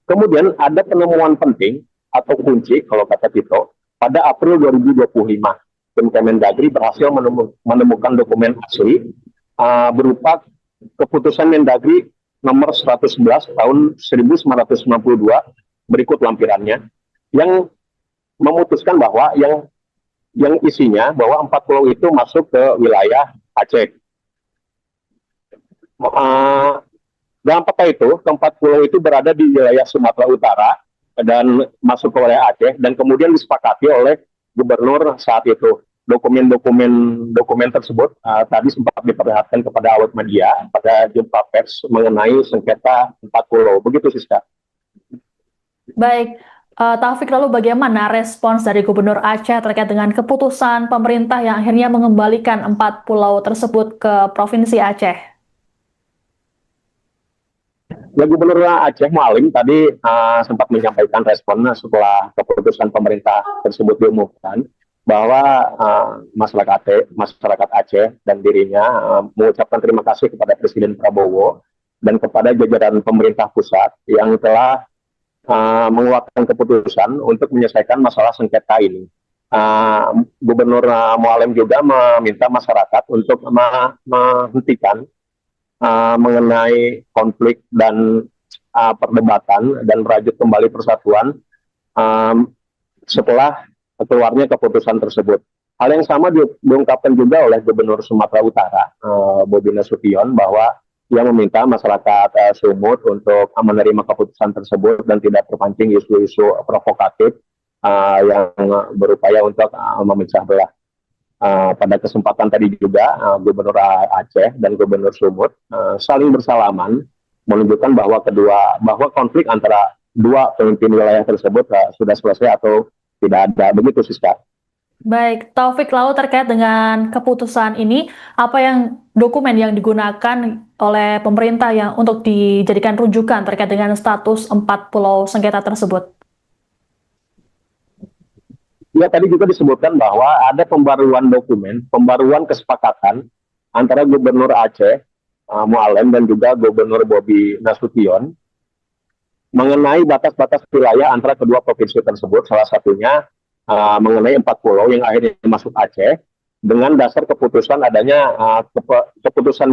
Kemudian ada penemuan penting atau kunci, kalau kata Tito, pada April 2025. Tim Kemendagri berhasil menemukan dokumen asli berupa keputusan Mendagri nomor 111 tahun 1992 berikut lampirannya, yang memutuskan bahwa yang isinya bahwa empat pulau itu masuk ke wilayah Aceh. Dalam peta itu, keempat pulau itu berada di wilayah Sumatera Utara dan masuk ke wilayah Aceh, dan kemudian disepakati oleh gubernur saat itu. Dokumen tersebut tadi sempat diperlihatkan kepada awak media pada jumpa pers mengenai sengketa empat pulau. Begitu, Siska. Baik, Taufik, lalu bagaimana respons dari Gubernur Aceh terkait dengan keputusan pemerintah yang akhirnya mengembalikan empat pulau tersebut ke Provinsi Aceh? Ya, Gubernur Aceh Mualim tadi sempat menyampaikan respon setelah keputusan pemerintah tersebut diumumkan, bahwa masyarakat Aceh dan dirinya mengucapkan terima kasih kepada Presiden Prabowo dan kepada jajaran pemerintah pusat yang telah mengeluarkan keputusan untuk menyelesaikan masalah sengketa ini. Gubernur Mualim juga meminta masyarakat untuk menghentikan mengenai konflik dan perdebatan dan merajut kembali persatuan setelah keluarnya keputusan tersebut. Hal yang sama diungkapkan juga oleh Gubernur Sumatera Utara, Bobi Nasution, bahwa ia meminta masyarakat Sumut untuk menerima keputusan tersebut dan tidak terpancing isu-isu provokatif yang berupaya untuk memecah belah. Pada kesempatan tadi juga Gubernur Aceh dan Gubernur Sumut saling bersalaman, menunjukkan bahwa konflik antara dua pemimpin wilayah tersebut sudah selesai atau tidak ada. Begitu, Siska. Baik, Taufik, lalu terkait dengan keputusan ini, apa dokumen yang digunakan oleh pemerintah yang untuk dijadikan rujukan terkait dengan status empat pulau sengketa tersebut? Ya, tadi juga disebutkan bahwa ada pembaruan kesepakatan antara Gubernur Aceh Mualim dan juga Gubernur Bobi Nasution mengenai batas-batas wilayah antara kedua provinsi tersebut, salah satunya mengenai empat pulau yang akhirnya masuk Aceh dengan dasar keputusan adanya keputusan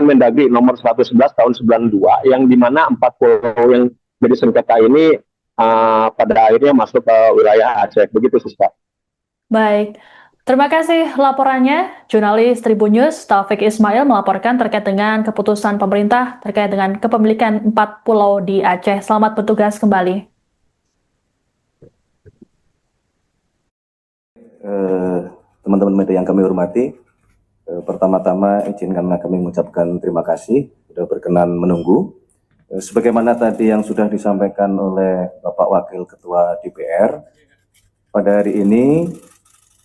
Mendagri nomor 111 tahun 92, yang dimana empat pulau yang jadi sengketa ini pada akhirnya masuk ke wilayah Aceh. Begitu, Siska. Baik, terima kasih laporannya. Jurnalis Tribun News Taufik Ismail melaporkan terkait dengan keputusan pemerintah terkait dengan kepemilikan 4 pulau di Aceh. Selamat bertugas kembali. Teman-teman media yang kami hormati, pertama-tama izinkanlah kami mengucapkan terima kasih sudah berkenan menunggu. Sebagaimana tadi yang sudah disampaikan oleh Bapak Wakil Ketua DPR, pada hari ini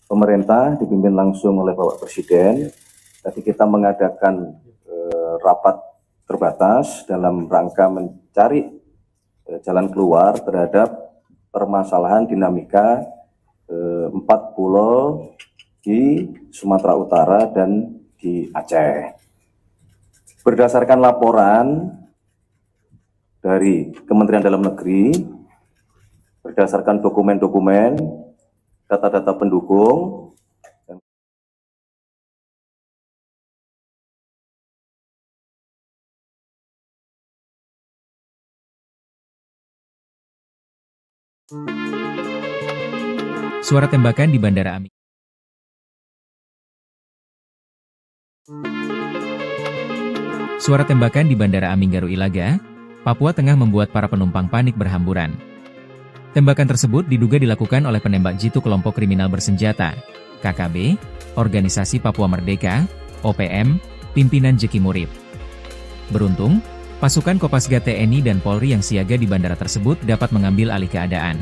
pemerintah dipimpin langsung oleh Bapak Presiden. Tadi kita mengadakan rapat terbatas dalam rangka mencari jalan keluar terhadap permasalahan dinamika 4 pulau di Sumatera Utara dan di Aceh. Berdasarkan laporan dari Kementerian Dalam Negeri, berdasarkan dokumen-dokumen, data-data pendukung, Suara tembakan di Bandara Aming. Suara tembakan di Bandara Aminggaru Ilaga, Papua Tengah membuat para penumpang panik berhamburan. Tembakan tersebut diduga dilakukan oleh penembak jitu kelompok kriminal bersenjata, KKB, Organisasi Papua Merdeka, OPM, pimpinan Jeki Murib. Beruntung, pasukan Kopasgat TNI dan Polri yang siaga di bandara tersebut dapat mengambil alih keadaan.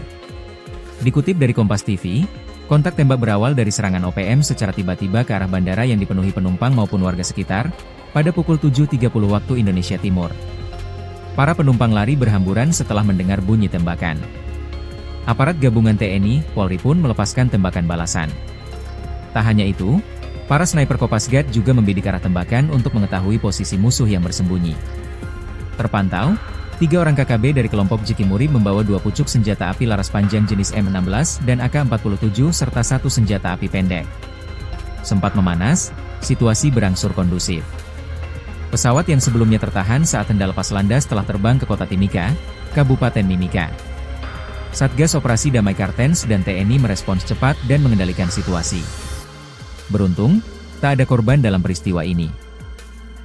Dikutip dari Kompas TV, kontak tembak berawal dari serangan OPM secara tiba-tiba ke arah bandara yang dipenuhi penumpang maupun warga sekitar, pada pukul 7.30 waktu Indonesia Timur. Para penumpang lari berhamburan setelah mendengar bunyi tembakan. Aparat gabungan TNI, Polri pun melepaskan tembakan balasan. Tak hanya itu, para sniper Kopasgat juga membidik arah tembakan untuk mengetahui posisi musuh yang bersembunyi. Terpantau, 3 orang KKB dari kelompok Jeki Murib membawa 2 pucuk senjata api laras panjang jenis M16 dan AK-47 serta 1 senjata api pendek. Sempat memanas, situasi berangsur kondusif. Pesawat yang sebelumnya tertahan saat hendak lepas landas telah terbang ke kota Timika, Kabupaten Mimika. Satgas Operasi Damai Kartens dan TNI merespons cepat dan mengendalikan situasi. Beruntung, tak ada korban dalam peristiwa ini.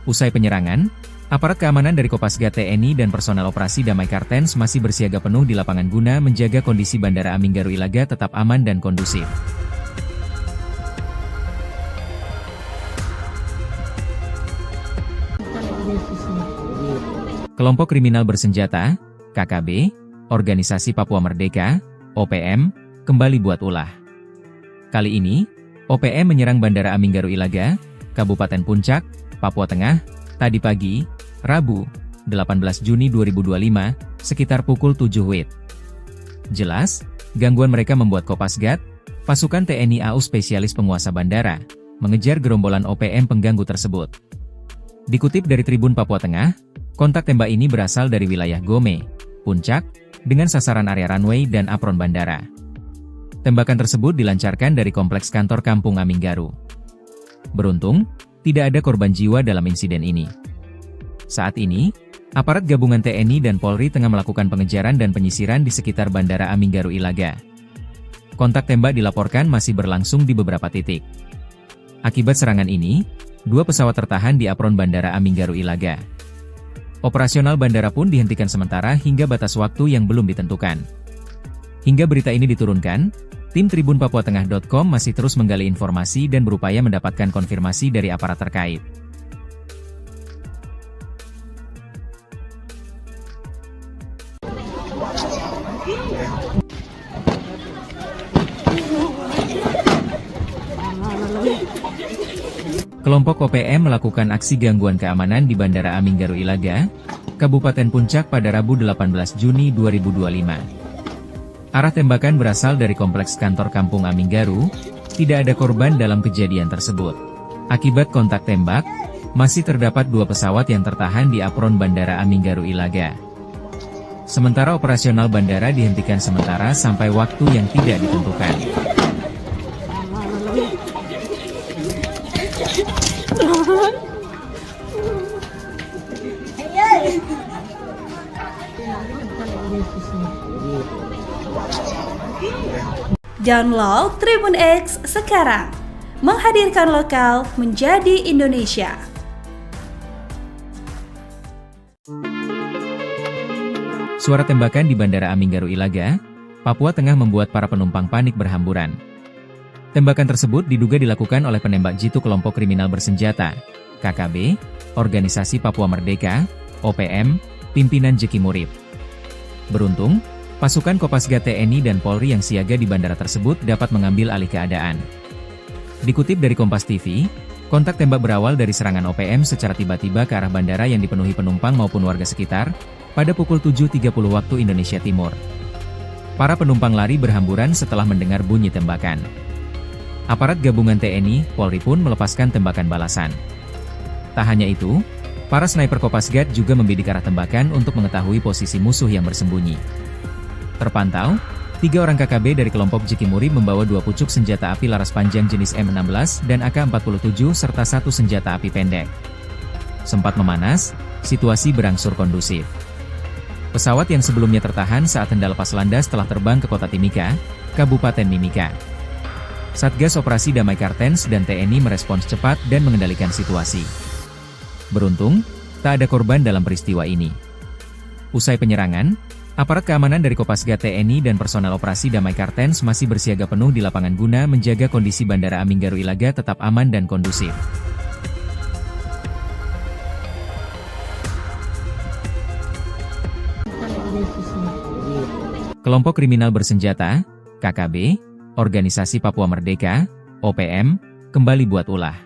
Usai penyerangan, aparat keamanan dari Kopasgat TNI dan personel Operasi Damai Kartens masih bersiaga penuh di lapangan guna menjaga kondisi Bandara Aminggaru Ilaga tetap aman dan kondusif. Kelompok kriminal bersenjata, KKB, Organisasi Papua Merdeka, OPM, kembali buat ulah. Kali ini, OPM menyerang Bandara Aminggaru Ilaga, Kabupaten Puncak, Papua Tengah, tadi pagi, Rabu, 18 Juni 2025, sekitar pukul 7 WIB. Jelas, gangguan mereka membuat Kopasgat, pasukan TNI AU spesialis penguasa bandara, mengejar gerombolan OPM pengganggu tersebut. Dikutip dari Tribun Papua Tengah, kontak tembak ini berasal dari wilayah Gome, Puncak, dengan sasaran area runway dan apron bandara. Tembakan tersebut dilancarkan dari kompleks kantor Kampung Aminggaru. Beruntung, tidak ada korban jiwa dalam insiden ini. Saat ini, aparat gabungan TNI dan Polri tengah melakukan pengejaran dan penyisiran di sekitar Bandara Aminggaru Ilaga. Kontak tembak dilaporkan masih berlangsung di beberapa titik. Akibat serangan ini, 2 pesawat tertahan di apron Bandara Aminggaru Ilaga. Operasional bandara pun dihentikan sementara hingga batas waktu yang belum ditentukan. Hingga berita ini diturunkan, tim tribunpapuatengah.com masih terus menggali informasi dan berupaya mendapatkan konfirmasi dari aparat terkait. Kelompok OPM melakukan aksi gangguan keamanan di Bandara Aminggaru Ilaga, Kabupaten Puncak pada Rabu 18 Juni 2025. Arah tembakan berasal dari kompleks kantor Kampung Aminggaru, tidak ada korban dalam kejadian tersebut. Akibat kontak tembak, masih terdapat 2 pesawat yang tertahan di apron Bandara Aminggaru Ilaga. Sementara operasional bandara dihentikan sementara sampai waktu yang tidak ditentukan. Hey, Download Tribun X sekarang, menghadirkan lokal menjadi Indonesia. Suara tembakan di Bandara Aminggaru Ilaga, Papua Tengah membuat para penumpang panik berhamburan. Tembakan tersebut diduga dilakukan oleh penembak jitu kelompok kriminal bersenjata, KKB, Organisasi Papua Merdeka, OPM, pimpinan Jeki Murib. Beruntung, pasukan Kopasgat TNI dan Polri yang siaga di bandara tersebut dapat mengambil alih keadaan. Dikutip dari Kompas TV, kontak tembak berawal dari serangan OPM secara tiba-tiba ke arah bandara yang dipenuhi penumpang maupun warga sekitar, pada pukul 7.30 waktu Indonesia Timur. Para penumpang lari berhamburan setelah mendengar bunyi tembakan. Aparat gabungan TNI, Polri pun melepaskan tembakan balasan. Tak hanya itu, para sniper Kopasgat juga membidik arah tembakan untuk mengetahui posisi musuh yang bersembunyi. Terpantau, 3 orang KKB dari kelompok Jeki Murib membawa 2 pucuk senjata api laras panjang jenis M16 dan AK-47 serta 1 senjata api pendek. Sempat memanas, situasi berangsur kondusif. Pesawat yang sebelumnya tertahan saat hendak lepas landas telah terbang ke kota Timika, Kabupaten Mimika. Satgas Operasi Damai Kartens dan TNI merespons cepat dan mengendalikan situasi. Beruntung, tak ada korban dalam peristiwa ini. Usai penyerangan, aparat keamanan dari Kopasgat TNI dan personel Operasi Damai Kartens masih bersiaga penuh di lapangan guna menjaga kondisi Bandara Aminggaru Ilaga tetap aman dan kondusif. Kelompok kriminal bersenjata, KKB, Organisasi Papua Merdeka, OPM, kembali buat ulah.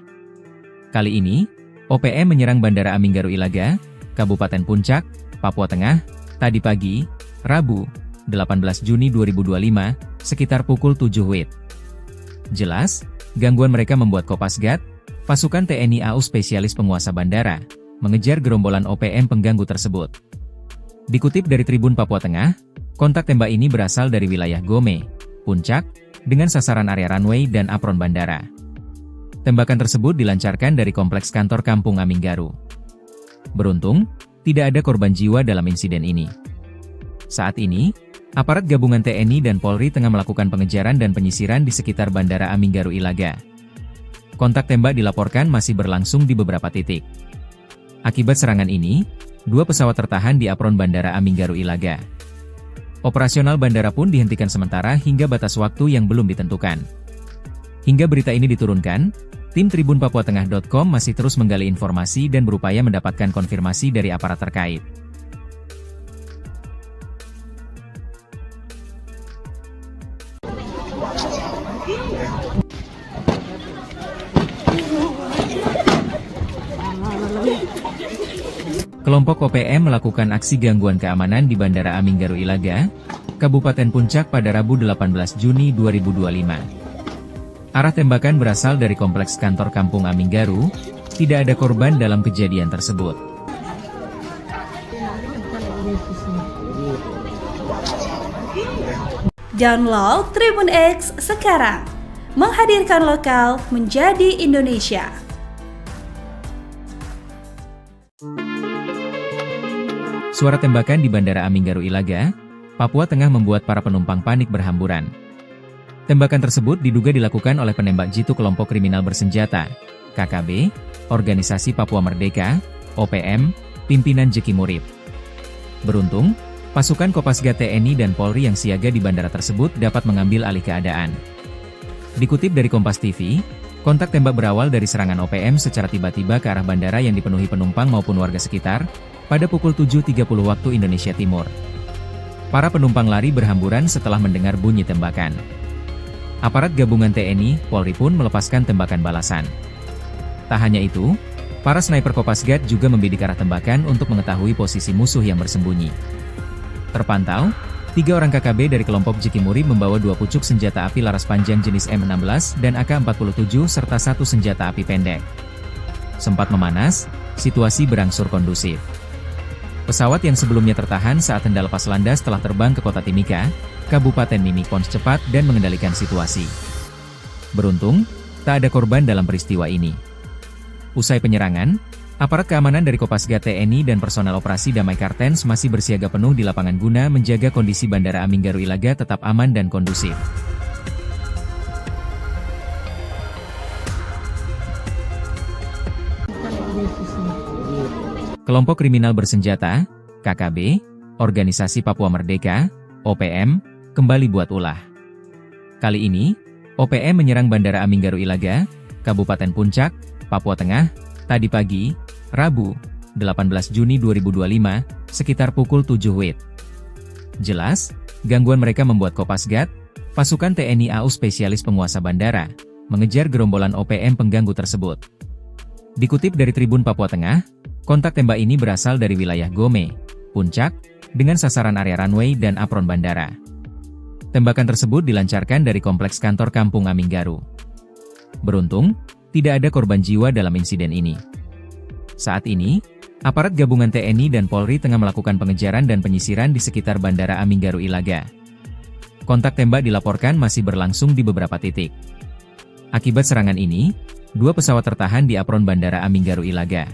Kali ini, OPM menyerang Bandara Aminggaru Ilaga, Kabupaten Puncak, Papua Tengah, tadi pagi, Rabu, 18 Juni 2025, sekitar pukul 7 WIB. Jelas, gangguan mereka membuat Kopasgat, pasukan TNI AU spesialis penguasa bandara, mengejar gerombolan OPM pengganggu tersebut. Dikutip dari Tribun Papua Tengah, kontak tembak ini berasal dari wilayah Gome, Puncak, dengan sasaran area runway dan apron bandara. Tembakan tersebut dilancarkan dari kompleks kantor Kampung Aminggaru. Beruntung, tidak ada korban jiwa dalam insiden ini. Saat ini, aparat gabungan TNI dan Polri tengah melakukan pengejaran dan penyisiran di sekitar Bandara Aminggaru Ilaga. Kontak tembak dilaporkan masih berlangsung di beberapa titik. Akibat serangan ini, 2 pesawat tertahan di apron Bandara Aminggaru Ilaga. Operasional bandara pun dihentikan sementara hingga batas waktu yang belum ditentukan. Hingga berita ini diturunkan, tim tribunpapuatengah.com masih terus menggali informasi dan berupaya mendapatkan konfirmasi dari aparat terkait. Kelompok OPM melakukan aksi gangguan keamanan di Bandara Aminggaru Ilaga, Kabupaten Puncak pada Rabu 18 Juni 2025. Arah tembakan berasal dari kompleks kantor Kampung Aminggaru, tidak ada korban dalam kejadian tersebut. Download Tribun X sekarang, menghadirkan lokal menjadi Indonesia. Suara tembakan di Bandara Aminggaru Ilaga, Papua Tengah membuat para penumpang panik berhamburan. Tembakan tersebut diduga dilakukan oleh penembak jitu kelompok kriminal bersenjata, KKB, Organisasi Papua Merdeka, OPM, pimpinan Jeki Murib. Beruntung, pasukan Kopasgat TNI dan Polri yang siaga di bandara tersebut dapat mengambil alih keadaan. Dikutip dari Kompas TV, kontak tembak berawal dari serangan OPM secara tiba-tiba ke arah bandara yang dipenuhi penumpang maupun warga sekitar, pada pukul 7.30 waktu Indonesia Timur. Para penumpang lari berhamburan setelah mendengar bunyi tembakan. Aparat gabungan TNI, Polri pun melepaskan tembakan balasan. Tak hanya itu, para sniper Kopasgat juga membidik arah tembakan untuk mengetahui posisi musuh yang bersembunyi. Terpantau, 3 orang KKB dari kelompok Jeki Murib membawa 2 pucuk senjata api laras panjang jenis M16 dan AK-47 serta 1 senjata api pendek. Sempat memanas, situasi berangsur kondusif. Pesawat yang sebelumnya tertahan saat hendak lepas landas telah terbang ke kota Timika, Kabupaten Mimika cepat dan mengendalikan situasi. Beruntung, tak ada korban dalam peristiwa ini. Usai penyerangan, aparat keamanan dari Kopasgat TNI dan personel Operasi Damai Kartens masih bersiaga penuh di lapangan guna menjaga kondisi Bandara Aminggaru Ilaga tetap aman dan kondusif. Kelompok kriminal bersenjata, KKB, Organisasi Papua Merdeka, OPM, kembali buat ulah. Kali ini, OPM menyerang Bandara Aminggaru Ilaga, Kabupaten Puncak, Papua Tengah, tadi pagi, Rabu, 18 Juni 2025, sekitar pukul 7 WIB. Jelas, gangguan mereka membuat Kopasgat, pasukan TNI AU spesialis penguasa bandara, mengejar gerombolan OPM pengganggu tersebut. Dikutip dari Tribun Papua Tengah, kontak tembak ini berasal dari wilayah Gome, Puncak, dengan sasaran area runway dan apron bandara. Tembakan tersebut dilancarkan dari kompleks kantor Kampung Aminggaru. Beruntung, tidak ada korban jiwa dalam insiden ini. Saat ini, aparat gabungan TNI dan Polri tengah melakukan pengejaran dan penyisiran di sekitar Bandara Aminggaru Ilaga. Kontak tembak dilaporkan masih berlangsung di beberapa titik. Akibat serangan ini, 2 pesawat tertahan di apron Bandara Aminggaru Ilaga.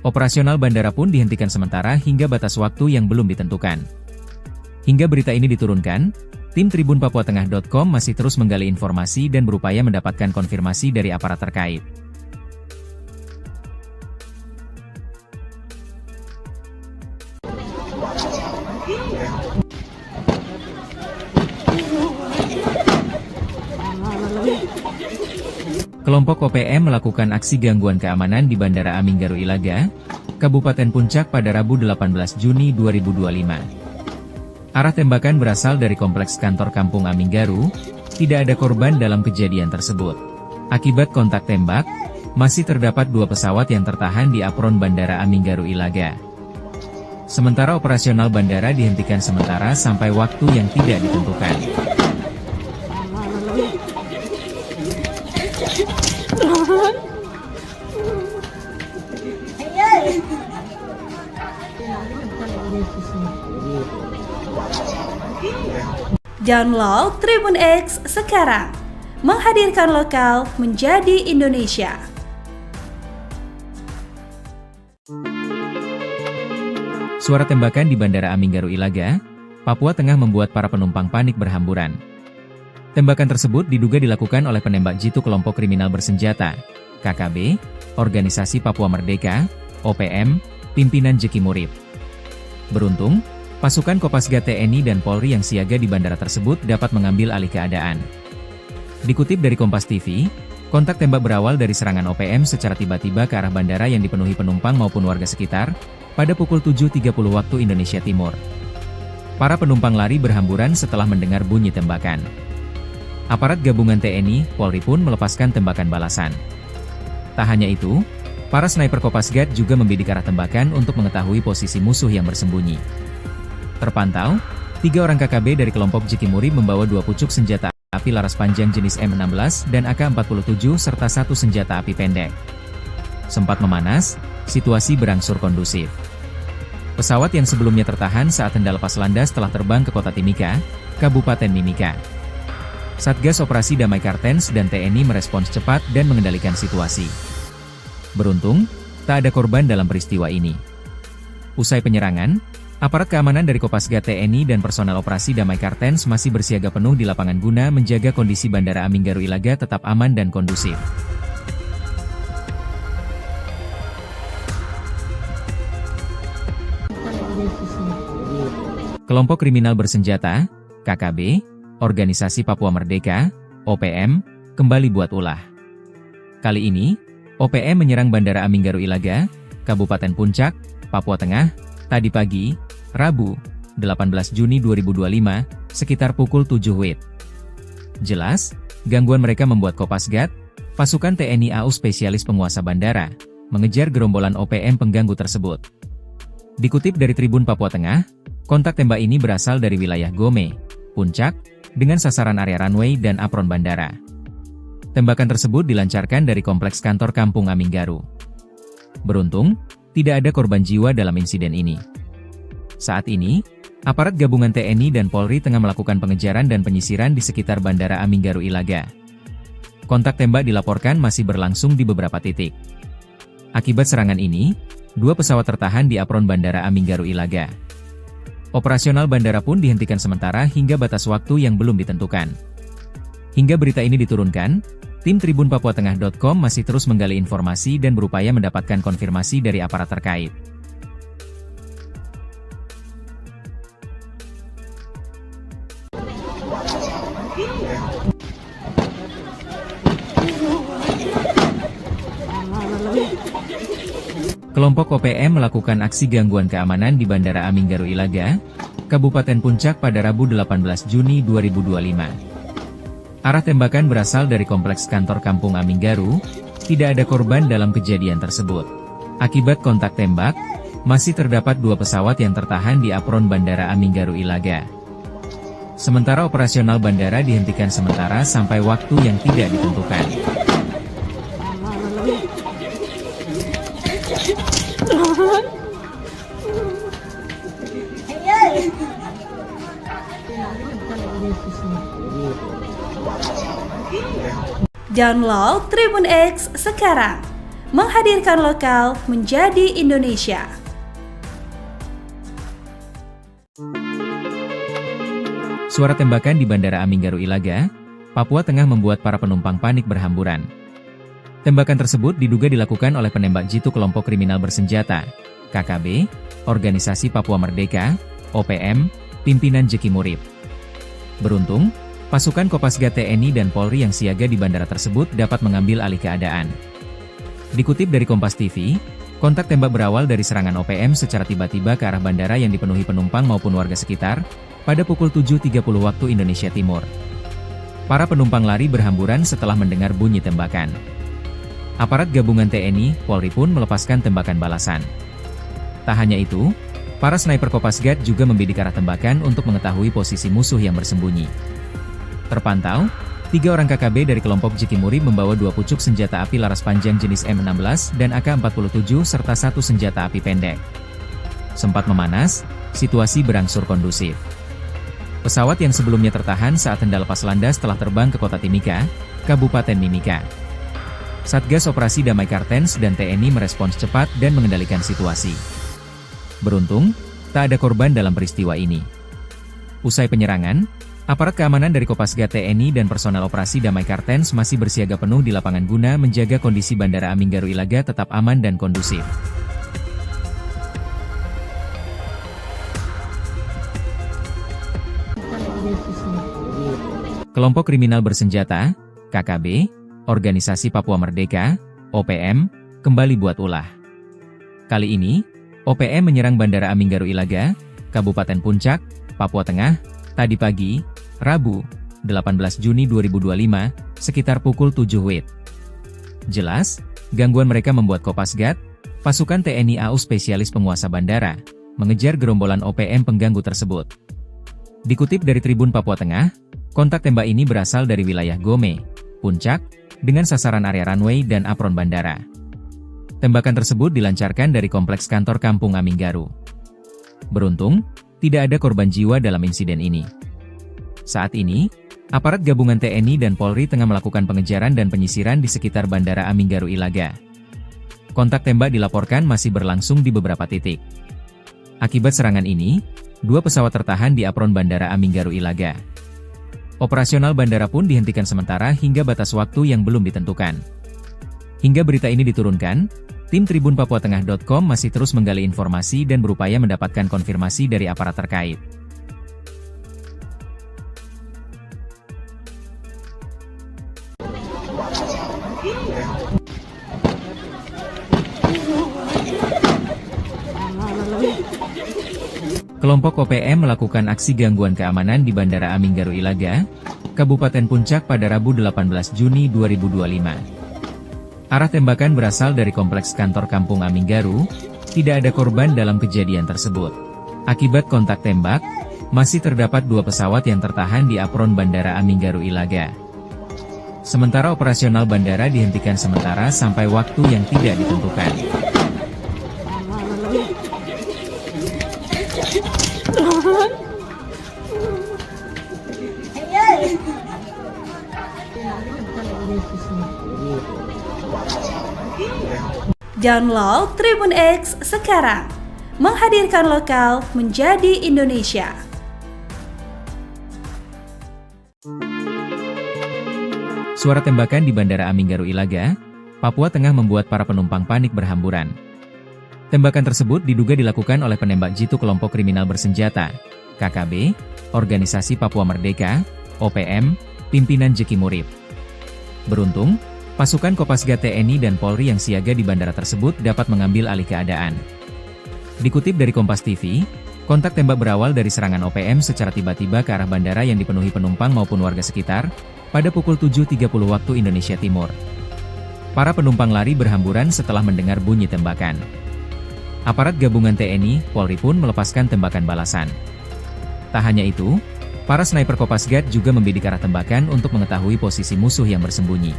Operasional bandara pun dihentikan sementara hingga batas waktu yang belum ditentukan. Hingga berita ini diturunkan, tim tribunpapuatengah.com masih terus menggali informasi dan berupaya mendapatkan konfirmasi dari aparat terkait. Kelompok OPM melakukan aksi gangguan keamanan di Bandara Aminggaru Ilaga, Kabupaten Puncak pada Rabu 18 Juni 2025. Arah tembakan berasal dari kompleks kantor Kampung Aminggaru, tidak ada korban dalam kejadian tersebut. Akibat kontak tembak, masih terdapat 2 pesawat yang tertahan di apron Bandara Aminggaru Ilaga. Sementara operasional bandara dihentikan sementara sampai waktu yang tidak ditentukan. Download Tribun X sekarang, menghadirkan lokal menjadi Indonesia. Suara tembakan di Bandara Aminggaru Ilaga, Papua Tengah membuat para penumpang panik berhamburan. Tembakan tersebut diduga dilakukan oleh penembak jitu kelompok kriminal bersenjata, KKB, Organisasi Papua Merdeka, OPM, pimpinan Jeki Murib. Beruntung, pasukan Kopasgat TNI dan Polri yang siaga di bandara tersebut dapat mengambil alih keadaan. Dikutip dari Kompas TV, kontak tembak berawal dari serangan OPM secara tiba-tiba ke arah bandara yang dipenuhi penumpang maupun warga sekitar, pada pukul 7.30 waktu Indonesia Timur. Para penumpang lari berhamburan setelah mendengar bunyi tembakan. Aparat gabungan TNI, Polri pun melepaskan tembakan balasan. Tak hanya itu, para sniper Kopasgat juga membidik arah tembakan untuk mengetahui posisi musuh yang bersembunyi. Terpantau, 3 orang KKB dari kelompok Jeki Murib membawa 2 pucuk senjata api laras panjang jenis M16 dan AK-47 serta 1 senjata api pendek. Sempat memanas, situasi berangsur kondusif. Pesawat yang sebelumnya tertahan saat hendak lepas landas telah terbang ke kota Timika, Kabupaten Mimika. Satgas Operasi Damai Kartens dan TNI merespons cepat dan mengendalikan situasi. Beruntung, tak ada korban dalam peristiwa ini. Usai penyerangan, aparat keamanan dari Kopasgat TNI dan personel Operasi Damai Kartens masih bersiaga penuh di lapangan guna menjaga kondisi Bandara Aminggaru Ilaga tetap aman dan kondusif. Kelompok kriminal bersenjata, KKB, Organisasi Papua Merdeka, OPM, kembali buat ulah. Kali ini, OPM menyerang Bandara Aminggaru Ilaga, Kabupaten Puncak, Papua Tengah, tadi pagi, Rabu, 18 Juni 2025, sekitar pukul 7 WIB. Jelas, gangguan mereka membuat Kopasgat, pasukan TNI AU spesialis penguasa bandara, mengejar gerombolan OPM pengganggu tersebut. Dikutip dari Tribun Papua Tengah, kontak tembak ini berasal dari wilayah Gome, Puncak, dengan sasaran area runway dan apron bandara. Tembakan tersebut dilancarkan dari kompleks kantor Kampung Aminggaru. Beruntung, tidak ada korban jiwa dalam insiden ini. Saat ini, aparat gabungan TNI dan Polri tengah melakukan pengejaran dan penyisiran di sekitar Bandara Aminggaru Ilaga. Kontak tembak dilaporkan masih berlangsung di beberapa titik. Akibat serangan ini, 2 pesawat tertahan di apron Bandara Aminggaru Ilaga. Operasional bandara pun dihentikan sementara hingga batas waktu yang belum ditentukan. Hingga berita ini diturunkan, Tim Tribun Papuatengah.com masih terus menggali informasi dan berupaya mendapatkan konfirmasi dari aparat terkait. Kelompok OPM melakukan aksi gangguan keamanan di Bandara Aminggaru Ilaga, Kabupaten Puncak pada Rabu 18 Juni 2025. Arah tembakan berasal dari kompleks kantor Kampung Aminggaru, tidak ada korban dalam kejadian tersebut. Akibat kontak tembak, masih terdapat 2 pesawat yang tertahan di apron Bandara Aminggaru Ilaga. Sementara operasional bandara dihentikan sementara sampai waktu yang tidak ditentukan. Download Tribun X sekarang, menghadirkan lokal menjadi Indonesia. Suara tembakan di Bandara Aminggaru Ilaga, Papua Tengah membuat para penumpang panik berhamburan. Tembakan tersebut diduga dilakukan oleh penembak jitu kelompok kriminal bersenjata, KKB, Organisasi Papua Merdeka, OPM, pimpinan Jeki Murib. Beruntung, pasukan Kopasgat TNI dan Polri yang siaga di bandara tersebut dapat mengambil alih keadaan. Dikutip dari Kompas TV, kontak tembak berawal dari serangan OPM secara tiba-tiba ke arah bandara yang dipenuhi penumpang maupun warga sekitar, pada pukul 7.30 waktu Indonesia Timur. Para penumpang lari berhamburan setelah mendengar bunyi tembakan. Aparat gabungan TNI, Polri pun melepaskan tembakan balasan. Tak hanya itu, para sniper Kopasgat juga membidik arah tembakan untuk mengetahui posisi musuh yang bersembunyi. Terpantau, 3 orang KKB dari kelompok Jeki Murib membawa 2 pucuk senjata api laras panjang jenis M16 dan AK-47 serta 1 senjata api pendek. Sempat memanas, situasi berangsur kondusif. Pesawat yang sebelumnya tertahan saat hendak lepas landas telah terbang ke kota Timika, Kabupaten Mimika. Satgas Operasi Damai Kartens dan TNI merespons cepat dan mengendalikan situasi. Beruntung, tak ada korban dalam peristiwa ini. Usai penyerangan, aparat keamanan dari Kopasgat TNI dan personel Operasi Damai Kartens masih bersiaga penuh di lapangan guna menjaga kondisi Bandara Aminggaru Ilaga tetap aman dan kondusif. Kelompok kriminal bersenjata, KKB, Organisasi Papua Merdeka, OPM, kembali buat ulah. Kali ini, OPM menyerang Bandara Aminggaru Ilaga, Kabupaten Puncak, Papua Tengah, tadi pagi, Rabu, 18 Juni 2025, sekitar pukul 7 WIB. Jelas, gangguan mereka membuat Kopasgat, pasukan TNI AU spesialis penguasa bandara, mengejar gerombolan OPM pengganggu tersebut. Dikutip dari Tribun Papua Tengah, kontak tembak ini berasal dari wilayah Gome, Puncak, dengan sasaran area runway dan apron bandara. Tembakan tersebut dilancarkan dari kompleks kantor Kampung Aminggaru. Beruntung, tidak ada korban jiwa dalam insiden ini. Saat ini, aparat gabungan TNI dan Polri tengah melakukan pengejaran dan penyisiran di sekitar Bandara Aminggaru Ilaga. Kontak tembak dilaporkan masih berlangsung di beberapa titik. Akibat serangan ini, 2 pesawat tertahan di apron Bandara Aminggaru Ilaga. Operasional bandara pun dihentikan sementara hingga batas waktu yang belum ditentukan. Hingga berita ini diturunkan, tim Tribun Papuatengah.com masih terus menggali informasi dan berupaya mendapatkan konfirmasi dari aparat terkait. Kelompok OPM melakukan aksi gangguan keamanan di Bandara Aminggaru Ilaga, Kabupaten Puncak pada Rabu 18 Juni 2025. Arah tembakan berasal dari kompleks kantor Kampung Aminggaru, tidak ada korban dalam kejadian tersebut. Akibat kontak tembak, masih terdapat 2 pesawat yang tertahan di apron Bandara Aminggaru Ilaga. Sementara operasional bandara dihentikan sementara sampai waktu yang tidak ditentukan. Download Tribun X sekarang, menghadirkan lokal menjadi Indonesia. Suara tembakan di Bandara Aminggaru Ilaga, Papua Tengah membuat para penumpang panik berhamburan. Tembakan tersebut diduga dilakukan oleh penembak jitu kelompok kriminal bersenjata, KKB, Organisasi Papua Merdeka, OPM, pimpinan Jeki Murib. Beruntung, pasukan Kopasgat TNI dan Polri yang siaga di bandara tersebut dapat mengambil alih keadaan. Dikutip dari Kompas TV, kontak tembak berawal dari serangan OPM secara tiba-tiba ke arah bandara yang dipenuhi penumpang maupun warga sekitar, pada pukul 7.30 waktu Indonesia Timur. Para penumpang lari berhamburan setelah mendengar bunyi tembakan. Aparat gabungan TNI, Polri pun melepaskan tembakan balasan. Tak hanya itu, para sniper Kopasgat juga membidik arah tembakan untuk mengetahui posisi musuh yang bersembunyi.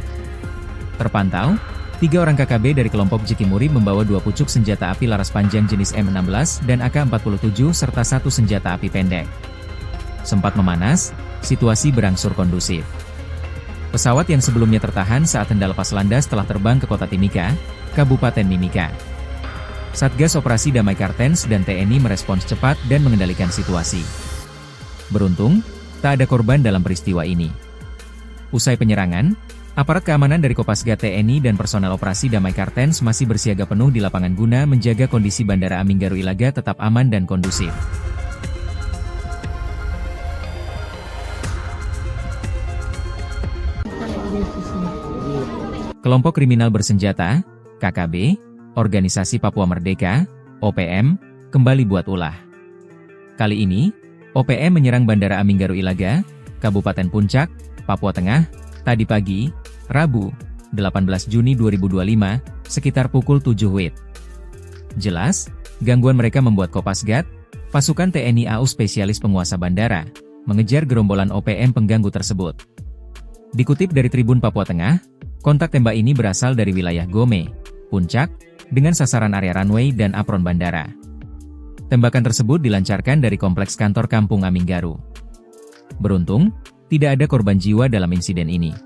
Terpantau, 3 orang KKB dari kelompok Jeki Murib membawa 2 pucuk senjata api laras panjang jenis M16 dan AK-47 serta 1 senjata api pendek. Sempat memanas, situasi berangsur kondusif. Pesawat yang sebelumnya tertahan saat hendak lepas landas telah terbang ke kota Timika, Kabupaten Mimika. Satgas Operasi Damai Kartens dan TNI merespons cepat dan mengendalikan situasi. Beruntung, tak ada korban dalam peristiwa ini. Usai penyerangan, aparat keamanan dari Kopasgat TNI dan personel Operasi Damai Kartens masih bersiaga penuh di lapangan guna menjaga kondisi Bandara Aminggaru Ilaga tetap aman dan kondusif. Kelompok kriminal bersenjata, KKB, Organisasi Papua Merdeka, OPM, kembali buat ulah. Kali ini, OPM menyerang Bandara Aminggaru Ilaga, Kabupaten Puncak, Papua Tengah, tadi pagi, Rabu, 18 Juni 2025, sekitar pukul 7 WIB. Jelas, gangguan mereka membuat Kopasgat, pasukan TNI AU spesialis penguasa bandara, mengejar gerombolan OPM pengganggu tersebut. Dikutip dari Tribun Papua Tengah, kontak tembak ini berasal dari wilayah Gome, Puncak, dengan sasaran area runway dan apron bandara. Tembakan tersebut dilancarkan dari kompleks kantor Kampung Aminggaru. Beruntung, tidak ada korban jiwa dalam insiden ini.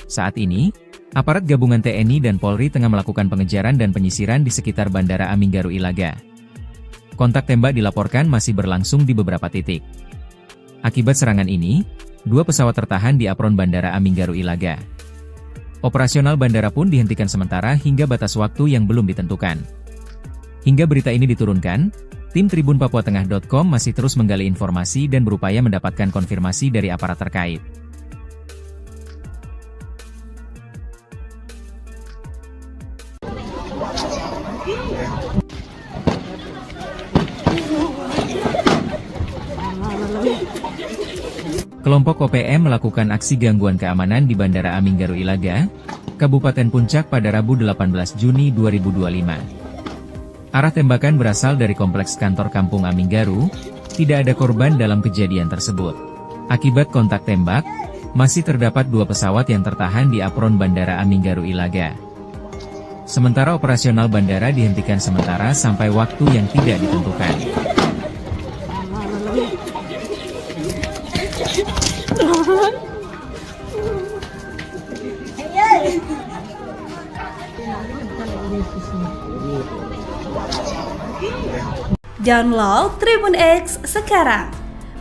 Saat ini, aparat gabungan TNI dan Polri tengah melakukan pengejaran dan penyisiran di sekitar Bandara Aminggaru Ilaga. Kontak tembak dilaporkan masih berlangsung di beberapa titik. Akibat serangan ini, 2 pesawat tertahan di apron Bandara Aminggaru Ilaga. Operasional bandara pun dihentikan sementara hingga batas waktu yang belum ditentukan. Hingga berita ini diturunkan, tim tribunpapuatengah.com masih terus menggali informasi dan berupaya mendapatkan konfirmasi dari aparat terkait. Kelompok OPM melakukan aksi gangguan keamanan di Bandara Aminggaru Ilaga, Kabupaten Puncak pada Rabu 18 Juni 2025. Arah tembakan berasal dari kompleks kantor Kampung Aminggaru, tidak ada korban dalam kejadian tersebut. Akibat kontak tembak, masih terdapat 2 pesawat yang tertahan di apron Bandara Aminggaru Ilaga. Sementara operasional bandara dihentikan sementara sampai waktu yang tidak ditentukan. Download Tribun X sekarang,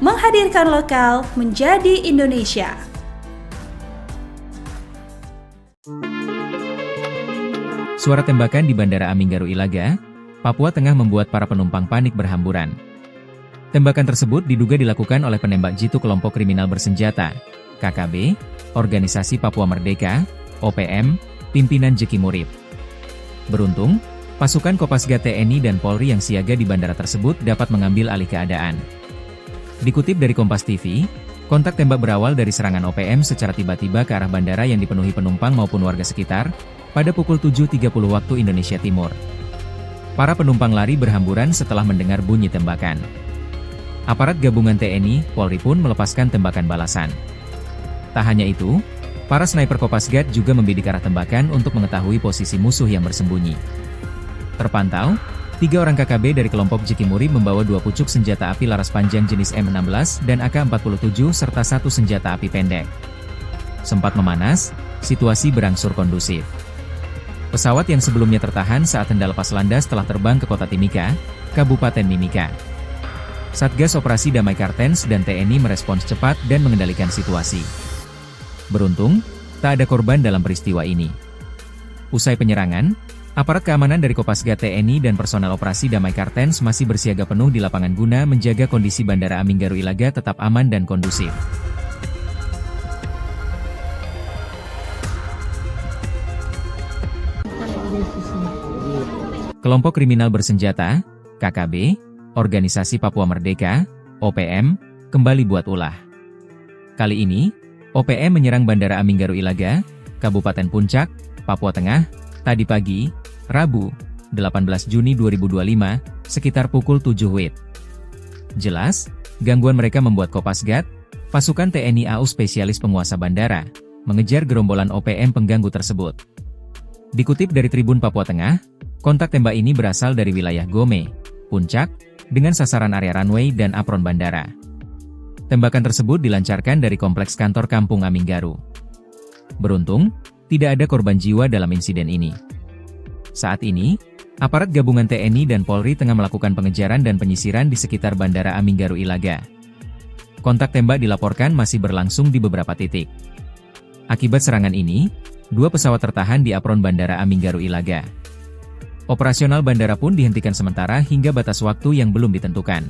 menghadirkan lokal menjadi Indonesia. Suara tembakan di Bandara Aminggaru Ilaga, Papua Tengah membuat para penumpang panik berhamburan. Tembakan tersebut diduga dilakukan oleh penembak jitu kelompok kriminal bersenjata, KKB, Organisasi Papua Merdeka, OPM, pimpinan Jeki Murib. Beruntung, pasukan Kopasgat TNI dan Polri yang siaga di bandara tersebut dapat mengambil alih keadaan. Dikutip dari Kompas TV, kontak tembak berawal dari serangan OPM secara tiba-tiba ke arah bandara yang dipenuhi penumpang maupun warga sekitar, pada pukul 7.30 waktu Indonesia Timur. Para penumpang lari berhamburan setelah mendengar bunyi tembakan. Aparat gabungan TNI, Polri pun melepaskan tembakan balasan. Tak hanya itu, para sniper Kopasgat juga membidik arah tembakan untuk mengetahui posisi musuh yang bersembunyi. Terpantau, 3 orang KKB dari kelompok Jeki Murib membawa 2 pucuk senjata api laras panjang jenis M16 dan AK-47 serta 1 senjata api pendek. Sempat memanas, situasi berangsur kondusif. Pesawat yang sebelumnya tertahan saat hendak lepas landas telah terbang ke kota Timika, Kabupaten Mimika. Satgas Operasi Damai Kartens dan TNI merespons cepat dan mengendalikan situasi. Beruntung, tak ada korban dalam peristiwa ini. Usai penyerangan, aparat keamanan dari Kopasgat TNI dan personel operasi Damai Kartens masih bersiaga penuh di lapangan guna menjaga kondisi Bandara Aminggaru Ilaga tetap aman dan kondusif. Kelompok kriminal bersenjata, KKB, Organisasi Papua Merdeka, OPM, kembali buat ulah. Kali ini, OPM menyerang Bandara Aminggaru Ilaga, Kabupaten Puncak, Papua Tengah, tadi pagi, Rabu, 18 Juni 2025, sekitar pukul 7 WIB. Jelas, gangguan mereka membuat Kopasgat, pasukan TNI AU spesialis penguasa bandara, mengejar gerombolan OPM pengganggu tersebut. Dikutip dari Tribun Papua Tengah, kontak tembak ini berasal dari wilayah Gome, Puncak, dengan sasaran area runway dan apron bandara. Tembakan tersebut dilancarkan dari kompleks kantor Kampung Aminggaru. Beruntung, tidak ada korban jiwa dalam insiden ini. Saat ini, aparat gabungan TNI dan Polri tengah melakukan pengejaran dan penyisiran di sekitar Bandara Aminggaru Ilaga. Kontak tembak dilaporkan masih berlangsung di beberapa titik. Akibat serangan ini, 2 pesawat tertahan di apron Bandara Aminggaru Ilaga. Operasional bandara pun dihentikan sementara hingga batas waktu yang belum ditentukan.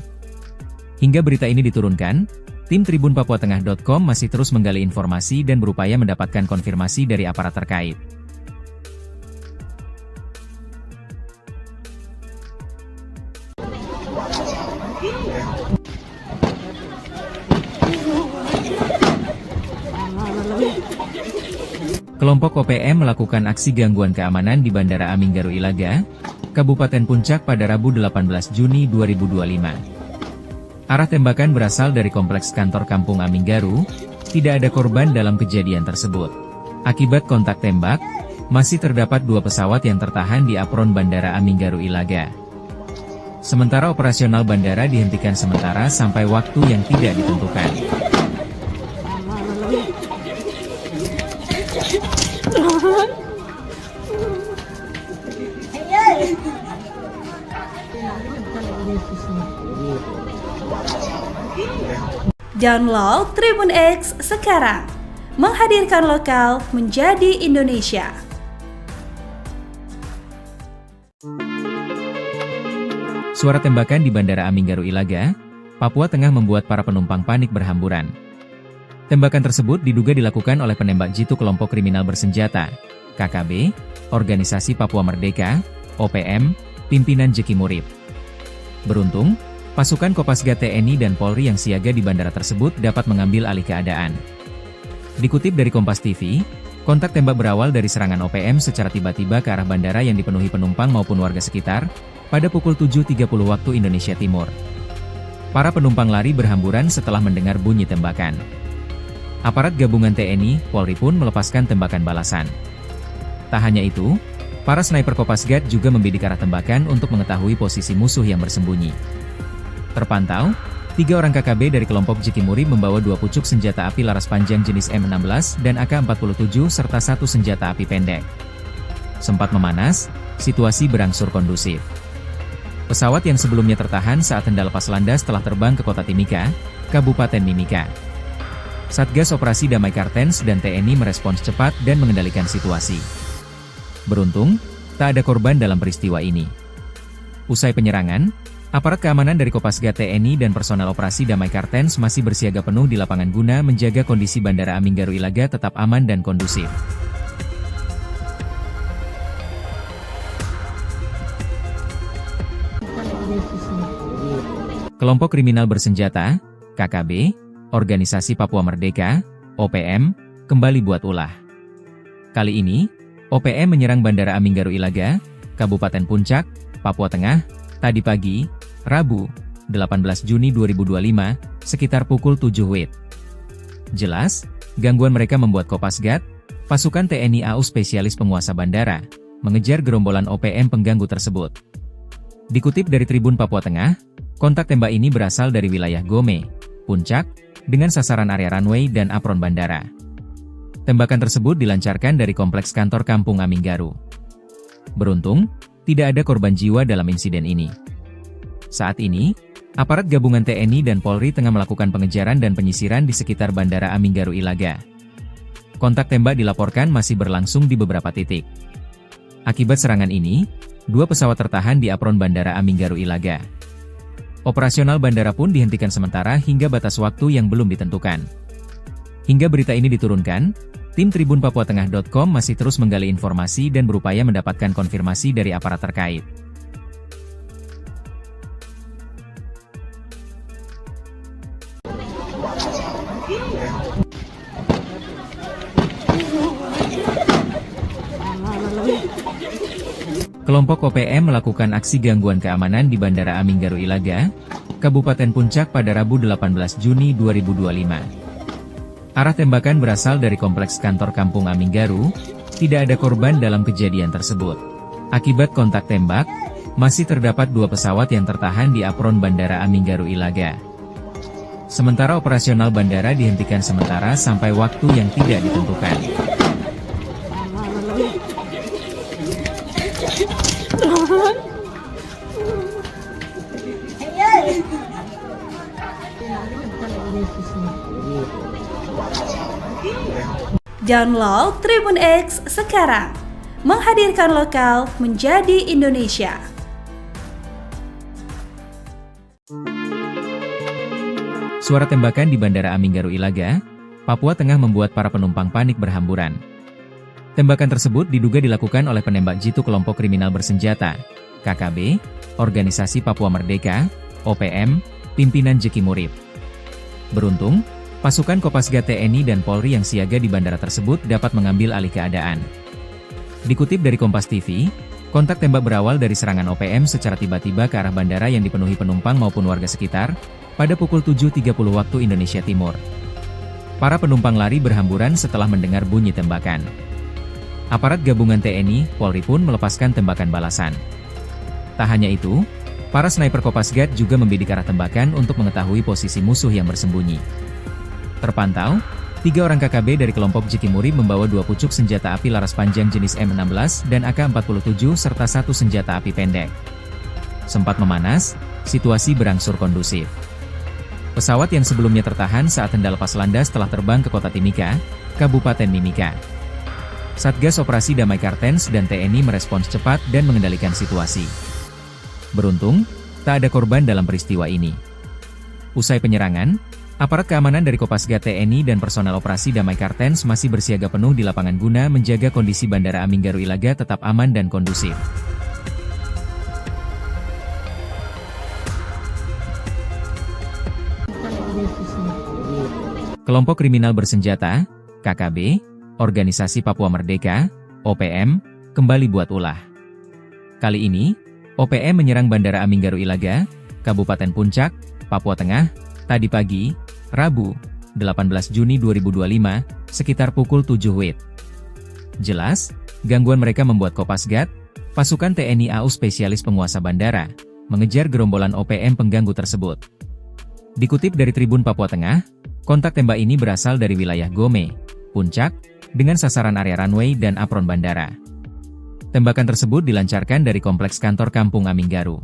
Hingga berita ini diturunkan, tim tribunpapuatengah.com masih terus menggali informasi dan berupaya mendapatkan konfirmasi dari aparat terkait. Kelompok OPM melakukan aksi gangguan keamanan di Bandara Aminggaru Ilaga, Kabupaten Puncak pada Rabu 18 Juni 2025. Arah tembakan berasal dari kompleks kantor Kampung Aminggaru, tidak ada korban dalam kejadian tersebut. Akibat kontak tembak, masih terdapat 2 pesawat yang tertahan di apron Bandara Aminggaru Ilaga. Sementara operasional bandara dihentikan sementara sampai waktu yang tidak ditentukan. Download Tribun X sekarang, menghadirkan lokal menjadi Indonesia. Suara tembakan di Bandara Aminggaru Ilaga, Papua Tengah membuat para penumpang panik berhamburan. Tembakan tersebut diduga dilakukan oleh penembak jitu kelompok kriminal bersenjata, KKB, Organisasi Papua Merdeka, OPM, pimpinan Jeki Murib. Beruntung, pasukan Kopasgat TNI dan Polri yang siaga di bandara tersebut dapat mengambil alih keadaan. Dikutip dari Kompas TV, kontak tembak berawal dari serangan OPM secara tiba-tiba ke arah bandara yang dipenuhi penumpang maupun warga sekitar, pada pukul 7.30 waktu Indonesia Timur. Para penumpang lari berhamburan setelah mendengar bunyi tembakan. Aparat gabungan TNI, Polri pun melepaskan tembakan balasan. Tak hanya itu, para sniper Kopasgat juga membidik arah tembakan untuk mengetahui posisi musuh yang bersembunyi. Terpantau, 3 orang KKB dari kelompok Jeki Murib membawa 2 pucuk senjata api laras panjang jenis M16 dan AK-47 serta 1 senjata api pendek. Sempat memanas, situasi berangsur kondusif. Pesawat yang sebelumnya tertahan saat hendak lepas landas telah terbang ke kota Timika, Kabupaten Mimika. Satgas Operasi Damai Kartens dan TNI merespons cepat dan mengendalikan situasi. Beruntung, tak ada korban dalam peristiwa ini. Usai penyerangan, aparat keamanan dari Kopasgat TNI dan personel operasi Damai Kartens masih bersiaga penuh di lapangan guna menjaga kondisi Bandara Aminggaru Ilaga tetap aman dan kondusif. Kelompok kriminal bersenjata, KKB, Organisasi Papua Merdeka, OPM, kembali buat ulah. Kali ini, OPM menyerang Bandara Aminggaru Ilaga, Kabupaten Puncak, Papua Tengah, tadi pagi, Rabu, 18 Juni 2025, sekitar pukul 7 WIB. Jelas, gangguan mereka membuat Kopasgat, pasukan TNI AU spesialis penguasa bandara, mengejar gerombolan OPM pengganggu tersebut. Dikutip dari Tribun Papua Tengah, kontak tembak ini berasal dari wilayah Gome, Puncak, dengan sasaran area runway dan apron bandara. Tembakan tersebut dilancarkan dari kompleks kantor Kampung Aminggaru. Beruntung, tidak ada korban jiwa dalam insiden ini. Saat ini, aparat gabungan TNI dan Polri tengah melakukan pengejaran dan penyisiran di sekitar Bandara Aminggaru Ilaga. Kontak tembak dilaporkan masih berlangsung di beberapa titik. Akibat serangan ini, 2 pesawat tertahan di apron Bandara Aminggaru Ilaga. Operasional bandara pun dihentikan sementara hingga batas waktu yang belum ditentukan. Hingga berita ini diturunkan, tim tribunpapuatengah.com masih terus menggali informasi dan berupaya mendapatkan konfirmasi dari aparat terkait. Kelompok OPM melakukan aksi gangguan keamanan di Bandara Aminggaru Ilaga, Kabupaten Puncak pada Rabu 18 Juni 2025. Arah tembakan berasal dari kompleks kantor Kampung Aminggaru, tidak ada korban dalam kejadian tersebut. Akibat kontak tembak, masih terdapat 2 pesawat yang tertahan di apron Bandara Aminggaru Ilaga. Sementara operasional bandara dihentikan sementara sampai waktu yang tidak ditentukan. Download Tribun X sekarang, menghadirkan lokal menjadi Indonesia. Suara tembakan di Bandara Aminggaru Ilaga, Papua Tengah membuat para penumpang panik berhamburan. Tembakan tersebut diduga dilakukan oleh penembak jitu kelompok kriminal bersenjata, KKB, Organisasi Papua Merdeka, OPM, pimpinan Jeki Murib. Beruntung, pasukan Kopasgat TNI dan Polri yang siaga di bandara tersebut dapat mengambil alih keadaan. Dikutip dari Kompas TV, kontak tembak berawal dari serangan OPM secara tiba-tiba ke arah bandara yang dipenuhi penumpang maupun warga sekitar, pada pukul 7.30 waktu Indonesia Timur. Para penumpang lari berhamburan setelah mendengar bunyi tembakan. Aparat gabungan TNI, Polri pun melepaskan tembakan balasan. Tak hanya itu, para sniper Kopasgat juga membidik arah tembakan untuk mengetahui posisi musuh yang bersembunyi. Terpantau, 3 orang KKB dari kelompok Jeki Murib membawa 2 pucuk senjata api laras panjang jenis M16 dan AK-47 serta 1 senjata api pendek. Sempat memanas, situasi berangsur kondusif. Pesawat yang sebelumnya tertahan saat hendak lepas landas telah terbang ke kota Timika, Kabupaten Mimika. Satgas Operasi Damai Kartens dan TNI merespons cepat dan mengendalikan situasi. Beruntung, tak ada korban dalam peristiwa ini. Usai penyerangan, aparat keamanan dari Kopasgat TNI dan personel Operasi Damai Kartens masih bersiaga penuh di lapangan guna menjaga kondisi Bandara Aminggaru Ilaga tetap aman dan kondusif. Kelompok kriminal bersenjata, KKB, Organisasi Papua Merdeka, OPM, kembali buat ulah. Kali ini, OPM menyerang Bandara Aminggaru Ilaga, Kabupaten Puncak, Papua Tengah, tadi pagi, Rabu, 18 Juni 2025, sekitar pukul 7 WIB. Jelas, gangguan mereka membuat Kopasgat, pasukan TNI AU spesialis penguasa bandara, mengejar gerombolan OPM pengganggu tersebut. Dikutip dari Tribun Papua Tengah, kontak tembak ini berasal dari wilayah Gome, Puncak, dengan sasaran area runway dan apron bandara. Tembakan tersebut dilancarkan dari kompleks kantor Kampung Aminggaru.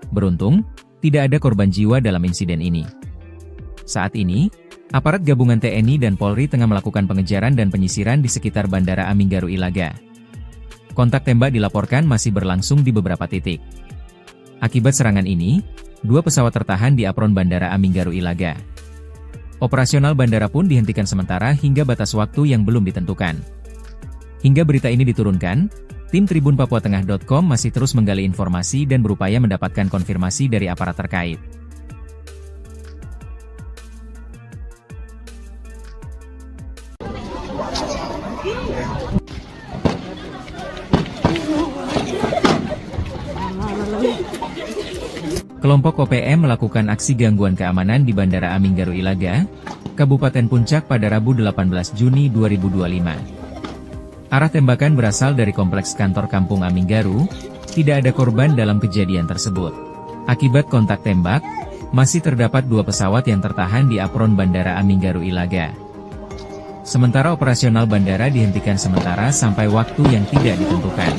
Beruntung, tidak ada korban jiwa dalam insiden ini. Saat ini, aparat gabungan TNI dan Polri tengah melakukan pengejaran dan penyisiran di sekitar Bandara Aminggaru Ilaga. Kontak tembak dilaporkan masih berlangsung di beberapa titik. Akibat serangan ini, 2 pesawat tertahan di apron Bandara Aminggaru Ilaga. Operasional bandara pun dihentikan sementara hingga batas waktu yang belum ditentukan. Hingga berita ini diturunkan, tim tribunpapuatengah.com masih terus menggali informasi dan berupaya mendapatkan konfirmasi dari aparat terkait. Kelompok OPM melakukan aksi gangguan keamanan di Bandara Aminggaru Ilaga, Kabupaten Puncak pada Rabu 18 Juni 2025. Arah tembakan berasal dari kompleks kantor Kampung Aminggaru, tidak ada korban dalam kejadian tersebut. Akibat kontak tembak, masih terdapat 2 pesawat yang tertahan di apron Bandara Aminggaru Ilaga. Sementara operasional bandara dihentikan sementara sampai waktu yang tidak ditentukan.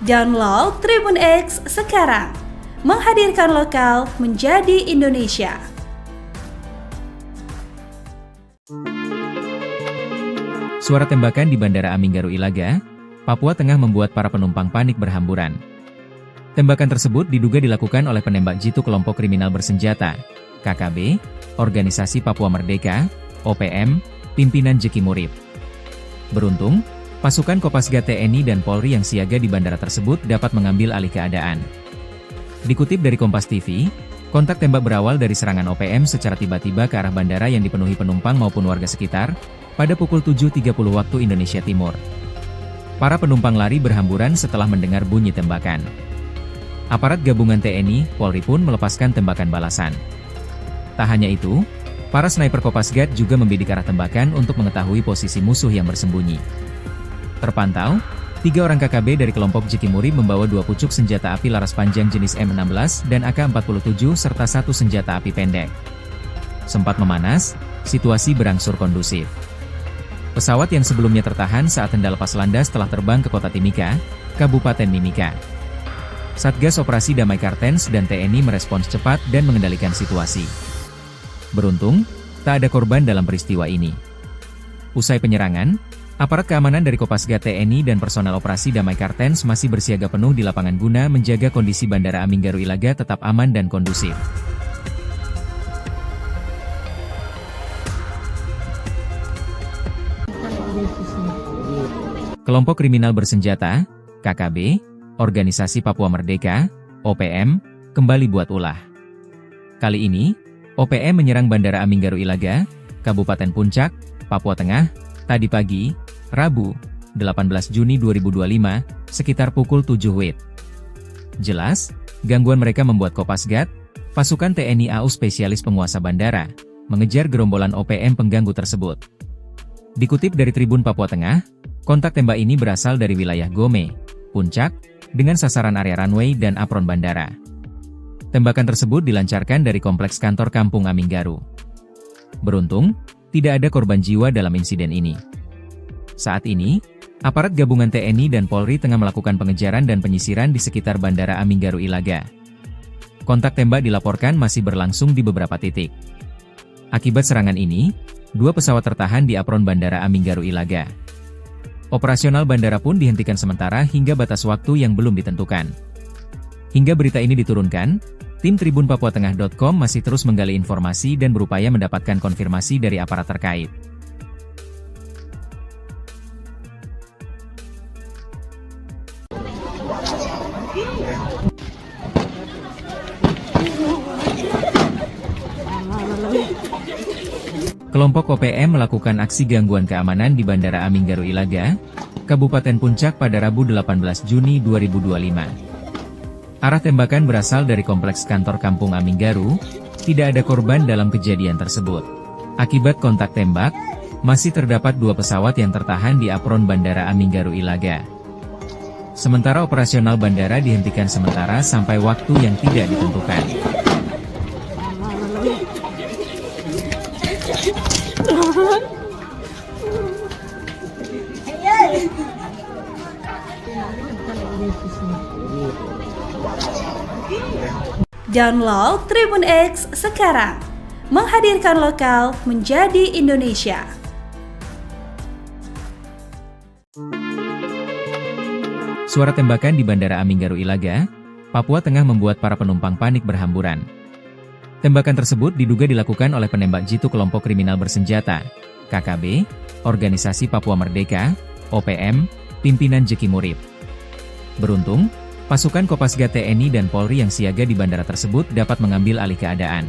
Download Tribun X sekarang. Menghadirkan lokal menjadi Indonesia. Suara tembakan di Bandara Aminggaru Ilaga, Papua Tengah membuat para penumpang panik berhamburan. Tembakan tersebut diduga dilakukan oleh penembak jitu kelompok kriminal bersenjata, KKB, Organisasi Papua Merdeka, OPM, pimpinan Jeki Murib. Beruntung, pasukan Kopasgat TNI dan Polri yang siaga di bandara tersebut dapat mengambil alih keadaan. Dikutip dari Kompas TV, kontak tembak berawal dari serangan OPM secara tiba-tiba ke arah bandara yang dipenuhi penumpang maupun warga sekitar, pada pukul 7.30 waktu Indonesia Timur. Para penumpang lari berhamburan setelah mendengar bunyi tembakan. Aparat gabungan TNI, Polri pun melepaskan tembakan balasan. Tak hanya itu, para sniper Kopasgat juga membidik arah tembakan untuk mengetahui posisi musuh yang bersembunyi. Terpantau, 3 orang KKB dari kelompok Jeki Murib membawa 2 pucuk senjata api laras panjang jenis M16 dan AK-47 serta 1 senjata api pendek. Sempat memanas, situasi berangsur kondusif. Pesawat yang sebelumnya tertahan saat hendak lepas landas telah terbang ke kota Timika, Kabupaten Mimika. Satgas Operasi Damai Kartens dan TNI merespons cepat dan mengendalikan situasi. Beruntung, tak ada korban dalam peristiwa ini. Usai penyerangan, aparat keamanan dari Kopasgat TNI dan personel Operasi Damai Kartens masih bersiaga penuh di lapangan guna menjaga kondisi Bandara Aminggaru Ilaga tetap aman dan kondusif. Kelompok kriminal bersenjata, KKB, Organisasi Papua Merdeka, OPM, kembali buat ulah. Kali ini, OPM menyerang Bandara Aminggaru Ilaga, Kabupaten Puncak, Papua Tengah, tadi pagi, Rabu, 18 Juni 2025, sekitar pukul 7 WIB. Jelas, gangguan mereka membuat Kopasgat, pasukan TNI AU spesialis penguasa bandara, mengejar gerombolan OPM pengganggu tersebut. Dikutip dari Tribun Papua Tengah, kontak tembak ini berasal dari wilayah Gome, Puncak, dengan sasaran area runway dan apron bandara. Tembakan tersebut dilancarkan dari kompleks kantor Kampung Aminggaru. Beruntung, tidak ada korban jiwa dalam insiden ini. Saat ini, aparat gabungan TNI dan Polri tengah melakukan pengejaran dan penyisiran di sekitar Bandara Aminggaru Ilaga. Kontak tembak dilaporkan masih berlangsung di beberapa titik. Akibat serangan ini, 2 pesawat tertahan di apron Bandara Aminggaru Ilaga. Operasional bandara pun dihentikan sementara hingga batas waktu yang belum ditentukan. Hingga berita ini diturunkan, tim tribunpapuatengah.com masih terus menggali informasi dan berupaya mendapatkan konfirmasi dari aparat terkait. Kelompok OPM melakukan aksi gangguan keamanan di Bandara Aminggaru Ilaga, Kabupaten Puncak pada Rabu 18 Juni 2025. Arah tembakan berasal dari kompleks kantor Kampung Aminggaru, tidak ada korban dalam kejadian tersebut. Akibat kontak tembak, masih terdapat 2 pesawat yang tertahan di apron Bandara Aminggaru Ilaga. Sementara operasional bandara dihentikan sementara sampai waktu yang tidak ditentukan. Download Tribun X sekarang. Menghadirkan lokal menjadi Indonesia. Suara tembakan di Bandara Aminggaru Ilaga, Papua Tengah membuat para penumpang panik berhamburan. Tembakan tersebut diduga dilakukan oleh penembak jitu kelompok kriminal bersenjata, KKB, Organisasi Papua Merdeka, OPM, pimpinan Jeki Murib. Beruntung, pasukan Kopasgat TNI dan Polri yang siaga di bandara tersebut dapat mengambil alih keadaan.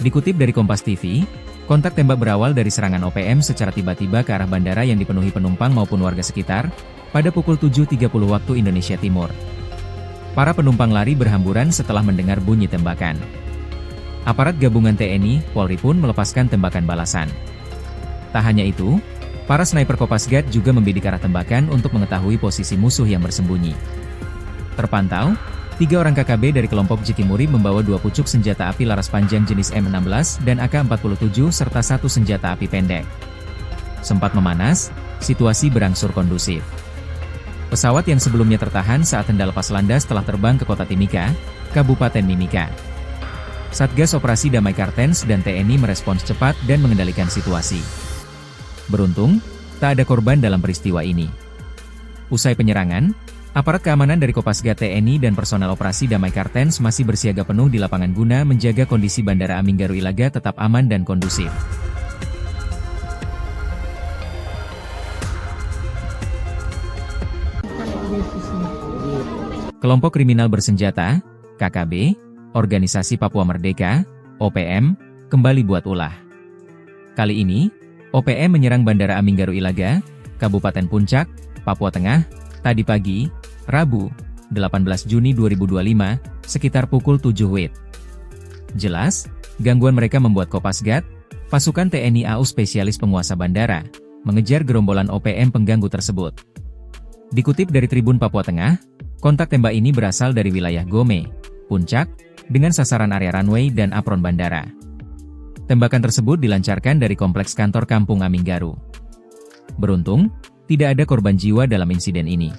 Dikutip dari Kompas TV, kontak tembak berawal dari serangan OPM secara tiba-tiba ke arah bandara yang dipenuhi penumpang maupun warga sekitar, pada pukul 7.30 waktu Indonesia Timur. Para penumpang lari berhamburan setelah mendengar bunyi tembakan. Aparat gabungan TNI, Polri pun melepaskan tembakan balasan. Tak hanya itu, para sniper Kopasgat juga membidik arah tembakan untuk mengetahui posisi musuh yang bersembunyi. Terpantau, 3 orang KKB dari kelompok Jeki Murib membawa 2 pucuk senjata api laras panjang jenis M16 dan AK-47 serta 1 senjata api pendek. Sempat memanas, situasi berangsur kondusif. Pesawat yang sebelumnya tertahan saat hendak lepas landas telah terbang ke kota Timika, Kabupaten Mimika. Satgas Operasi Damai Kartens dan TNI merespons cepat dan mengendalikan situasi. Beruntung, tak ada korban dalam peristiwa ini. Usai penyerangan, aparat keamanan dari Kopasgat TNI dan personel Operasi Damai Kartens masih bersiaga penuh di lapangan guna menjaga kondisi Bandara Aminggaru Ilaga tetap aman dan kondusif. Kelompok kriminal bersenjata, KKB, Organisasi Papua Merdeka, OPM, kembali buat ulah. Kali ini, OPM menyerang Bandara Aminggaru Ilaga, Kabupaten Puncak, Papua Tengah, tadi pagi, Rabu, 18 Juni 2025, sekitar pukul 7 WIB. Jelas, gangguan mereka membuat Kopasgat, pasukan TNI AU spesialis penguasa bandara, mengejar gerombolan OPM pengganggu tersebut. Dikutip dari Tribun Papua Tengah, kontak tembak ini berasal dari wilayah Gome, Puncak, dengan sasaran area runway dan apron bandara. Tembakan tersebut dilancarkan dari kompleks kantor Kampung Aminggaru. Beruntung, tidak ada korban jiwa dalam insiden ini.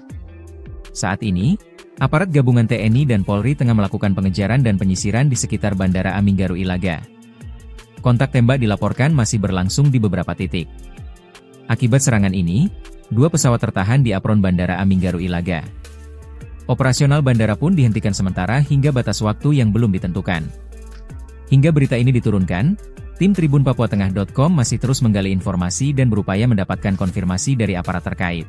Saat ini, aparat gabungan TNI dan Polri tengah melakukan pengejaran dan penyisiran di sekitar Bandara Aminggaru Ilaga. Kontak tembak dilaporkan masih berlangsung di beberapa titik. Akibat serangan ini, 2 pesawat tertahan di apron Bandara Aminggaru Ilaga. Operasional bandara pun dihentikan sementara hingga batas waktu yang belum ditentukan. Hingga berita ini diturunkan, tim tribunpapuatengah.com masih terus menggali informasi dan berupaya mendapatkan konfirmasi dari aparat terkait.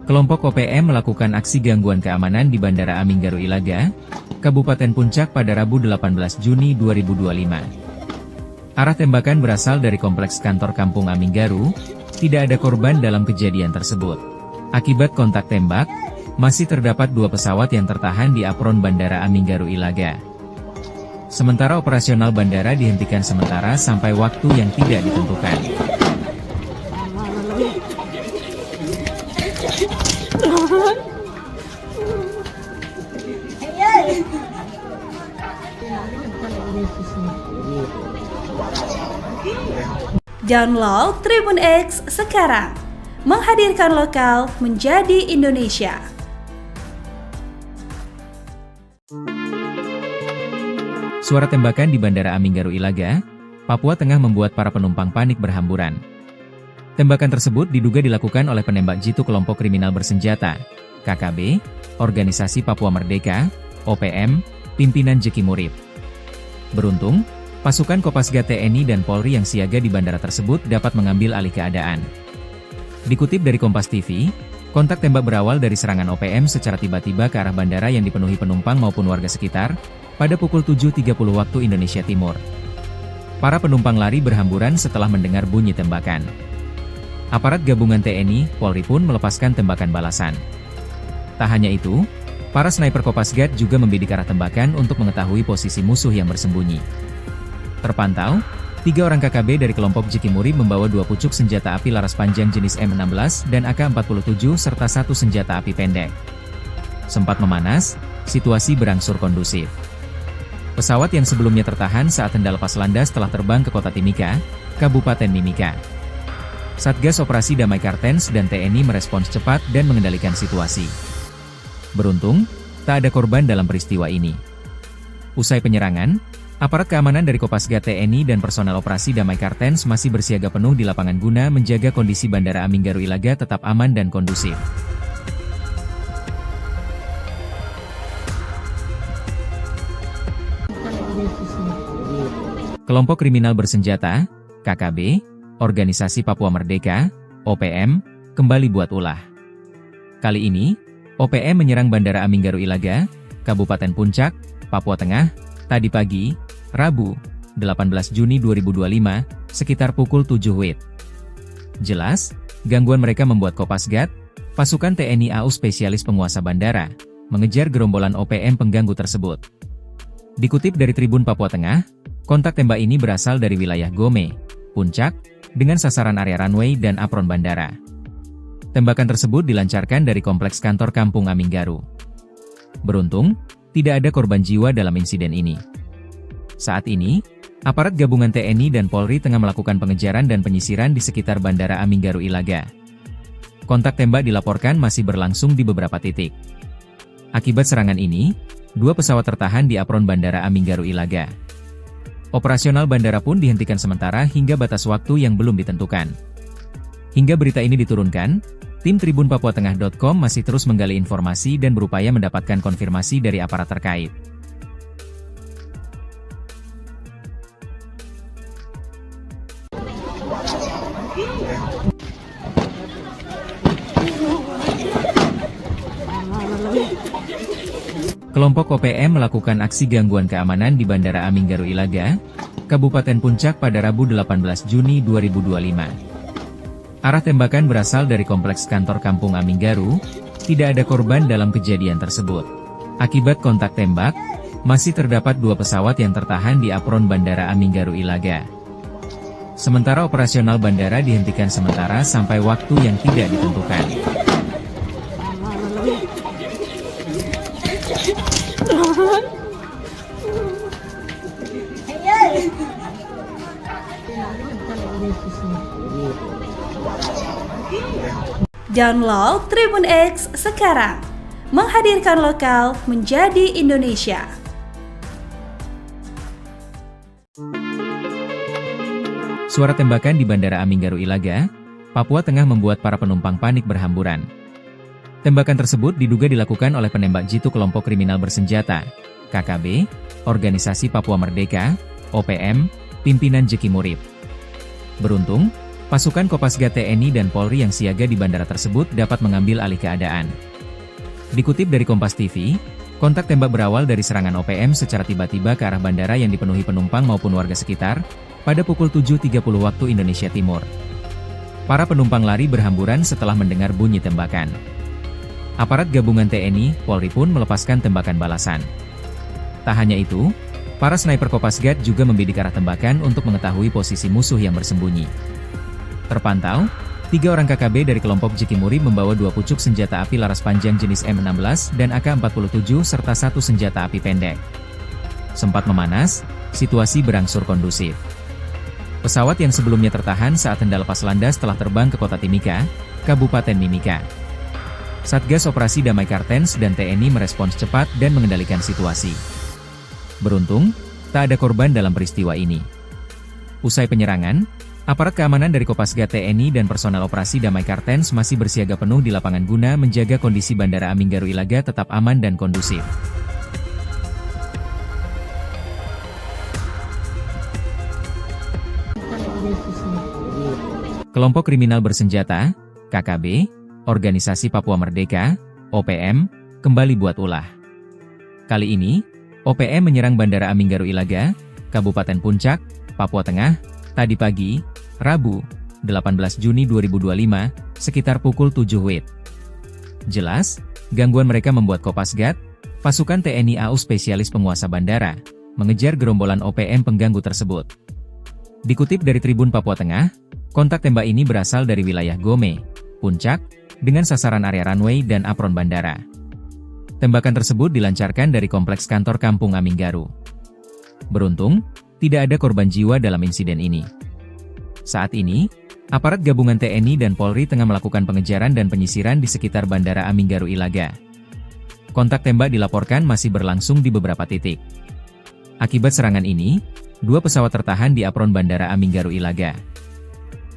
Kelompok OPM melakukan aksi gangguan keamanan di Bandara Aminggaru Ilaga, Kabupaten Puncak pada Rabu 18 Juni 2025. Arah tembakan berasal dari kompleks kantor Kampung Aminggaru, tidak ada korban dalam kejadian tersebut. Akibat kontak tembak, masih terdapat 2 pesawat yang tertahan di apron Bandara Aminggaru Ilaga. Sementara operasional bandara dihentikan sementara sampai waktu yang tidak ditentukan. Download Tribun X sekarang, menghadirkan lokal menjadi Indonesia. Suara tembakan di Bandara Aminggaru Ilaga, Papua Tengah membuat para penumpang panik berhamburan. Tembakan tersebut diduga dilakukan oleh penembak jitu kelompok kriminal bersenjata, KKB, Organisasi Papua Merdeka, OPM, pimpinan Jeki Murib. Beruntung, pasukan Kopasgat TNI dan Polri yang siaga di bandara tersebut dapat mengambil alih keadaan. Dikutip dari Kompas TV, kontak tembak berawal dari serangan OPM secara tiba-tiba ke arah bandara yang dipenuhi penumpang maupun warga sekitar, pada pukul 7.30 waktu Indonesia Timur. Para penumpang lari berhamburan setelah mendengar bunyi tembakan. Aparat gabungan TNI, Polri pun melepaskan tembakan balasan. Tak hanya itu, para sniper Kopasgat juga membidik arah tembakan untuk mengetahui posisi musuh yang bersembunyi. Terpantau, 3 orang KKB dari kelompok Jeki Murib membawa 2 pucuk senjata api laras panjang jenis M16 dan AK-47 serta 1 senjata api pendek. Sempat memanas, situasi berangsur kondusif. Pesawat yang sebelumnya tertahan saat hendak lepas landas telah terbang ke kota Timika, Kabupaten Mimika. Satgas Operasi Damai Kartens dan TNI merespons cepat dan mengendalikan situasi. Beruntung, tak ada korban dalam peristiwa ini. Usai penyerangan, aparat keamanan dari Kopasgat TNI dan personel Operasi Damai Kartens masih bersiaga penuh di lapangan guna menjaga kondisi Bandara Aminggaru Ilaga tetap aman dan kondusif. Kelompok kriminal bersenjata, KKB, Organisasi Papua Merdeka, OPM, kembali buat ulah. Kali ini, OPM menyerang Bandara Aminggaru Ilaga, Kabupaten Puncak, Papua Tengah, tadi pagi, Rabu, 18 Juni 2025, sekitar pukul 7 WIB. Jelas, gangguan mereka membuat Kopasgat, pasukan TNI AU spesialis penguasa bandara, mengejar gerombolan OPM pengganggu tersebut. Dikutip dari Tribun Papua Tengah, kontak tembak ini berasal dari wilayah Gome, Puncak, dengan sasaran area runway dan apron bandara. Tembakan tersebut dilancarkan dari kompleks kantor Kampung Aminggaru. Beruntung, tidak ada korban jiwa dalam insiden ini. Saat ini, aparat gabungan TNI dan Polri tengah melakukan pengejaran dan penyisiran di sekitar Bandara Aminggaru Ilaga. Kontak tembak dilaporkan masih berlangsung di beberapa titik. Akibat serangan ini, 2 pesawat tertahan di apron Bandara Aminggaru Ilaga. Operasional bandara pun dihentikan sementara hingga batas waktu yang belum ditentukan. Hingga berita ini diturunkan, tim tribunpapuatengah.com masih terus menggali informasi dan berupaya mendapatkan konfirmasi dari aparat terkait. Kelompok OPM melakukan aksi gangguan keamanan di Bandara Aminggaru Ilaga, Kabupaten Puncak pada Rabu 18 Juni 2025. Arah tembakan berasal dari kompleks kantor Kampung Aminggaru, tidak ada korban dalam kejadian tersebut. Akibat kontak tembak, masih terdapat 2 pesawat yang tertahan di apron Bandara Aminggaru Ilaga. Sementara operasional bandara dihentikan sementara sampai waktu yang tidak ditentukan. Download Tribun X sekarang, menghadirkan lokal menjadi Indonesia. Suara tembakan di Bandara Aminggaru Ilaga, Papua Tengah membuat para penumpang panik berhamburan. Tembakan tersebut diduga dilakukan oleh penembak jitu kelompok kriminal bersenjata, KKB, Organisasi Papua Merdeka, OPM, pimpinan Jeki Murib. Beruntung, pasukan Kopasgat TNI dan Polri yang siaga di bandara tersebut dapat mengambil alih keadaan. Dikutip dari Kompas TV, kontak tembak berawal dari serangan OPM secara tiba-tiba ke arah bandara yang dipenuhi penumpang maupun warga sekitar, pada pukul 7.30 waktu Indonesia Timur. Para penumpang lari berhamburan setelah mendengar bunyi tembakan. Aparat gabungan TNI, Polri pun melepaskan tembakan balasan. Tak hanya itu, para sniper Kopasgat juga membidik arah tembakan untuk mengetahui posisi musuh yang bersembunyi. Terpantau, 3 orang KKB dari kelompok Jeki Murib membawa 2 pucuk senjata api laras panjang jenis M16 dan AK-47 serta 1 senjata api pendek. Sempat memanas, situasi berangsur kondusif. Pesawat yang sebelumnya tertahan saat hendak lepas landas telah terbang ke kota Timika, Kabupaten Mimika. Satgas Operasi Damai Kartens dan TNI merespons cepat dan mengendalikan situasi. Beruntung, tak ada korban dalam peristiwa ini. Usai penyerangan, aparat keamanan dari Kopasgat TNI dan personel Operasi Damai Kartens masih bersiaga penuh di lapangan guna menjaga kondisi Bandara Aminggaru Ilaga tetap aman dan kondusif. Kelompok kriminal bersenjata, KKB, Organisasi Papua Merdeka, OPM, kembali buat ulah. Kali ini, OPM menyerang Bandara Aminggaru Ilaga, Kabupaten Puncak, Papua Tengah, tadi pagi, Rabu, 18 Juni 2025, sekitar pukul 7 WIB. Jelas, gangguan mereka membuat Kopasgat, pasukan TNI AU spesialis penguasa bandara, mengejar gerombolan OPM pengganggu tersebut. Dikutip dari Tribun Papua Tengah, kontak tembak ini berasal dari wilayah Gome, Puncak, dengan sasaran area runway dan apron bandara. Tembakan tersebut dilancarkan dari kompleks kantor Kampung Aminggaru. Beruntung, tidak ada korban jiwa dalam insiden ini. Saat ini, aparat gabungan TNI dan Polri tengah melakukan pengejaran dan penyisiran di sekitar Bandara Aminggaru Ilaga. Kontak tembak dilaporkan masih berlangsung di beberapa titik. Akibat serangan ini, 2 pesawat tertahan di apron Bandara Aminggaru Ilaga.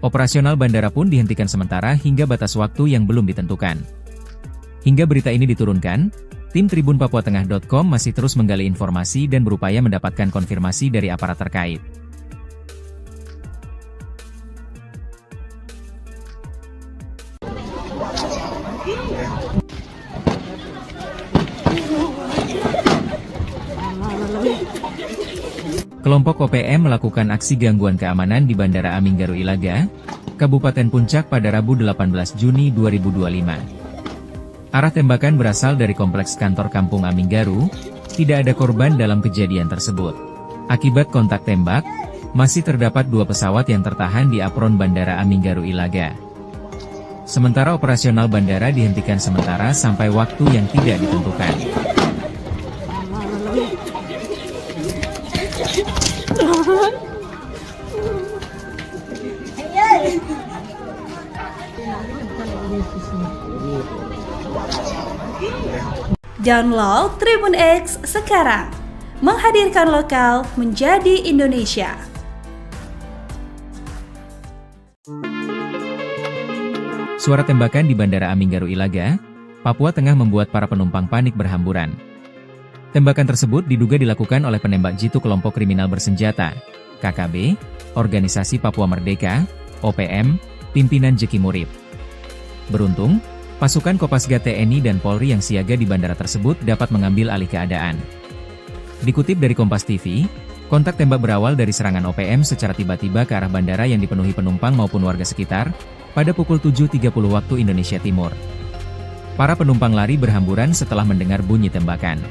Operasional bandara pun dihentikan sementara hingga batas waktu yang belum ditentukan. Hingga berita ini diturunkan, tim tribunpapuatengah.com masih terus menggali informasi dan berupaya mendapatkan konfirmasi dari aparat terkait. Kelompok OPM melakukan aksi gangguan keamanan di Bandara Aminggaru Ilaga, Kabupaten Puncak pada Rabu 18 Juni 2025. Arah tembakan berasal dari kompleks kantor Kampung Aminggaru, tidak ada korban dalam kejadian tersebut. Akibat kontak tembak, masih terdapat 2 pesawat yang tertahan di apron Bandara Aminggaru Ilaga. Sementara operasional bandara dihentikan sementara sampai waktu yang tidak ditentukan. Download Tribun X sekarang, menghadirkan lokal menjadi Indonesia. Suara tembakan di Bandara Aminggaru Ilaga, Papua Tengah membuat para penumpang panik berhamburan. Tembakan tersebut diduga dilakukan oleh penembak jitu kelompok kriminal bersenjata, KKB, Organisasi Papua Merdeka, OPM, pimpinan Jeki Murib. Beruntung, pasukan Kopasgat TNI dan Polri yang siaga di bandara tersebut dapat mengambil alih keadaan. Dikutip dari Kompas TV, kontak tembak berawal dari serangan OPM secara tiba-tiba ke arah bandara yang dipenuhi penumpang maupun warga sekitar, pada pukul 7.30 waktu Indonesia Timur. Para penumpang lari berhamburan setelah mendengar bunyi tembakan.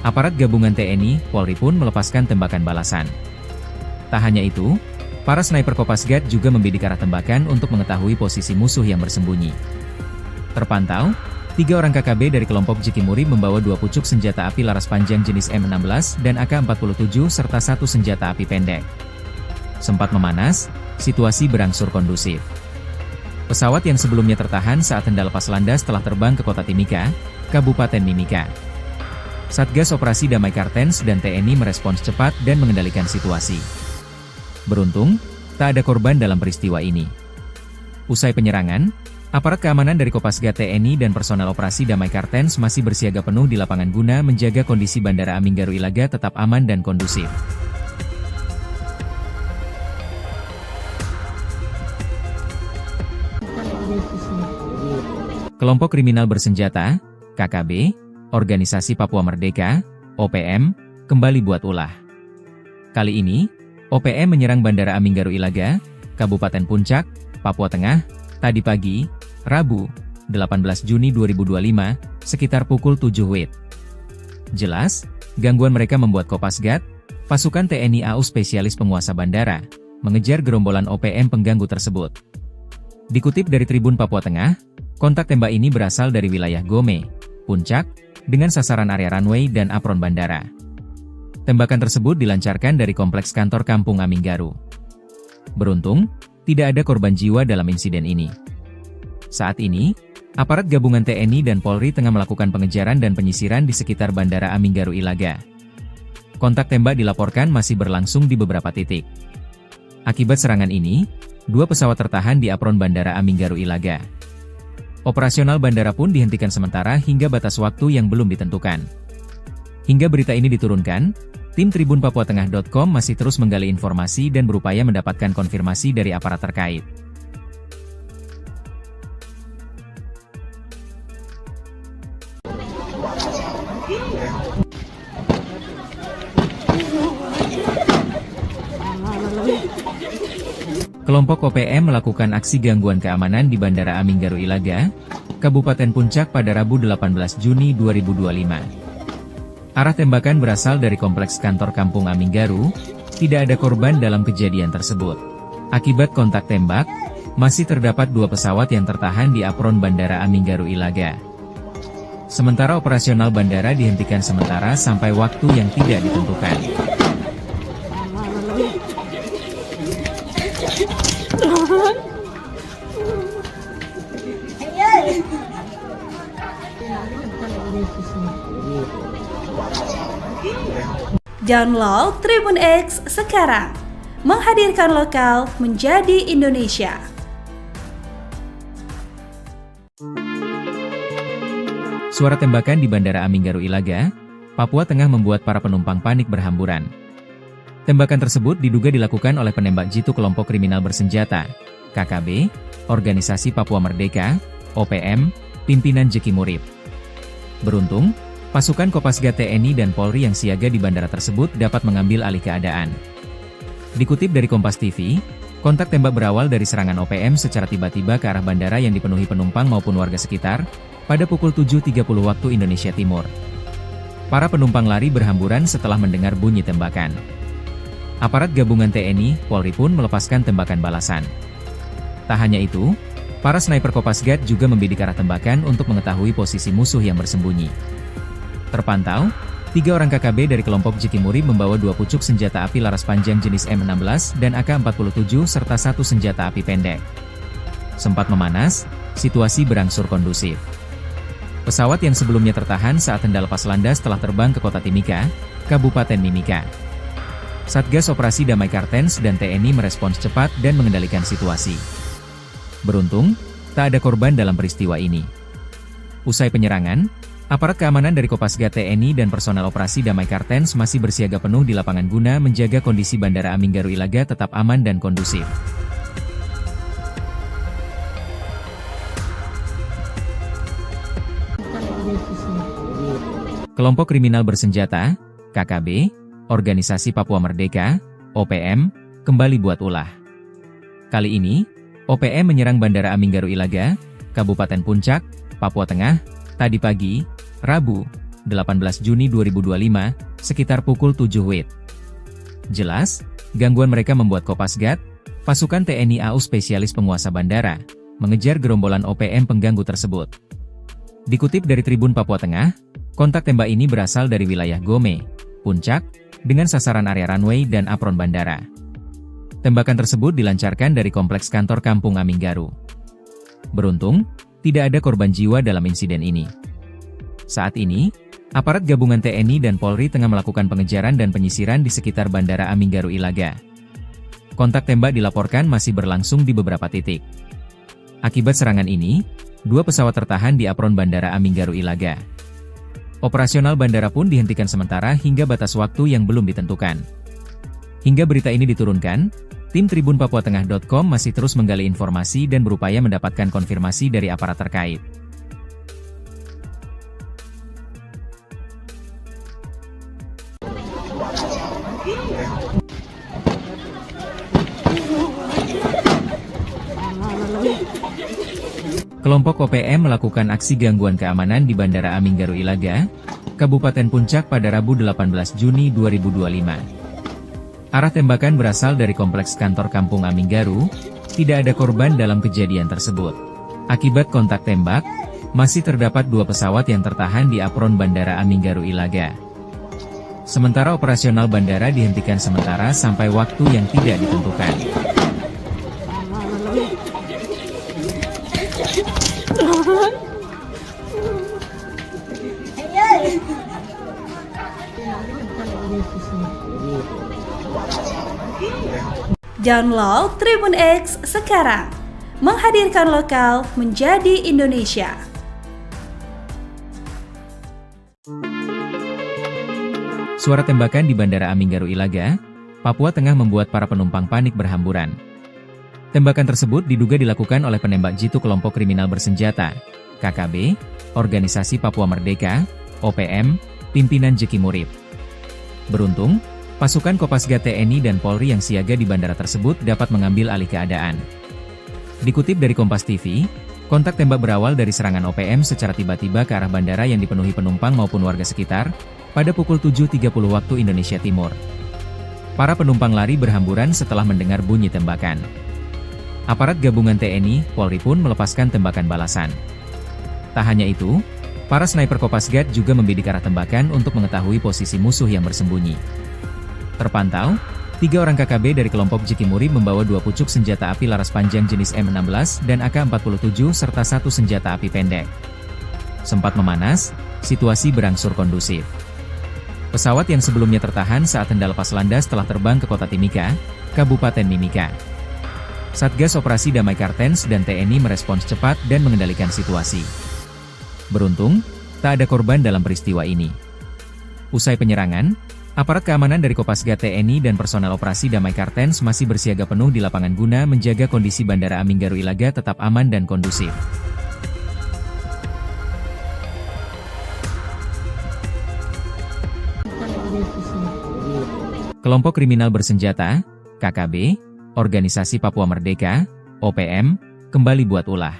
Aparat gabungan TNI, Polri pun melepaskan tembakan balasan. Tak hanya itu, para sniper Kopasgat juga membidik arah tembakan untuk mengetahui posisi musuh yang bersembunyi. Terpantau, 3 orang KKB dari kelompok Jeki Murib membawa 2 pucuk senjata api laras panjang jenis M16 dan AK-47 serta 1 senjata api pendek. Sempat memanas, situasi berangsur kondusif. Pesawat yang sebelumnya tertahan saat hendak lepas landas telah terbang ke kota Timika, Kabupaten Mimika. Satgas Operasi Damai Kartens dan TNI merespons cepat dan mengendalikan situasi. Beruntung, tak ada korban dalam peristiwa ini. Usai penyerangan, aparat keamanan dari Kopasgat TNI dan personel Operasi Damai Kartens masih bersiaga penuh di lapangan guna menjaga kondisi Bandara Aminggaru Ilaga tetap aman dan kondusif. Kelompok kriminal bersenjata, KKB, Organisasi Papua Merdeka, OPM, kembali buat ulah. Kali ini, OPM menyerang Bandara Aminggaru Ilaga, Kabupaten Puncak, Papua Tengah, tadi pagi, Rabu, 18 Juni 2025, sekitar pukul 7 WIB. Jelas, gangguan mereka membuat Kopasgat, pasukan TNI AU spesialis penguasa bandara, mengejar gerombolan OPM pengganggu tersebut. Dikutip dari Tribun Papua Tengah, kontak tembak ini berasal dari wilayah Gome, Puncak, dengan sasaran area runway dan apron bandara. Tembakan tersebut dilancarkan dari kompleks kantor Kampung Aminggaru. Beruntung, tidak ada korban jiwa dalam insiden ini. Saat ini, aparat gabungan TNI dan Polri tengah melakukan pengejaran dan penyisiran di sekitar Bandara Aminggaru Ilaga. Kontak tembak dilaporkan masih berlangsung di beberapa titik. Akibat serangan ini, 2 pesawat tertahan di apron Bandara Aminggaru Ilaga. Operasional bandara pun dihentikan sementara hingga batas waktu yang belum ditentukan. Hingga berita ini diturunkan, tim tribunpapuatengah.com masih terus menggali informasi dan berupaya mendapatkan konfirmasi dari aparat terkait. Kelompok OPM melakukan aksi gangguan keamanan di Bandara Aminggaru Ilaga, Kabupaten Puncak pada Rabu 18 Juni 2025. Arah tembakan berasal dari kompleks kantor Kampung Aminggaru, tidak ada korban dalam kejadian tersebut. Akibat kontak tembak, masih terdapat 2 pesawat yang tertahan di apron Bandara Aminggaru Ilaga. Sementara operasional bandara dihentikan sementara sampai waktu yang tidak ditentukan. Download Tribun X sekarang, menghadirkan lokal menjadi Indonesia. Suara tembakan di Bandara Aminggaru Ilaga, Papua Tengah membuat para penumpang panik berhamburan. Tembakan tersebut diduga dilakukan oleh penembak jitu kelompok kriminal bersenjata, KKB, Organisasi Papua Merdeka, OPM, pimpinan Jeki Murib. Beruntung, pasukan Kopasgat TNI dan Polri yang siaga di bandara tersebut dapat mengambil alih keadaan. Dikutip dari Kompas TV, kontak tembak berawal dari serangan OPM secara tiba-tiba ke arah bandara yang dipenuhi penumpang maupun warga sekitar, pada pukul 7.30 waktu Indonesia Timur. Para penumpang lari berhamburan setelah mendengar bunyi tembakan. Aparat gabungan TNI, Polri pun melepaskan tembakan balasan. Tak hanya itu, para sniper Kopasgat juga membidik arah tembakan untuk mengetahui posisi musuh yang bersembunyi. Terpantau, 3 orang KKB dari kelompok Jeki Murib membawa 2 pucuk senjata api laras panjang jenis M16 dan AK-47 serta 1 senjata api pendek. Sempat memanas, situasi berangsur kondusif. Pesawat yang sebelumnya tertahan saat hendak lepas landas telah terbang ke kota Timika, Kabupaten Mimika. Satgas Operasi Damai Kartens dan TNI merespons cepat dan mengendalikan situasi. Beruntung, tak ada korban dalam peristiwa ini. Usai penyerangan, aparat keamanan dari Kopasgat TNI dan personel Operasi Damai Kartens masih bersiaga penuh di lapangan guna menjaga kondisi Bandara Aminggaru Ilaga tetap aman dan kondusif. Kelompok kriminal bersenjata, KKB, Organisasi Papua Merdeka, OPM, kembali buat ulah. Kali ini, OPM menyerang Bandara Aminggaru Ilaga, Kabupaten Puncak, Papua Tengah, tadi pagi, Rabu, 18 Juni 2025, sekitar pukul 7 WIB. Jelas, gangguan mereka membuat Kopasgat, pasukan TNI AU spesialis penguasa bandara, mengejar gerombolan OPM pengganggu tersebut. Dikutip dari Tribun Papua Tengah, kontak tembak ini berasal dari wilayah Gome, Puncak, dengan sasaran area runway dan apron bandara. Tembakan tersebut dilancarkan dari kompleks kantor Kampung Aminggaru. Beruntung, tidak ada korban jiwa dalam insiden ini. Saat ini, aparat gabungan TNI dan Polri tengah melakukan pengejaran dan penyisiran di sekitar Bandara Aminggaru Ilaga. Kontak tembak dilaporkan masih berlangsung di beberapa titik. Akibat serangan ini, 2 pesawat tertahan di apron Bandara Aminggaru Ilaga. Operasional bandara pun dihentikan sementara hingga batas waktu yang belum ditentukan. Hingga berita ini diturunkan, tim tribunpapuatengah.com masih terus menggali informasi dan berupaya mendapatkan konfirmasi dari aparat terkait. Kelompok OPM melakukan aksi gangguan keamanan di Bandara Aminggaru Ilaga, Kabupaten Puncak pada Rabu 18 Juni 2025. Arah tembakan berasal dari kompleks kantor Kampung Aminggaru, tidak ada korban dalam kejadian tersebut. Akibat kontak tembak, masih terdapat 2 pesawat yang tertahan di apron Bandara Aminggaru Ilaga. Sementara operasional bandara dihentikan sementara sampai waktu yang tidak ditentukan. Download Tribun X sekarang, menghadirkan lokal menjadi Indonesia. Suara tembakan di Bandara Aminggaru Ilaga, Papua Tengah membuat para penumpang panik berhamburan. Tembakan tersebut diduga dilakukan oleh penembak jitu kelompok kriminal bersenjata, KKB, Organisasi Papua Merdeka, OPM, pimpinan Jeki Murib. Beruntung, pasukan Kopasgat TNI dan Polri yang siaga di bandara tersebut dapat mengambil alih keadaan. Dikutip dari Kompas TV, kontak tembak berawal dari serangan OPM secara tiba-tiba ke arah bandara yang dipenuhi penumpang maupun warga sekitar, pada pukul 7.30 waktu Indonesia Timur. Para penumpang lari berhamburan setelah mendengar bunyi tembakan. Aparat gabungan TNI, Polri pun melepaskan tembakan balasan. Tak hanya itu, para sniper Kopasgat juga membidik arah tembakan untuk mengetahui posisi musuh yang bersembunyi. Terpantau, 3 orang KKB dari kelompok Jeki Murib membawa 2 pucuk senjata api laras panjang jenis M16 dan AK-47 serta 1 senjata api pendek. Sempat memanas, situasi berangsur kondusif. Pesawat yang sebelumnya tertahan saat hendak lepas landas telah terbang ke kota Timika, Kabupaten Mimika. Satgas Operasi Damai Kartens dan TNI merespons cepat dan mengendalikan situasi. Beruntung, tak ada korban dalam peristiwa ini. Usai penyerangan, aparat keamanan dari Kopasgat TNI dan personel Operasi Damai Kartens masih bersiaga penuh di lapangan guna menjaga kondisi Bandara Aminggaru Ilaga tetap aman dan kondusif. Kelompok kriminal bersenjata, KKB, Organisasi Papua Merdeka, OPM, kembali buat ulah.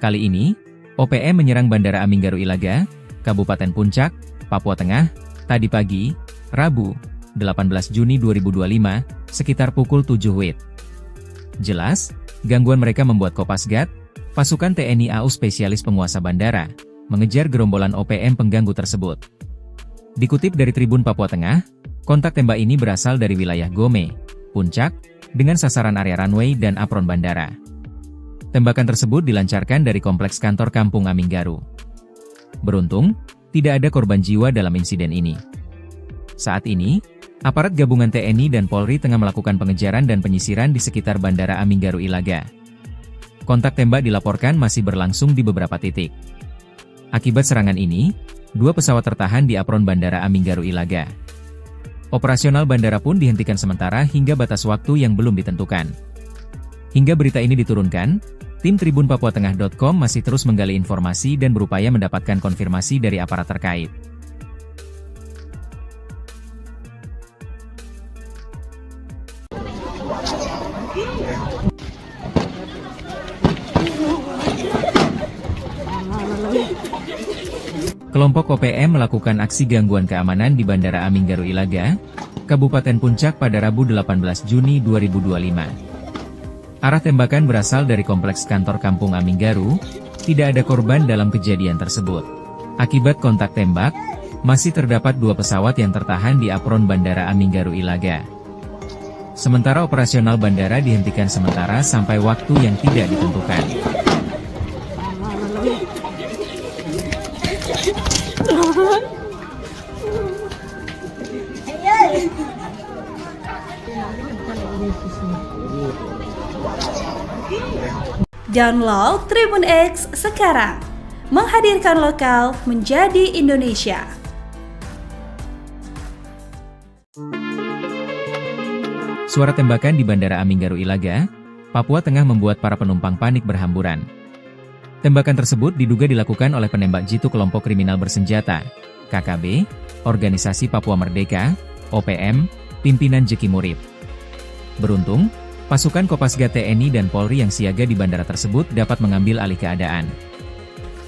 Kali ini, OPM menyerang Bandara Aminggaru Ilaga, Kabupaten Puncak, Papua Tengah, tadi pagi, Rabu, 18 Juni 2025, sekitar pukul 7 WIB. Jelas, gangguan mereka membuat Kopasgat, pasukan TNI AU spesialis penguasa bandara, mengejar gerombolan OPM pengganggu tersebut. Dikutip dari Tribun Papua Tengah, kontak tembak ini berasal dari wilayah Gome, Puncak, dengan sasaran area runway dan apron bandara. Tembakan tersebut dilancarkan dari kompleks kantor Kampung Aminggaru. Beruntung, tidak ada korban jiwa dalam insiden ini. Saat ini, aparat gabungan TNI dan Polri tengah melakukan pengejaran dan penyisiran di sekitar Bandara Aminggaru Ilaga. Kontak tembak dilaporkan masih berlangsung di beberapa titik. Akibat serangan ini, 2 pesawat tertahan di apron Bandara Aminggaru Ilaga. Operasional bandara pun dihentikan sementara hingga batas waktu yang belum ditentukan. Hingga berita ini diturunkan, tim tribunpapuatengah.com masih terus menggali informasi dan berupaya mendapatkan konfirmasi dari aparat terkait. Kelompok OPM melakukan aksi gangguan keamanan di Bandara Aminggaru Ilaga, Kabupaten Puncak pada Rabu 18 Juni 2025. Arah tembakan berasal dari kompleks kantor Kampung Aminggaru, tidak ada korban dalam kejadian tersebut. Akibat kontak tembak, masih terdapat 2 pesawat yang tertahan di apron Bandara Aminggaru Ilaga. Sementara operasional bandara dihentikan sementara sampai waktu yang tidak ditentukan. Download Tribun X sekarang, menghadirkan lokal menjadi Indonesia. Suara tembakan di Bandara Aminggaru Ilaga, Papua Tengah membuat para penumpang panik berhamburan. Tembakan tersebut diduga dilakukan oleh penembak jitu kelompok kriminal bersenjata, KKB, Organisasi Papua Merdeka, OPM, pimpinan Jeki Murib. Beruntung, pasukan Kopasgat TNI dan Polri yang siaga di bandara tersebut dapat mengambil alih keadaan.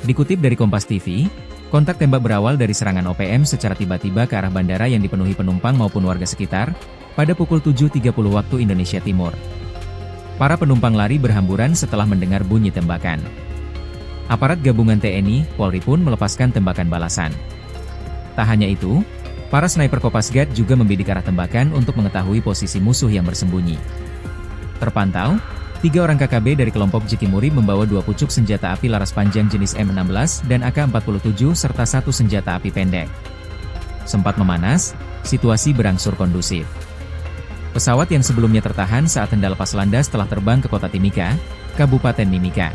Dikutip dari Kompas TV, kontak tembak berawal dari serangan OPM secara tiba-tiba ke arah bandara yang dipenuhi penumpang maupun warga sekitar, pada pukul 7.30 waktu Indonesia Timur. Para penumpang lari berhamburan setelah mendengar bunyi tembakan. Aparat gabungan TNI, Polri pun melepaskan tembakan balasan. Tak hanya itu, para sniper Kopasgat juga membidik arah tembakan untuk mengetahui posisi musuh yang bersembunyi. Terpantau, 3 orang KKB dari kelompok Jeki Murib membawa 2 pucuk senjata api laras panjang jenis M16 dan AK-47 serta 1 senjata api pendek. Sempat memanas, situasi berangsur kondusif. Pesawat yang sebelumnya tertahan saat hendak lepas landas telah terbang ke kota Timika, Kabupaten Mimika.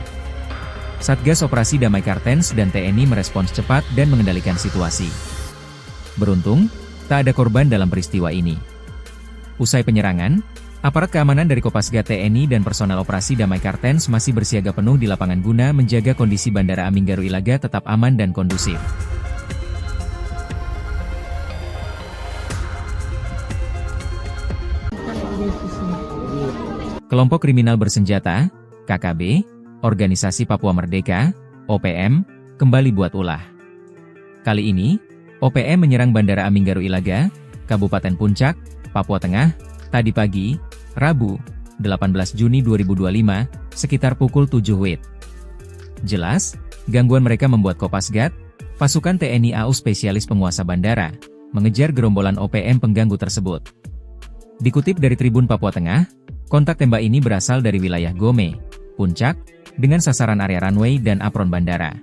Satgas Operasi Damai Kartens dan TNI merespons cepat dan mengendalikan situasi. Beruntung, tak ada korban dalam peristiwa ini. Usai penyerangan, aparat keamanan dari Kopasgat TNI dan personel Operasi Damai Kartens masih bersiaga penuh di lapangan guna menjaga kondisi Bandara Aminggaru Ilaga tetap aman dan kondusif. Kelompok kriminal bersenjata, KKB, Organisasi Papua Merdeka, OPM, kembali buat ulah. Kali ini, OPM menyerang Bandara Aminggaru Ilaga, Kabupaten Puncak, Papua Tengah, tadi pagi, Rabu, 18 Juni 2025, sekitar pukul 7 WIB. Jelas, gangguan mereka membuat Kopasgat, pasukan TNI AU spesialis penguasa bandara, mengejar gerombolan OPM pengganggu tersebut. Dikutip dari Tribun Papua Tengah, kontak tembak ini berasal dari wilayah Gome, Puncak, dengan sasaran area runway dan apron bandara.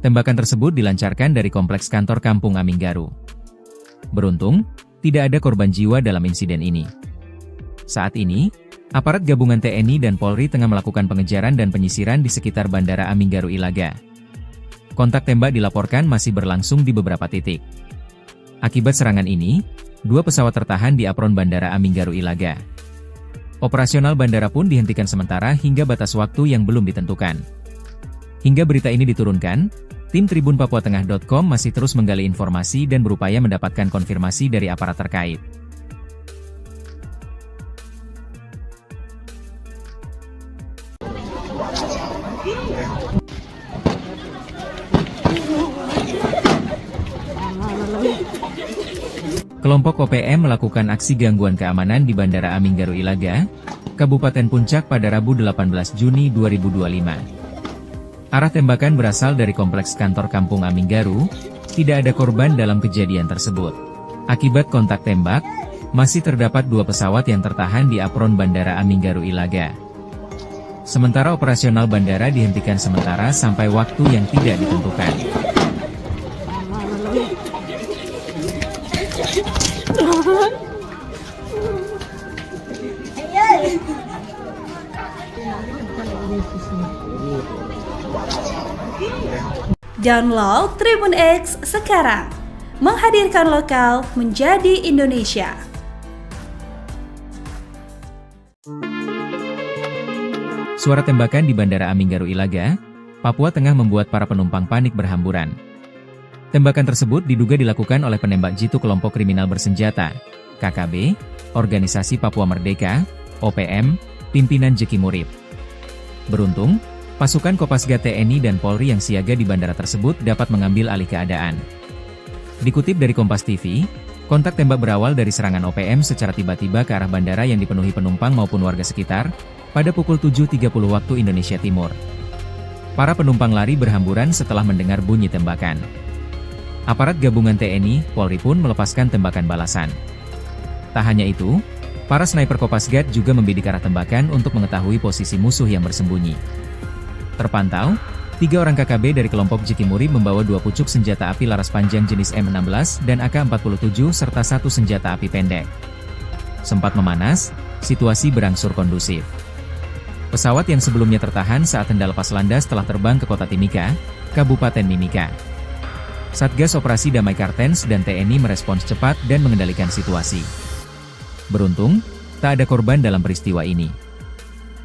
Tembakan tersebut dilancarkan dari kompleks kantor Kampung Aminggaru. Beruntung, tidak ada korban jiwa dalam insiden ini. Saat ini, aparat gabungan TNI dan Polri tengah melakukan pengejaran dan penyisiran di sekitar Bandara Aminggaru Ilaga. Kontak tembak dilaporkan masih berlangsung di beberapa titik. Akibat serangan ini, 2 pesawat tertahan di apron Bandara Aminggaru Ilaga. Operasional bandara pun dihentikan sementara hingga batas waktu yang belum ditentukan. Hingga berita ini diturunkan, tim tribunpapuatengah.com masih terus menggali informasi dan berupaya mendapatkan konfirmasi dari aparat terkait. Kelompok OPM melakukan aksi gangguan keamanan di Bandara Aminggaru Ilaga, Kabupaten Puncak pada Rabu 18 Juni 2025. Arah tembakan berasal dari kompleks kantor Kampung Aminggaru, tidak ada korban dalam kejadian tersebut. Akibat kontak tembak, masih terdapat 2 pesawat yang tertahan di apron Bandara Aminggaru Ilaga. Sementara operasional bandara dihentikan sementara sampai waktu yang tidak ditentukan. Download Tribun X sekarang, menghadirkan lokal menjadi Indonesia. Suara tembakan di Bandara Aminggaru Ilaga, Papua Tengah membuat para penumpang panik berhamburan. Tembakan tersebut diduga dilakukan oleh penembak jitu kelompok kriminal bersenjata, KKB, Organisasi Papua Merdeka, OPM, pimpinan Jeki Murib. Beruntung, pasukan Kopasgat TNI dan Polri yang siaga di bandara tersebut dapat mengambil alih keadaan. Dikutip dari Kompas TV, kontak tembak berawal dari serangan OPM secara tiba-tiba ke arah bandara yang dipenuhi penumpang maupun warga sekitar, pada pukul 7.30 waktu Indonesia Timur. Para penumpang lari berhamburan setelah mendengar bunyi tembakan. Aparat gabungan TNI, Polri pun melepaskan tembakan balasan. Tak hanya itu, para sniper Kopasgat juga membidik arah tembakan untuk mengetahui posisi musuh yang bersembunyi. Terpantau, 3 orang KKB dari kelompok Jeki Murib membawa 2 pucuk senjata api laras panjang jenis M16 dan AK-47 serta 1 senjata api pendek. Sempat memanas, situasi berangsur kondusif. Pesawat yang sebelumnya tertahan saat hendak lepas landas telah terbang ke kota Timika, Kabupaten Mimika. Satgas Operasi Damai Kartens dan TNI merespons cepat dan mengendalikan situasi. Beruntung, tak ada korban dalam peristiwa ini.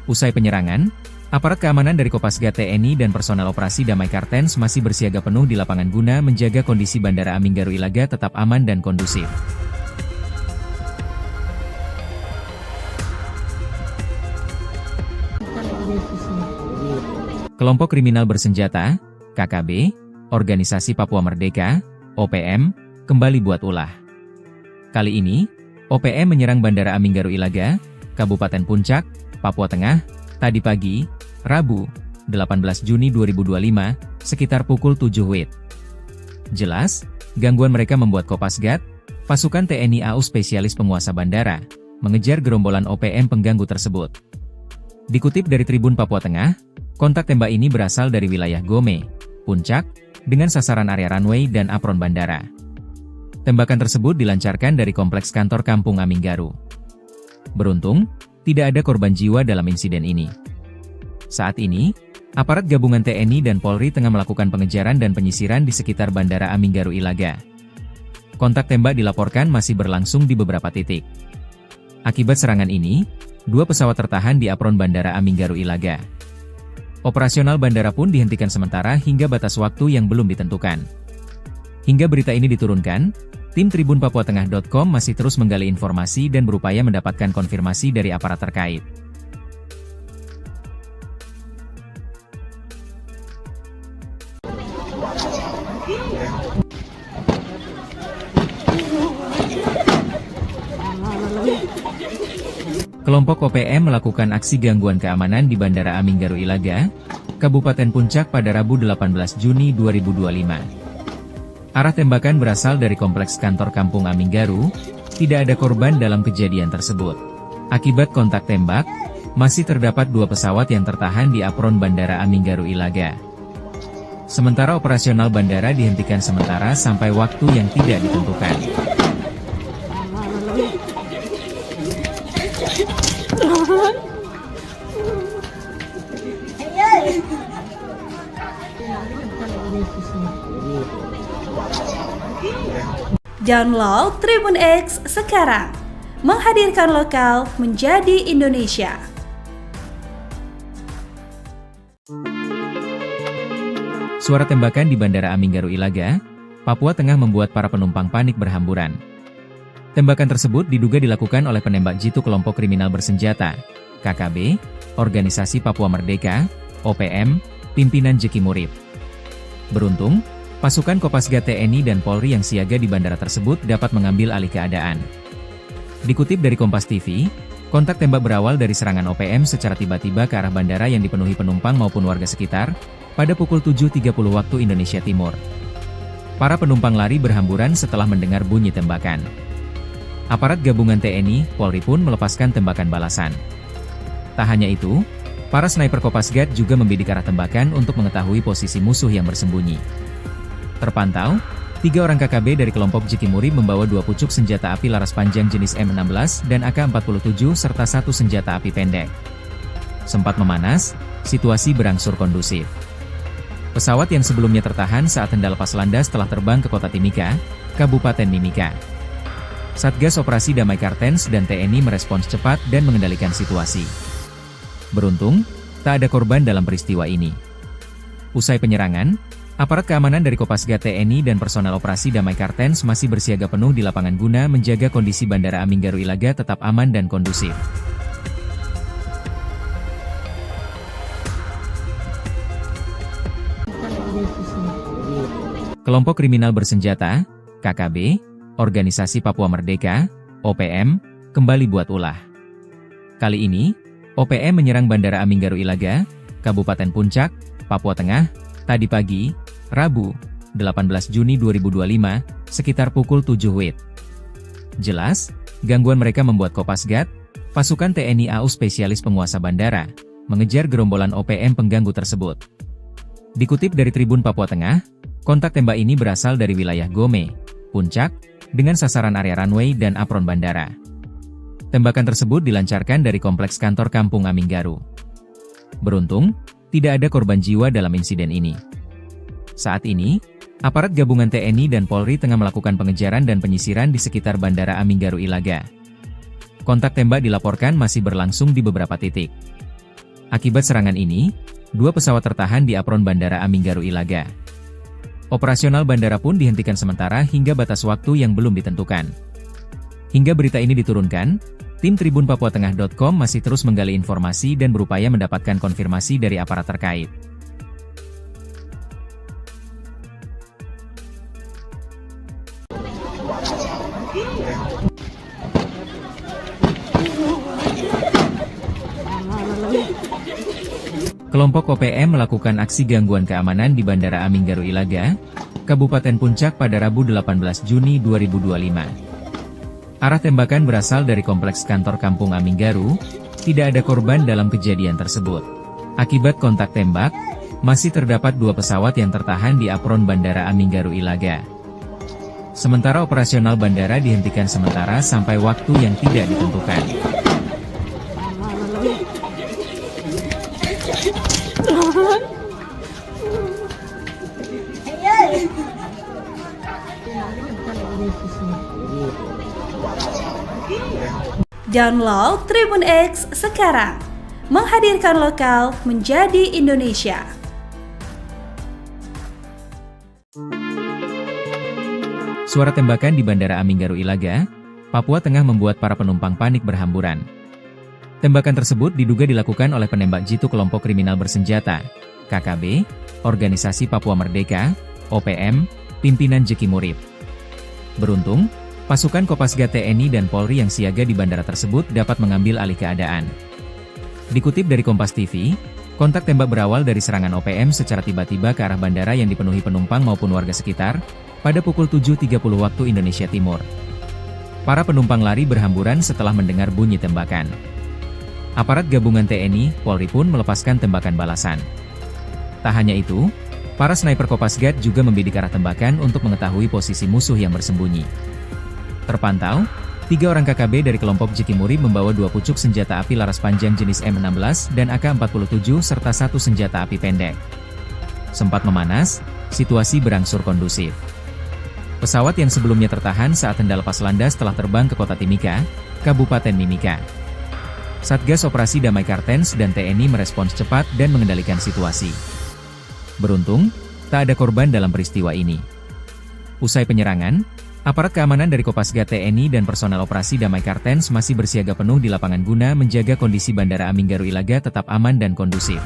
Usai penyerangan, aparat keamanan dari Kopasgat TNI dan personel Operasi Damai Kartens masih bersiaga penuh di lapangan guna menjaga kondisi Bandara Aminggaru Ilaga tetap aman dan kondusif. Kelompok kriminal bersenjata, KKB, Organisasi Papua Merdeka, OPM, kembali buat ulah. Kali ini, OPM menyerang Bandara Aminggaru Ilaga, Kabupaten Puncak, Papua Tengah, tadi pagi, Rabu, 18 Juni 2025, sekitar pukul 7 WIB. Jelas, gangguan mereka membuat Kopasgat, pasukan TNI AU spesialis penguasa bandara, mengejar gerombolan OPM pengganggu tersebut. Dikutip dari Tribun Papua Tengah, kontak tembak ini berasal dari wilayah Gome, Puncak, dengan sasaran area runway dan apron bandara. Tembakan tersebut dilancarkan dari kompleks kantor Kampung Aminggaru. Beruntung, tidak ada korban jiwa dalam insiden ini. Saat ini, aparat gabungan TNI dan Polri tengah melakukan pengejaran dan penyisiran di sekitar Bandara Aminggaru Ilaga. Kontak tembak dilaporkan masih berlangsung di beberapa titik. Akibat serangan ini, 2 pesawat tertahan di apron Bandara Aminggaru Ilaga. Operasional bandara pun dihentikan sementara hingga batas waktu yang belum ditentukan. Hingga berita ini diturunkan, tim tribunpapuatengah.com masih terus menggali informasi dan berupaya mendapatkan konfirmasi dari aparat terkait. Kelompok OPM melakukan aksi gangguan keamanan di Bandara Aminggaru Ilaga, Kabupaten Puncak pada Rabu 18 Juni 2025. Arah tembakan berasal dari kompleks kantor Kampung Aminggaru, tidak ada korban dalam kejadian tersebut. Akibat kontak tembak, masih terdapat 2 pesawat yang tertahan di apron Bandara Aminggaru Ilaga. Sementara operasional bandara dihentikan sementara sampai waktu yang tidak ditentukan. Download Tribun X sekarang, menghadirkan lokal menjadi Indonesia. Suara tembakan di Bandara Aminggaru Ilaga, Papua Tengah membuat para penumpang panik berhamburan. Tembakan tersebut diduga dilakukan oleh penembak jitu kelompok kriminal bersenjata, KKB, Organisasi Papua Merdeka, OPM, pimpinan Jeki Murib. Beruntung, pasukan Kopasgat TNI dan Polri yang siaga di bandara tersebut dapat mengambil alih keadaan. Dikutip dari Kompas TV, kontak tembak berawal dari serangan OPM secara tiba-tiba ke arah bandara yang dipenuhi penumpang maupun warga sekitar, pada pukul 7.30 waktu Indonesia Timur. Para penumpang lari berhamburan setelah mendengar bunyi tembakan. Aparat gabungan TNI, Polri pun melepaskan tembakan balasan. Tak hanya itu, Para sniper Kopasgat juga membidik arah tembakan untuk mengetahui posisi musuh yang bersembunyi. Terpantau, 3 orang KKB dari kelompok Jikimuri membawa 2 pucuk senjata api laras panjang jenis M16 dan AK-47 serta 1 senjata api pendek. Sempat memanas, situasi berangsur kondusif. Pesawat yang sebelumnya tertahan saat hendak lepas landas telah terbang ke kota Timika, Kabupaten Mimika. Satgas Operasi Damai Kartens dan TNI merespons cepat dan mengendalikan situasi. Beruntung, tak ada korban dalam peristiwa ini. Usai penyerangan, aparat keamanan dari Kopasgat TNI dan personel Operasi Damai Kartens masih bersiaga penuh di lapangan guna menjaga kondisi Bandara Aminggaru Ilaga tetap aman dan kondusif. Kelompok kriminal bersenjata, KKB, Organisasi Papua Merdeka, OPM, kembali buat ulah. Kali ini, OPM menyerang Bandara Aminggaru Ilaga, Kabupaten Puncak, Papua Tengah, tadi pagi, Rabu, 18 Juni 2025, sekitar pukul 7 WIB. Jelas, gangguan mereka membuat Kopasgat, pasukan TNI AU spesialis penguasa bandara, mengejar gerombolan OPM pengganggu tersebut. Dikutip dari Tribun Papua Tengah, kontak tembak ini berasal dari wilayah Gome, Puncak, dengan sasaran area runway dan apron bandara. Tembakan tersebut dilancarkan dari kompleks kantor Kampung Aminggaru. Beruntung, tidak ada korban jiwa dalam insiden ini. Saat ini, aparat gabungan TNI dan Polri tengah melakukan pengejaran dan penyisiran di sekitar Bandara Aminggaru Ilaga. Kontak tembak dilaporkan masih berlangsung di beberapa titik. Akibat serangan ini, 2 pesawat tertahan di apron Bandara Aminggaru Ilaga. Operasional bandara pun dihentikan sementara hingga batas waktu yang belum ditentukan. Hingga berita ini diturunkan, tim Tribun Papuatengah.com masih terus menggali informasi dan berupaya mendapatkan konfirmasi dari aparat terkait. Kelompok OPM melakukan aksi gangguan keamanan di Bandara Aminggaru Ilaga, Kabupaten Puncak pada Rabu 18 Juni 2025. Arah tembakan berasal dari kompleks kantor Kampung Aminggaru, tidak ada korban dalam kejadian tersebut. Akibat kontak tembak, masih terdapat 2 pesawat yang tertahan di apron Bandara Aminggaru Ilaga. Sementara operasional bandara dihentikan sementara sampai waktu yang tidak ditentukan. Download Tribun X sekarang, menghadirkan lokal menjadi Indonesia. Suara tembakan di Bandara Aminggaru Ilaga, Papua Tengah membuat para penumpang panik berhamburan. Tembakan tersebut diduga dilakukan oleh penembak jitu kelompok kriminal bersenjata, KKB, Organisasi Papua Merdeka, OPM, pimpinan Jikimuri. Beruntung, pasukan Kopasgat TNI dan Polri yang siaga di bandara tersebut dapat mengambil alih keadaan. Dikutip dari Kompas TV, kontak tembak berawal dari serangan OPM secara tiba-tiba ke arah bandara yang dipenuhi penumpang maupun warga sekitar, pada pukul 7.30 waktu Indonesia Timur. Para penumpang lari berhamburan setelah mendengar bunyi tembakan. Aparat gabungan TNI, Polri pun melepaskan tembakan balasan. Tak hanya itu, para sniper Kopasgat juga membidik arah tembakan untuk mengetahui posisi musuh yang bersembunyi. Terpantau, 3 orang KKB dari kelompok Jikimuri membawa 2 pucuk senjata api laras panjang jenis M16 dan AK-47 serta 1 senjata api pendek. Sempat memanas, situasi berangsur kondusif. Pesawat yang sebelumnya tertahan saat hendak lepas landas telah terbang ke kota Timika, Kabupaten Mimika. Satgas Operasi Damai Kartens dan TNI merespons cepat dan mengendalikan situasi. Beruntung, tak ada korban dalam peristiwa ini. Usai penyerangan, aparat keamanan dari Kopasgat TNI dan personel Operasi Damai Kartens masih bersiaga penuh di lapangan guna menjaga kondisi Bandara Aminggaru Ilaga tetap aman dan kondusif.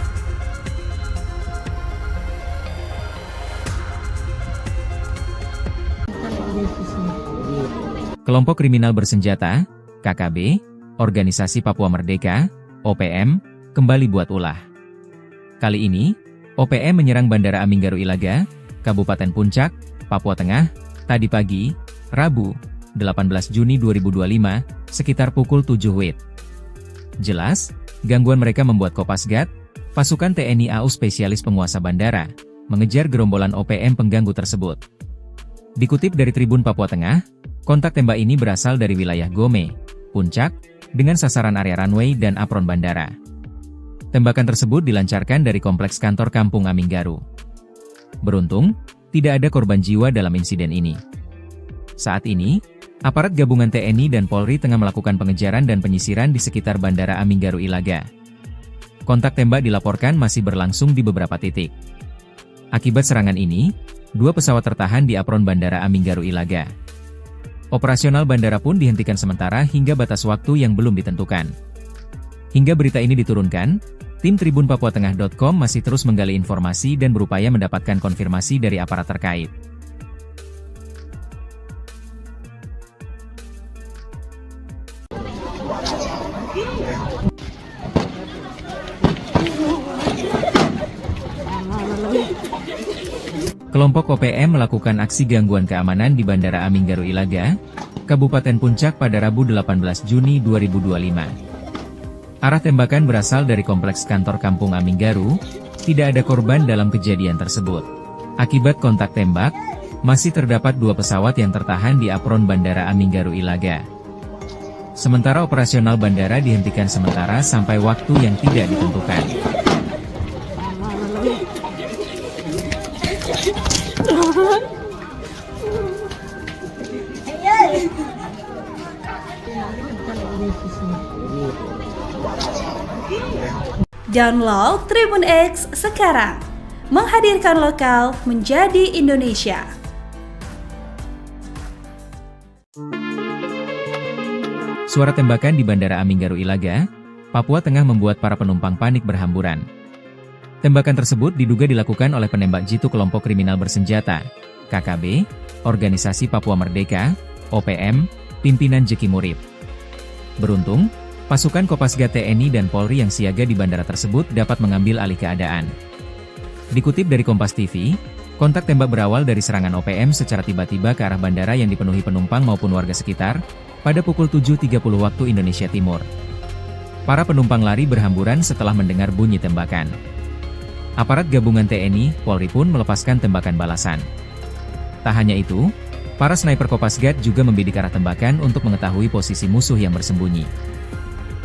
Kelompok kriminal bersenjata, KKB, Organisasi Papua Merdeka, OPM, kembali buat ulah. Kali ini, OPM menyerang Bandara Aminggaru Ilaga, Kabupaten Puncak, Papua Tengah, tadi pagi, Rabu, 18 Juni 2025, sekitar pukul 7 WIB. Jelas, Gangguan mereka membuat Kopasgat, pasukan TNI AU spesialis penguasa bandara, mengejar gerombolan OPM pengganggu tersebut. Dikutip dari Tribun Papua Tengah, kontak tembak ini berasal dari wilayah Gome, Puncak, dengan sasaran area runway dan apron bandara. Tembakan tersebut dilancarkan dari kompleks kantor Kampung Aminggaru. Beruntung, tidak ada korban jiwa dalam insiden ini. Saat ini, aparat gabungan TNI dan Polri tengah melakukan pengejaran dan penyisiran di sekitar Bandara Aminggaru Ilaga. Kontak tembak dilaporkan masih berlangsung di beberapa titik. Akibat serangan ini, 2 pesawat tertahan di apron Bandara Aminggaru Ilaga. Operasional bandara pun dihentikan sementara hingga batas waktu yang belum ditentukan. Hingga berita ini diturunkan, tim tribunpapuatengah.com masih terus menggali informasi dan berupaya mendapatkan konfirmasi dari aparat terkait. Kelompok OPM melakukan aksi gangguan keamanan di Bandara Aminggaru Ilaga, Kabupaten Puncak pada Rabu 18 Juni 2025. Arah tembakan berasal dari kompleks kantor Kampung Aminggaru, tidak ada korban dalam kejadian tersebut. Akibat kontak tembak, masih terdapat 2 pesawat yang tertahan di apron Bandara Aminggaru Ilaga. Sementara operasional bandara dihentikan sementara sampai waktu yang tidak ditentukan. Download Tribun X sekarang, menghadirkan lokal menjadi Indonesia. Suara tembakan di Bandara Aminggaru Ilaga, Papua Tengah membuat para penumpang panik berhamburan. Tembakan tersebut diduga dilakukan oleh penembak jitu kelompok kriminal bersenjata, KKB, Organisasi Papua Merdeka, OPM, pimpinan Jeki Murib. Beruntung, pasukan Kopasgat TNI dan Polri yang siaga di bandara tersebut dapat mengambil alih keadaan. Dikutip dari Kompas TV, kontak tembak berawal dari serangan OPM secara tiba-tiba ke arah bandara yang dipenuhi penumpang maupun warga sekitar, pada pukul 7.30 waktu Indonesia Timur. Para penumpang lari berhamburan setelah mendengar bunyi tembakan. Aparat gabungan TNI, Polri pun melepaskan tembakan balasan. Tak hanya itu, para sniper Kopasgat juga membidik arah tembakan untuk mengetahui posisi musuh yang bersembunyi.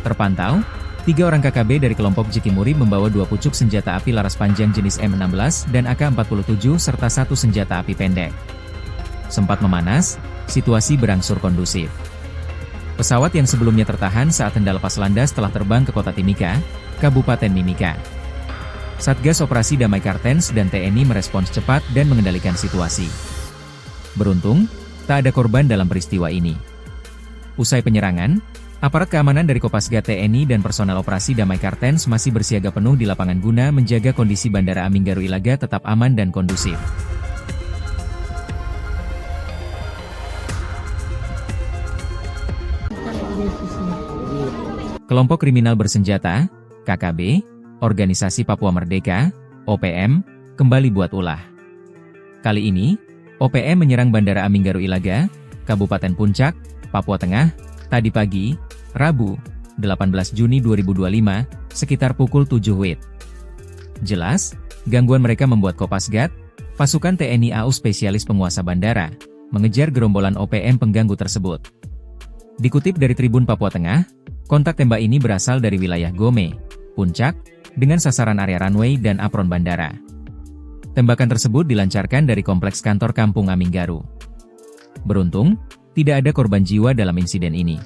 Terpantau, 3 orang KKB dari kelompok Jeki Murib membawa 2 pucuk senjata api laras panjang jenis M16 dan AK-47 serta 1 senjata api pendek. Sempat memanas, situasi berangsur kondusif. Pesawat yang sebelumnya tertahan saat hendak lepas landas telah terbang ke kota Timika, Kabupaten Mimika. Satgas Operasi Damai Kartens dan TNI merespons cepat dan mengendalikan situasi. Beruntung, tak ada korban dalam peristiwa ini. Usai penyerangan, aparat keamanan dari Kopasgat TNI dan personel Operasi Damai Kartens masih bersiaga penuh di lapangan guna menjaga kondisi Bandara Aminggaru Ilaga tetap aman dan kondusif. Kelompok kriminal bersenjata, KKB, Organisasi Papua Merdeka, OPM, kembali buat ulah. Kali ini, OPM menyerang Bandara Aminggaru Ilaga, Kabupaten Puncak, Papua Tengah, tadi pagi, Rabu, 18 Juni 2025, sekitar pukul 7 WIB. Jelas, gangguan mereka membuat Kopasgat, pasukan TNI AU spesialis penguasa bandara, mengejar gerombolan OPM pengganggu tersebut. Dikutip dari Tribun Papua Tengah, kontak tembak ini berasal dari wilayah Gome, Puncak, dengan sasaran area runway dan apron bandara. Tembakan tersebut dilancarkan dari kompleks kantor Kampung Aminggaru. Beruntung, tidak ada korban jiwa dalam insiden ini.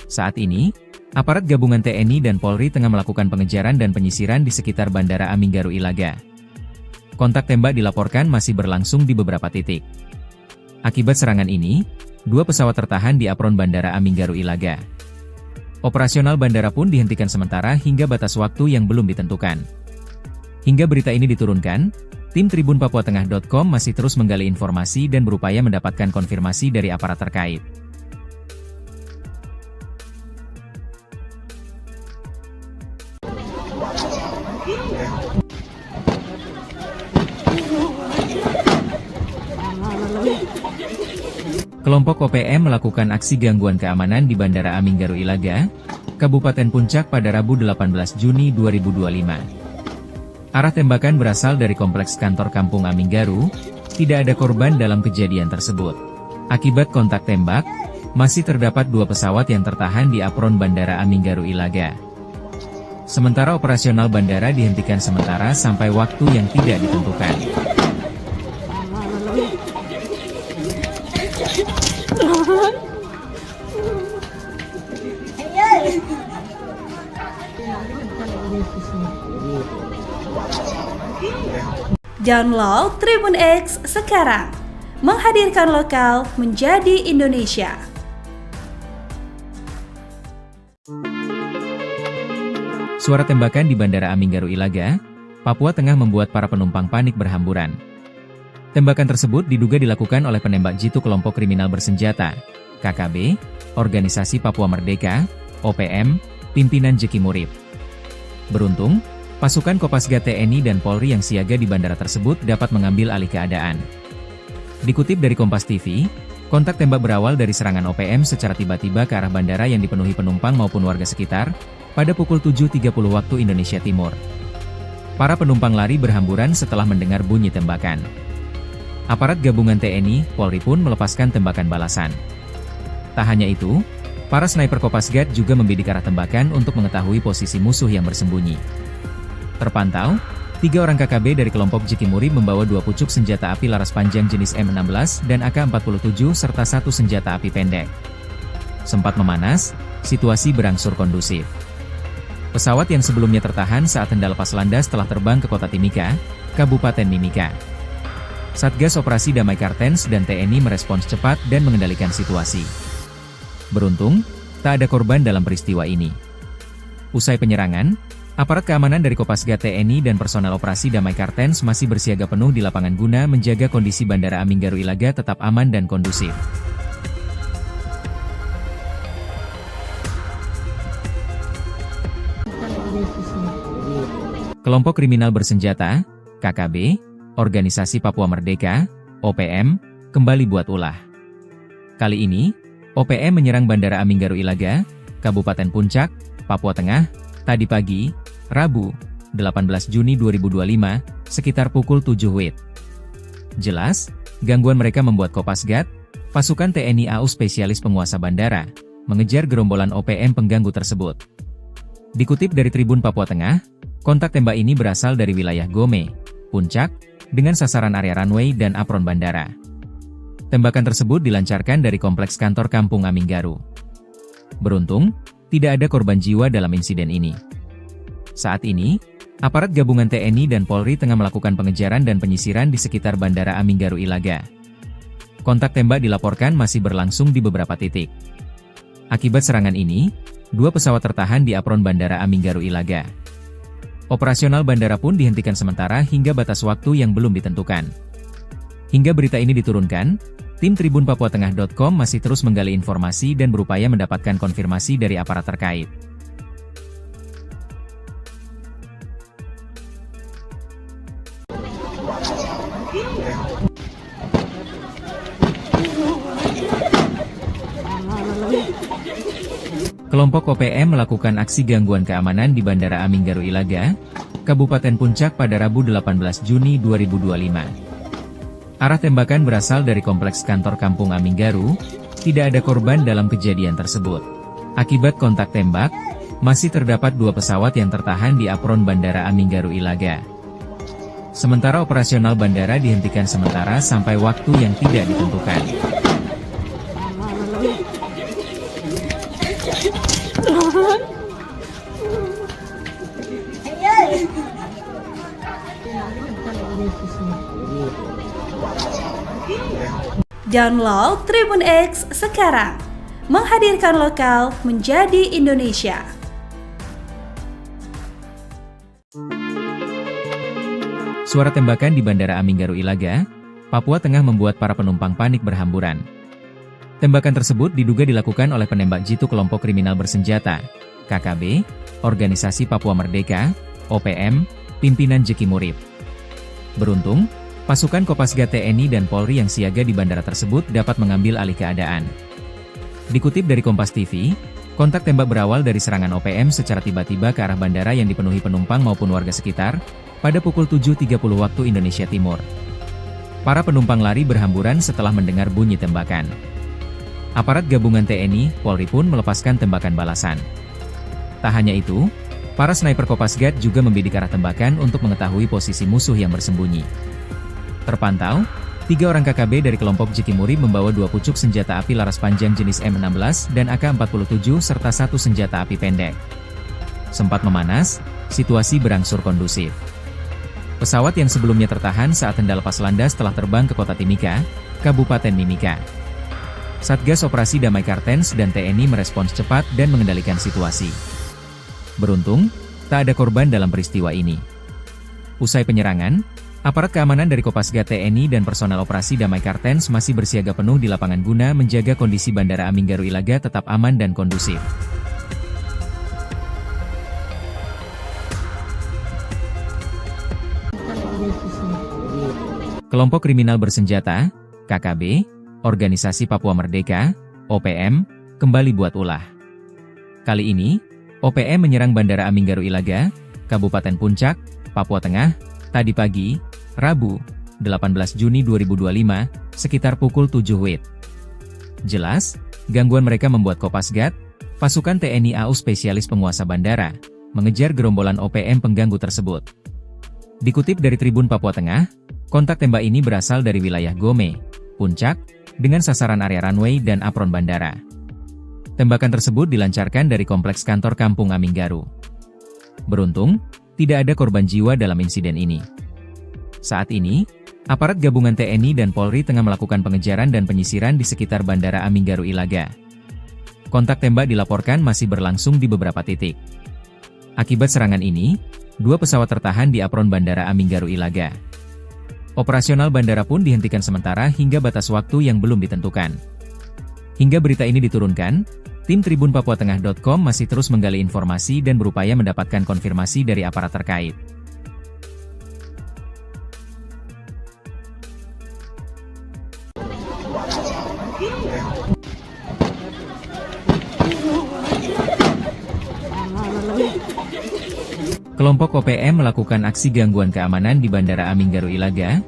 Saat ini, aparat gabungan TNI dan Polri tengah melakukan pengejaran dan penyisiran di sekitar Bandara Aminggaru Ilaga. Kontak tembak dilaporkan masih berlangsung di beberapa titik. Akibat serangan ini, 2 pesawat tertahan di apron Bandara Aminggaru Ilaga. Operasional bandara pun dihentikan sementara hingga batas waktu yang belum ditentukan. Hingga berita ini diturunkan, tim tribunpapuatengah.com masih terus menggali informasi dan berupaya mendapatkan konfirmasi dari aparat terkait. Kelompok OPM melakukan aksi gangguan keamanan di Bandara Aminggaru Ilaga, Kabupaten Puncak pada Rabu 18 Juni 2025. Arah tembakan berasal dari kompleks kantor Kampung Aminggaru, tidak ada korban dalam kejadian tersebut. Akibat kontak tembak, masih terdapat 2 pesawat yang tertahan di apron Bandara Aminggaru Ilaga. Sementara operasional bandara dihentikan sementara sampai waktu yang tidak ditentukan. Download Tribun X sekarang, menghadirkan lokal menjadi Indonesia. Suara tembakan di Bandara Aminggaru Ilaga, Papua Tengah membuat para penumpang panik berhamburan. Tembakan tersebut diduga dilakukan oleh penembak jitu kelompok kriminal bersenjata, KKB, Organisasi Papua Merdeka, OPM, pimpinan Jeki Murib. Beruntung, pasukan Kopasgat TNI dan Polri yang siaga di bandara tersebut dapat mengambil alih keadaan. Dikutip dari Kompas TV, kontak tembak berawal dari serangan OPM secara tiba-tiba ke arah bandara yang dipenuhi penumpang maupun warga sekitar, pada pukul 7.30 waktu Indonesia Timur. Para penumpang lari berhamburan setelah mendengar bunyi tembakan. Aparat gabungan TNI, Polri pun melepaskan tembakan balasan. Tak hanya itu, para sniper Kopasgat juga membidik arah tembakan untuk mengetahui posisi musuh yang bersembunyi. Terpantau, 3 orang KKB dari kelompok Jeki Murib membawa 2 pucuk senjata api laras panjang jenis M16 dan AK-47 serta 1 senjata api pendek. Sempat memanas, situasi berangsur kondusif. Pesawat yang sebelumnya tertahan saat hendak lepas landas telah terbang ke kota Timika, Kabupaten Mimika. Satgas Operasi Damai Kartens dan TNI merespons cepat dan mengendalikan situasi. Beruntung, tak ada korban dalam peristiwa ini. Usai penyerangan, aparat keamanan dari Kopasgat TNI dan personel Operasi Damai Kartens masih bersiaga penuh di lapangan guna menjaga kondisi Bandara Aminggaru Ilaga tetap aman dan kondusif. Kelompok kriminal bersenjata, KKB, Organisasi Papua Merdeka, OPM, kembali buat ulah. Kali ini, OPM menyerang Bandara Aminggaru Ilaga, Kabupaten Puncak, Papua Tengah, tadi pagi, Rabu, 18 Juni 2025, sekitar pukul 7 WIB. Jelas, gangguan mereka membuat Kopasgat, pasukan TNI AU spesialis penguasa bandara, mengejar gerombolan OPM pengganggu tersebut. Dikutip dari Tribun Papua Tengah, kontak tembak ini berasal dari wilayah Gome, Puncak, dengan sasaran area runway dan apron bandara. Tembakan tersebut dilancarkan dari kompleks kantor Kampung Aminggaru. Beruntung, tidak ada korban jiwa dalam insiden ini. Saat ini, aparat gabungan TNI dan Polri tengah melakukan pengejaran dan penyisiran di sekitar Bandara Aminggaru Ilaga. Kontak tembak dilaporkan masih berlangsung di beberapa titik. Akibat serangan ini, 2 pesawat tertahan di apron Bandara Aminggaru Ilaga. Operasional bandara pun dihentikan sementara hingga batas waktu yang belum ditentukan. Hingga berita ini diturunkan, tim tribunpapuatengah.com masih terus menggali informasi dan berupaya mendapatkan konfirmasi dari aparat terkait. Kelompok OPM melakukan aksi gangguan keamanan di Bandara Aminggaru Ilaga, Kabupaten Puncak pada Rabu 18 Juni 2025. Arah tembakan berasal dari kompleks kantor Kampung Aminggaru, tidak ada korban dalam kejadian tersebut. Akibat kontak tembak, masih terdapat 2 pesawat yang tertahan di apron Bandara Aminggaru Ilaga. Sementara operasional bandara dihentikan sementara sampai waktu yang tidak ditentukan. Download Tribun X sekarang, menghadirkan lokal menjadi Indonesia. Suara tembakan di Bandara Aminggaru Ilaga, Papua Tengah membuat para penumpang panik berhamburan. Tembakan tersebut diduga dilakukan oleh penembak jitu kelompok kriminal bersenjata, KKB, Organisasi Papua Merdeka, OPM, pimpinan Jeki Murib. Beruntung, pasukan Kopasgat TNI dan Polri yang siaga di bandara tersebut dapat mengambil alih keadaan. Dikutip dari Kompas TV, kontak tembak berawal dari serangan OPM secara tiba-tiba ke arah bandara yang dipenuhi penumpang maupun warga sekitar, pada pukul 7.30 waktu Indonesia Timur. Para penumpang lari berhamburan setelah mendengar bunyi tembakan. Aparat gabungan TNI, Polri pun melepaskan tembakan balasan. Tak hanya itu, para sniper Kopasgat juga membidik arah tembakan untuk mengetahui posisi musuh yang bersembunyi. Terpantau, 3 orang KKB dari kelompok Jikimuri membawa 2 pucuk senjata api laras panjang jenis M16 dan AK-47 serta 1 senjata api pendek. Sempat memanas, situasi berangsur kondusif. Pesawat yang sebelumnya tertahan saat hendak lepas landas telah terbang ke kota Timika, Kabupaten Mimika. Satgas Operasi Damai Kartens dan TNI merespons cepat dan mengendalikan situasi. Beruntung, tak ada korban dalam peristiwa ini. Usai penyerangan, aparat keamanan dari Kopasgat TNI dan personel Operasi Damai Kartens masih bersiaga penuh di lapangan guna menjaga kondisi Bandara Aminggaru Ilaga tetap aman dan kondusif. Kelompok kriminal bersenjata, KKB, Organisasi Papua Merdeka, OPM, kembali buat ulah. Kali ini, OPM menyerang Bandara Aminggaru Ilaga, Kabupaten Puncak, Papua Tengah, tadi pagi, Rabu, 18 Juni 2025, sekitar pukul 7 WIB. Jelas, gangguan mereka membuat Kopasgat, pasukan TNI AU spesialis penguasa bandara, mengejar gerombolan OPM pengganggu tersebut. Dikutip dari Tribun Papua Tengah, kontak tembak ini berasal dari wilayah Gome, Puncak, dengan sasaran area runway dan apron bandara. Tembakan tersebut dilancarkan dari kompleks kantor Kampung Aminggaru. Beruntung, tidak ada korban jiwa dalam insiden ini. Saat ini, aparat gabungan TNI dan Polri tengah melakukan pengejaran dan penyisiran di sekitar Bandara Aminggaru Ilaga. Kontak tembak dilaporkan masih berlangsung di beberapa titik. Akibat serangan ini, 2 pesawat tertahan di apron Bandara Aminggaru Ilaga. Operasional bandara pun dihentikan sementara hingga batas waktu yang belum ditentukan. Hingga berita ini diturunkan, tim tribunpapuatengah.com masih terus menggali informasi dan berupaya mendapatkan konfirmasi dari aparat terkait. Kelompok OPM melakukan aksi gangguan keamanan di Bandara Aminggaru Ilaga,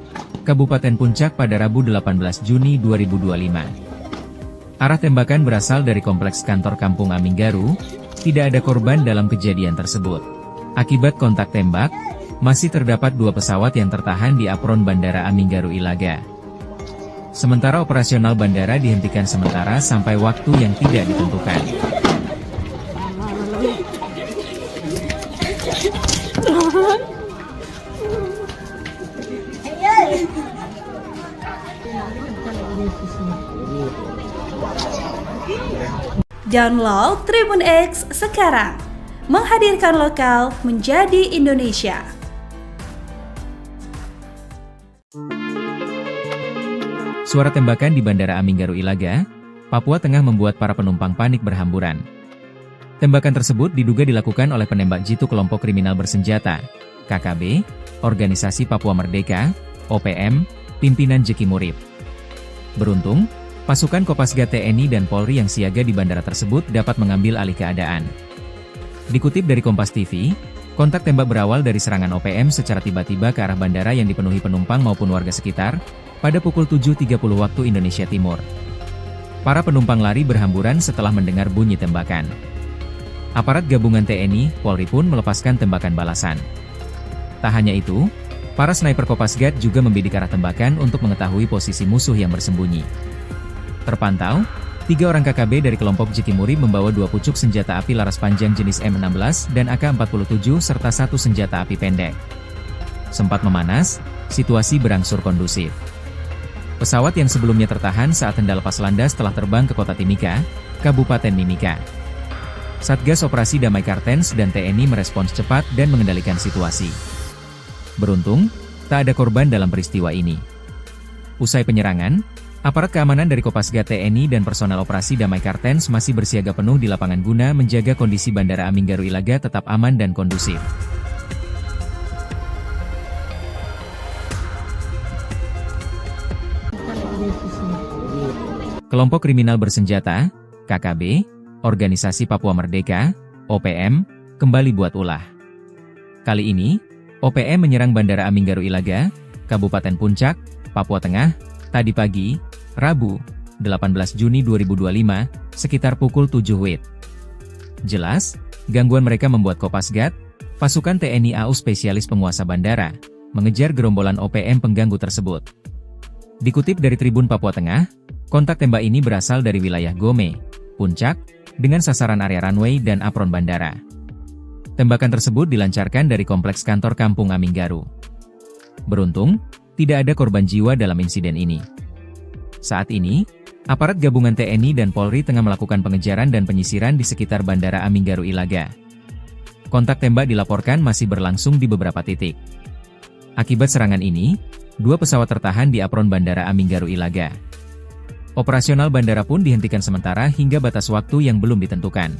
Kabupaten Puncak pada Rabu 18 Juni 2025. Arah tembakan berasal dari kompleks kantor Kampung Aminggaru, tidak ada korban dalam kejadian tersebut. Akibat kontak tembak, masih terdapat 2 pesawat yang tertahan di apron Bandara Aminggaru Ilaga. Sementara operasional bandara dihentikan sementara sampai waktu yang tidak ditentukan. Download Tribun X sekarang, menghadirkan lokal menjadi Indonesia. Suara tembakan di Bandara Aminggaru Ilaga, Papua Tengah membuat para penumpang panik berhamburan. Tembakan tersebut diduga dilakukan oleh penembak jitu kelompok kriminal bersenjata, KKB, Organisasi Papua Merdeka, OPM, pimpinan Jikimuri. Beruntung, pasukan Kopasgat TNI dan Polri yang siaga di bandara tersebut dapat mengambil alih keadaan. Dikutip dari Kompas TV, kontak tembak berawal dari serangan OPM secara tiba-tiba ke arah bandara yang dipenuhi penumpang maupun warga sekitar, pada pukul 7.30 waktu Indonesia Timur. Para penumpang lari berhamburan setelah mendengar bunyi tembakan. Aparat gabungan TNI, Polri pun melepaskan tembakan balasan. Tak hanya itu, para sniper Kopasgat juga membidik arah tembakan untuk mengetahui posisi musuh yang bersembunyi. Terpantau, 3 orang KKB dari kelompok Jikimuri membawa 2 pucuk senjata api laras panjang jenis M16 dan AK-47 serta 1 senjata api pendek. Sempat memanas, situasi berangsur kondusif. Pesawat yang sebelumnya tertahan saat hendak lepas landas telah terbang ke kota Timika, Kabupaten Mimika. Satgas Operasi Damai Kartens dan TNI merespons cepat dan mengendalikan situasi. Beruntung, tak ada korban dalam peristiwa ini. Usai penyerangan, aparat keamanan dari Kopasgat TNI dan personel Operasi Damai Kartens masih bersiaga penuh di lapangan guna menjaga kondisi Bandara Aminggaru Ilaga tetap aman dan kondusif. Kelompok kriminal bersenjata, KKB, Organisasi Papua Merdeka, OPM, kembali buat ulah. Kali ini, OPM menyerang Bandara Aminggaru Ilaga, Kabupaten Puncak, Papua Tengah, tadi pagi, Rabu, 18 Juni 2025, sekitar pukul 7 WIB. Jelas, gangguan mereka membuat Kopasgat, pasukan TNI AU spesialis penguasa bandara, mengejar gerombolan OPM pengganggu tersebut. Dikutip dari Tribun Papua Tengah, kontak tembak ini berasal dari wilayah Gome, Puncak, dengan sasaran area runway dan apron bandara. Tembakan tersebut dilancarkan dari kompleks kantor Kampung Aminggaru. Beruntung, tidak ada korban jiwa dalam insiden ini. Saat ini, aparat gabungan TNI dan Polri tengah melakukan pengejaran dan penyisiran di sekitar Bandara Aminggaru Ilaga. Kontak tembak dilaporkan masih berlangsung di beberapa titik. Akibat serangan ini, 2 pesawat tertahan di apron Bandara Aminggaru Ilaga. Operasional bandara pun dihentikan sementara hingga batas waktu yang belum ditentukan.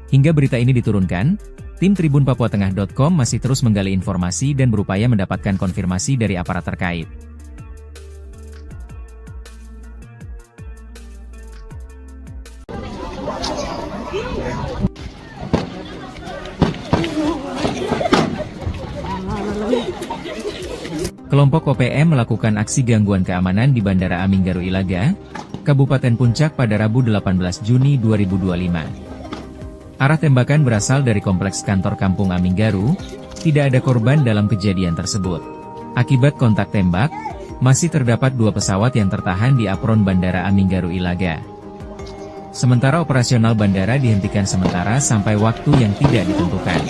Hingga berita ini diturunkan, tim tribunpapuatengah.com masih terus menggali informasi dan berupaya mendapatkan konfirmasi dari aparat terkait. Kelompok OPM melakukan aksi gangguan keamanan di Bandara Aminggaru Ilaga, Kabupaten Puncak pada Rabu 18 Juni 2025. Arah tembakan berasal dari kompleks kantor Kampung Aminggaru, tidak ada korban dalam kejadian tersebut. Akibat kontak tembak, masih terdapat 2 pesawat yang tertahan di apron Bandara Aminggaru Ilaga. Sementara operasional bandara dihentikan sementara sampai waktu yang tidak ditentukan.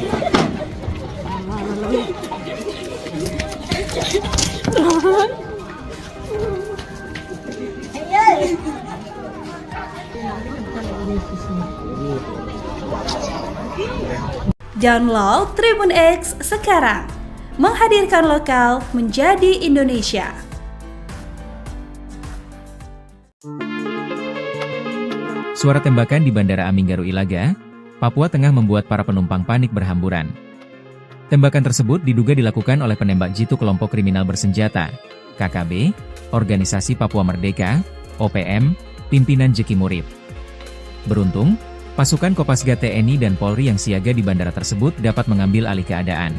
Download Tribun X sekarang, menghadirkan lokal menjadi Indonesia. Suara tembakan di Bandara Aminggaru Ilaga, Papua Tengah membuat para penumpang panik berhamburan. Tembakan tersebut diduga dilakukan oleh penembak jitu kelompok kriminal bersenjata, KKB, Organisasi Papua Merdeka, OPM, pimpinan Jeki Murib. Beruntung, pasukan Kopasgat TNI dan Polri yang siaga di bandara tersebut dapat mengambil alih keadaan.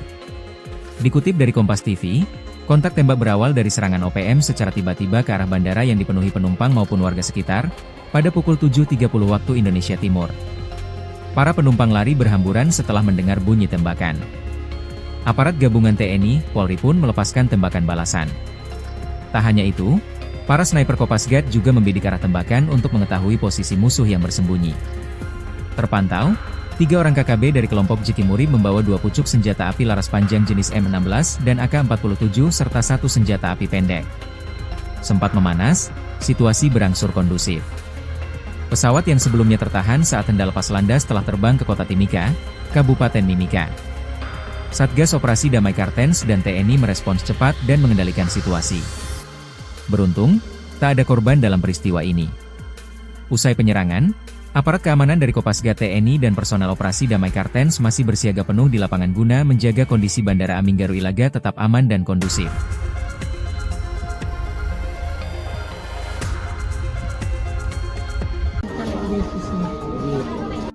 Dikutip dari Kompas TV, kontak tembak berawal dari serangan OPM secara tiba-tiba ke arah bandara yang dipenuhi penumpang maupun warga sekitar, pada pukul 7.30 waktu Indonesia Timur. Para penumpang lari berhamburan setelah mendengar bunyi tembakan. Aparat gabungan TNI, Polri pun melepaskan tembakan balasan. Tak hanya itu, para sniper Kopasgat juga membidik arah tembakan untuk mengetahui posisi musuh yang bersembunyi. Terpantau, 3 orang KKB dari kelompok Jeki Murib membawa 2 pucuk senjata api laras panjang jenis M16 dan AK-47 serta 1 senjata api pendek. Sempat memanas, situasi berangsur kondusif. Pesawat yang sebelumnya tertahan saat hendak lepas landas telah terbang ke kota Timika, Kabupaten Mimika. Satgas Operasi Damai Kartens dan TNI merespons cepat dan mengendalikan situasi. Beruntung, tak ada korban dalam peristiwa ini. Usai penyerangan, aparat keamanan dari Kopasgat TNI dan personel Operasi Damai Kartens masih bersiaga penuh di lapangan guna menjaga kondisi Bandara Aminggaru Ilaga tetap aman dan kondusif.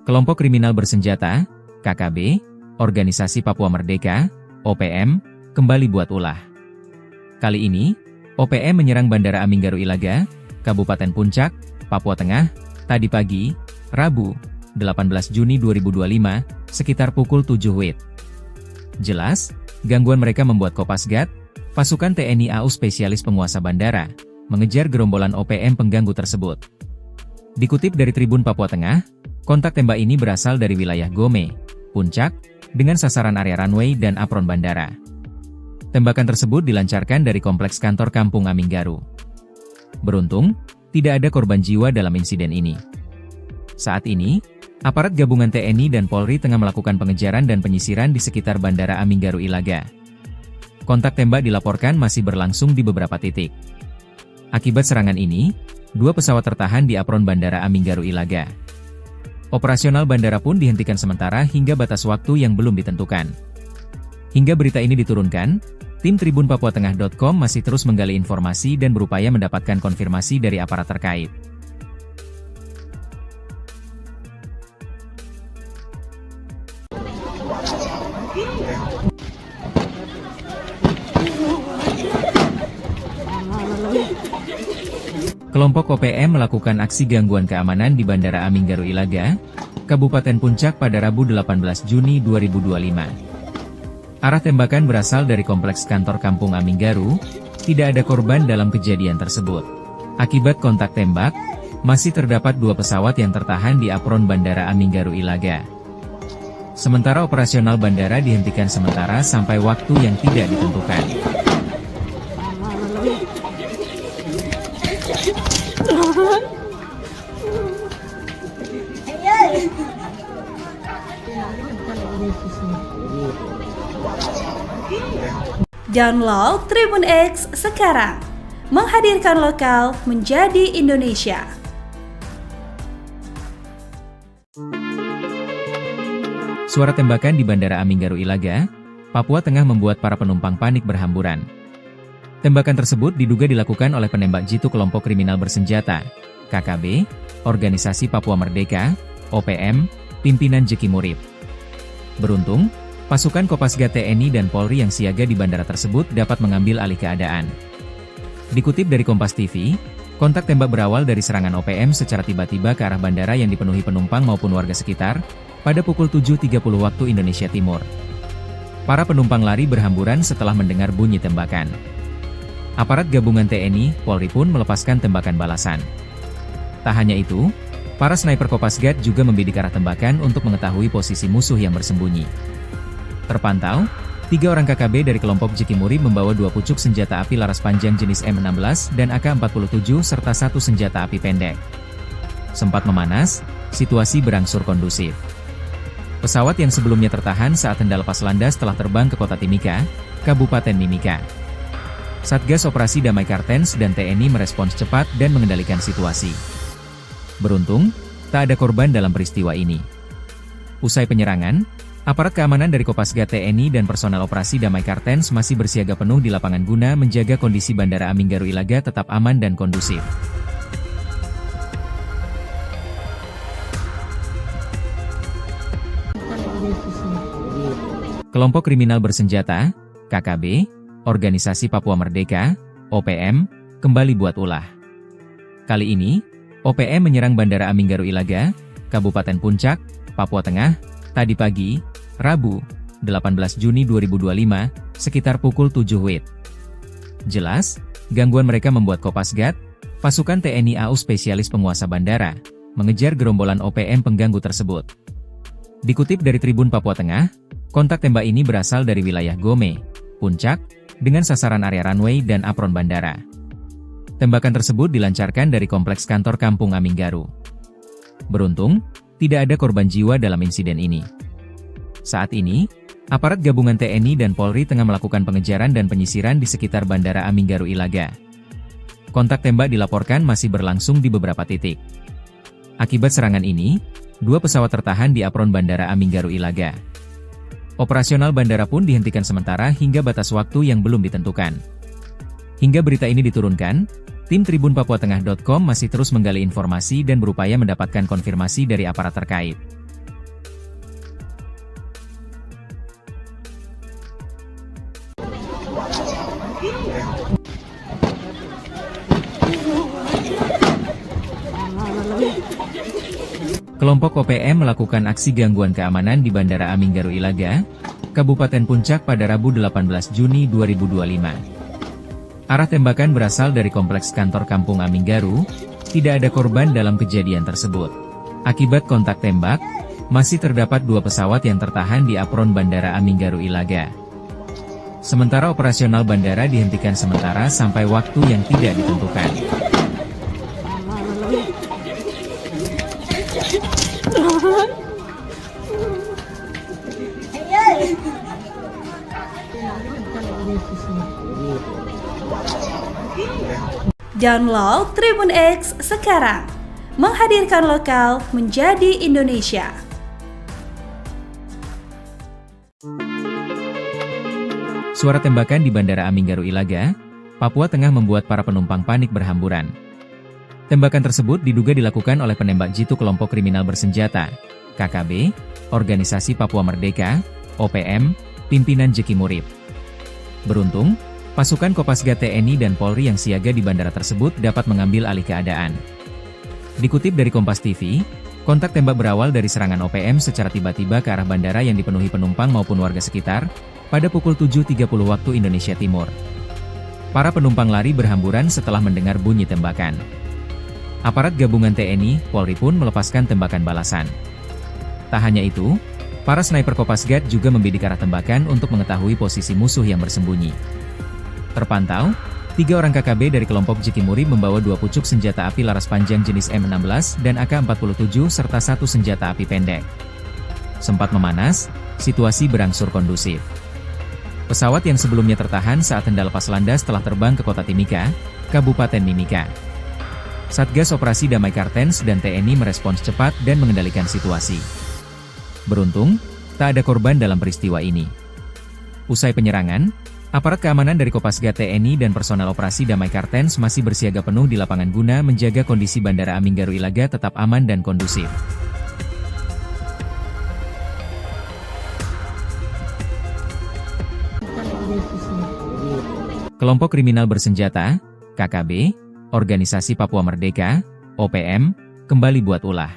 Kelompok kriminal bersenjata, KKB, Organisasi Papua Merdeka, OPM, kembali buat ulah. Kali ini, OPM menyerang Bandara Aminggaru Ilaga, Kabupaten Puncak, Papua Tengah, tadi pagi, Rabu, 18 Juni 2025, sekitar pukul 7 WIB. Jelas, gangguan mereka membuat Kopasgat, pasukan TNI AU spesialis penguasa bandara, mengejar gerombolan OPM pengganggu tersebut. Dikutip dari Tribun Papua Tengah, kontak tembak ini berasal dari wilayah Gome, Puncak, dengan sasaran area runway dan apron bandara. Tembakan tersebut dilancarkan dari kompleks kantor Kampung Aminggaru. Beruntung, tidak ada korban jiwa dalam insiden ini. Saat ini, aparat gabungan TNI dan Polri tengah melakukan pengejaran dan penyisiran di sekitar Bandara Aminggaru Ilaga. Kontak tembak dilaporkan masih berlangsung di beberapa titik. Akibat serangan ini, 2 pesawat tertahan di apron Bandara Aminggaru Ilaga. Operasional bandara pun dihentikan sementara hingga batas waktu yang belum ditentukan. Hingga berita ini diturunkan, tim tribunpapuatengah.com masih terus menggali informasi dan berupaya mendapatkan konfirmasi dari aparat terkait. Kelompok OPM melakukan aksi gangguan keamanan di Bandara Aminggaru Ilaga, Kabupaten Puncak pada Rabu 18 Juni 2025. Arah tembakan berasal dari kompleks kantor Kampung Aminggaru, tidak ada korban dalam kejadian tersebut. Akibat kontak tembak, masih terdapat 2 pesawat yang tertahan di apron Bandara Aminggaru Ilaga. Sementara operasional bandara dihentikan sementara sampai waktu yang tidak ditentukan. Download Tribun X sekarang, menghadirkan lokal menjadi Indonesia. Suara tembakan di Bandara Aminggaru Ilaga, Papua Tengah membuat para penumpang panik berhamburan. Tembakan tersebut diduga dilakukan oleh penembak jitu kelompok kriminal bersenjata, KKB, Organisasi Papua Merdeka, OPM, pimpinan Jeki Murib. Beruntung, pasukan Kopasgat TNI dan Polri yang siaga di bandara tersebut dapat mengambil alih keadaan. Dikutip dari Kompas TV, kontak tembak berawal dari serangan OPM secara tiba-tiba ke arah bandara yang dipenuhi penumpang maupun warga sekitar, pada pukul 7.30 waktu Indonesia Timur. Para penumpang lari berhamburan setelah mendengar bunyi tembakan. Aparat gabungan TNI, Polri pun melepaskan tembakan balasan. Tak hanya itu, para sniper Kopasgat juga membidik arah tembakan untuk mengetahui posisi musuh yang bersembunyi. Terpantau, 3 orang KKB dari kelompok Jeki Murib membawa 2 pucuk senjata api laras panjang jenis M16 dan AK-47 serta 1 senjata api pendek. Sempat memanas, situasi berangsur kondusif. Pesawat yang sebelumnya tertahan saat hendak lepas landas telah terbang ke kota Timika, Kabupaten Mimika. Satgas Operasi Damai Kartens dan TNI merespons cepat dan mengendalikan situasi. Beruntung, tak ada korban dalam peristiwa ini. Usai penyerangan, aparat keamanan dari Kopasgat TNI dan personel Operasi Damai Kartens masih bersiaga penuh di lapangan guna menjaga kondisi Bandara Aminggaru Ilaga tetap aman dan kondusif. Kelompok kriminal bersenjata, KKB, Organisasi Papua Merdeka, OPM, kembali buat ulah. Kali ini, OPM menyerang Bandara Aminggaru Ilaga, Kabupaten Puncak, Papua Tengah, tadi pagi, Rabu, 18 Juni 2025, sekitar pukul 7 WIB. Jelas, gangguan mereka membuat Kopasgat, pasukan TNI AU spesialis penguasa bandara, mengejar gerombolan OPM pengganggu tersebut. Dikutip dari Tribun Papua Tengah, kontak tembak ini berasal dari wilayah Gome, Puncak, dengan sasaran area runway dan apron bandara. Tembakan tersebut dilancarkan dari kompleks kantor Kampung Aminggaru. Beruntung, tidak ada korban jiwa dalam insiden ini. Saat ini, aparat gabungan TNI dan Polri tengah melakukan pengejaran dan penyisiran di sekitar Bandara Aminggaru Ilaga. Kontak tembak dilaporkan masih berlangsung di beberapa titik. Akibat serangan ini, 2 pesawat tertahan di apron Bandara Aminggaru Ilaga. Operasional bandara pun dihentikan sementara hingga batas waktu yang belum ditentukan. Hingga berita ini diturunkan, tim tribunpapuatengah.com masih terus menggali informasi dan berupaya mendapatkan konfirmasi dari aparat terkait. Kelompok OPM melakukan aksi gangguan keamanan di Bandara Aminggaru Ilaga, Kabupaten Puncak pada Rabu 18 Juni 2025. Arah tembakan berasal dari kompleks kantor Kampung Aminggaru, tidak ada korban dalam kejadian tersebut. Akibat kontak tembak, masih terdapat 2 pesawat yang tertahan di apron Bandara Aminggaru Ilaga. Sementara operasional bandara dihentikan sementara sampai waktu yang tidak ditentukan. Download Tribun X sekarang, menghadirkan lokal menjadi Indonesia. Suara tembakan di Bandara Aminggaru Ilaga, Papua Tengah membuat para penumpang panik berhamburan. Tembakan tersebut diduga dilakukan oleh penembak jitu kelompok kriminal bersenjata, KKB, Organisasi Papua Merdeka, OPM, pimpinan Jeki Murib. Beruntung, pasukan Kopasgat TNI dan Polri yang siaga di bandara tersebut dapat mengambil alih keadaan. Dikutip dari Kompas TV, kontak tembak berawal dari serangan OPM secara tiba-tiba ke arah bandara yang dipenuhi penumpang maupun warga sekitar, pada pukul 7.30 waktu Indonesia Timur. Para penumpang lari berhamburan setelah mendengar bunyi tembakan. Aparat gabungan TNI, Polri pun melepaskan tembakan balasan. Tak hanya itu, para sniper Kopasgat juga membidik arah tembakan untuk mengetahui posisi musuh yang bersembunyi. Terpantau, 3 orang KKB dari kelompok Jeki Murib membawa 2 pucuk senjata api laras panjang jenis M16 dan AK-47 serta 1 senjata api pendek. Sempat memanas, situasi berangsur kondusif. Pesawat yang sebelumnya tertahan saat hendak lepas landas telah terbang ke kota Timika, Kabupaten Mimika. Satgas Operasi Damai Kartens dan TNI merespons cepat dan mengendalikan situasi. Beruntung, tak ada korban dalam peristiwa ini. Usai penyerangan, aparat keamanan dari Kopasgat TNI dan personel Operasi Damai Kartens masih bersiaga penuh di lapangan guna menjaga kondisi Bandara Aminggaru Ilaga tetap aman dan kondusif. Kelompok kriminal bersenjata, KKB, Organisasi Papua Merdeka, OPM, kembali buat ulah.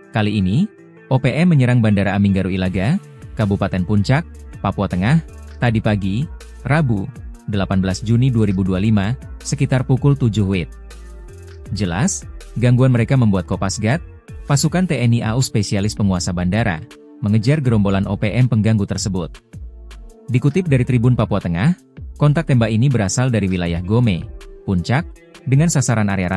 Kali ini, OPM menyerang Bandara Aminggaru Ilaga, Kabupaten Puncak, Papua Tengah, tadi pagi, Rabu, 18 Juni 2025, sekitar pukul 7 WIB. Jelas, gangguan mereka membuat Kopasgat, pasukan TNI AU spesialis penguasa bandara, mengejar gerombolan OPM pengganggu tersebut. Dikutip dari Tribun Papua Tengah, kontak tembak ini berasal dari wilayah Gome, Puncak, dengan sasaran area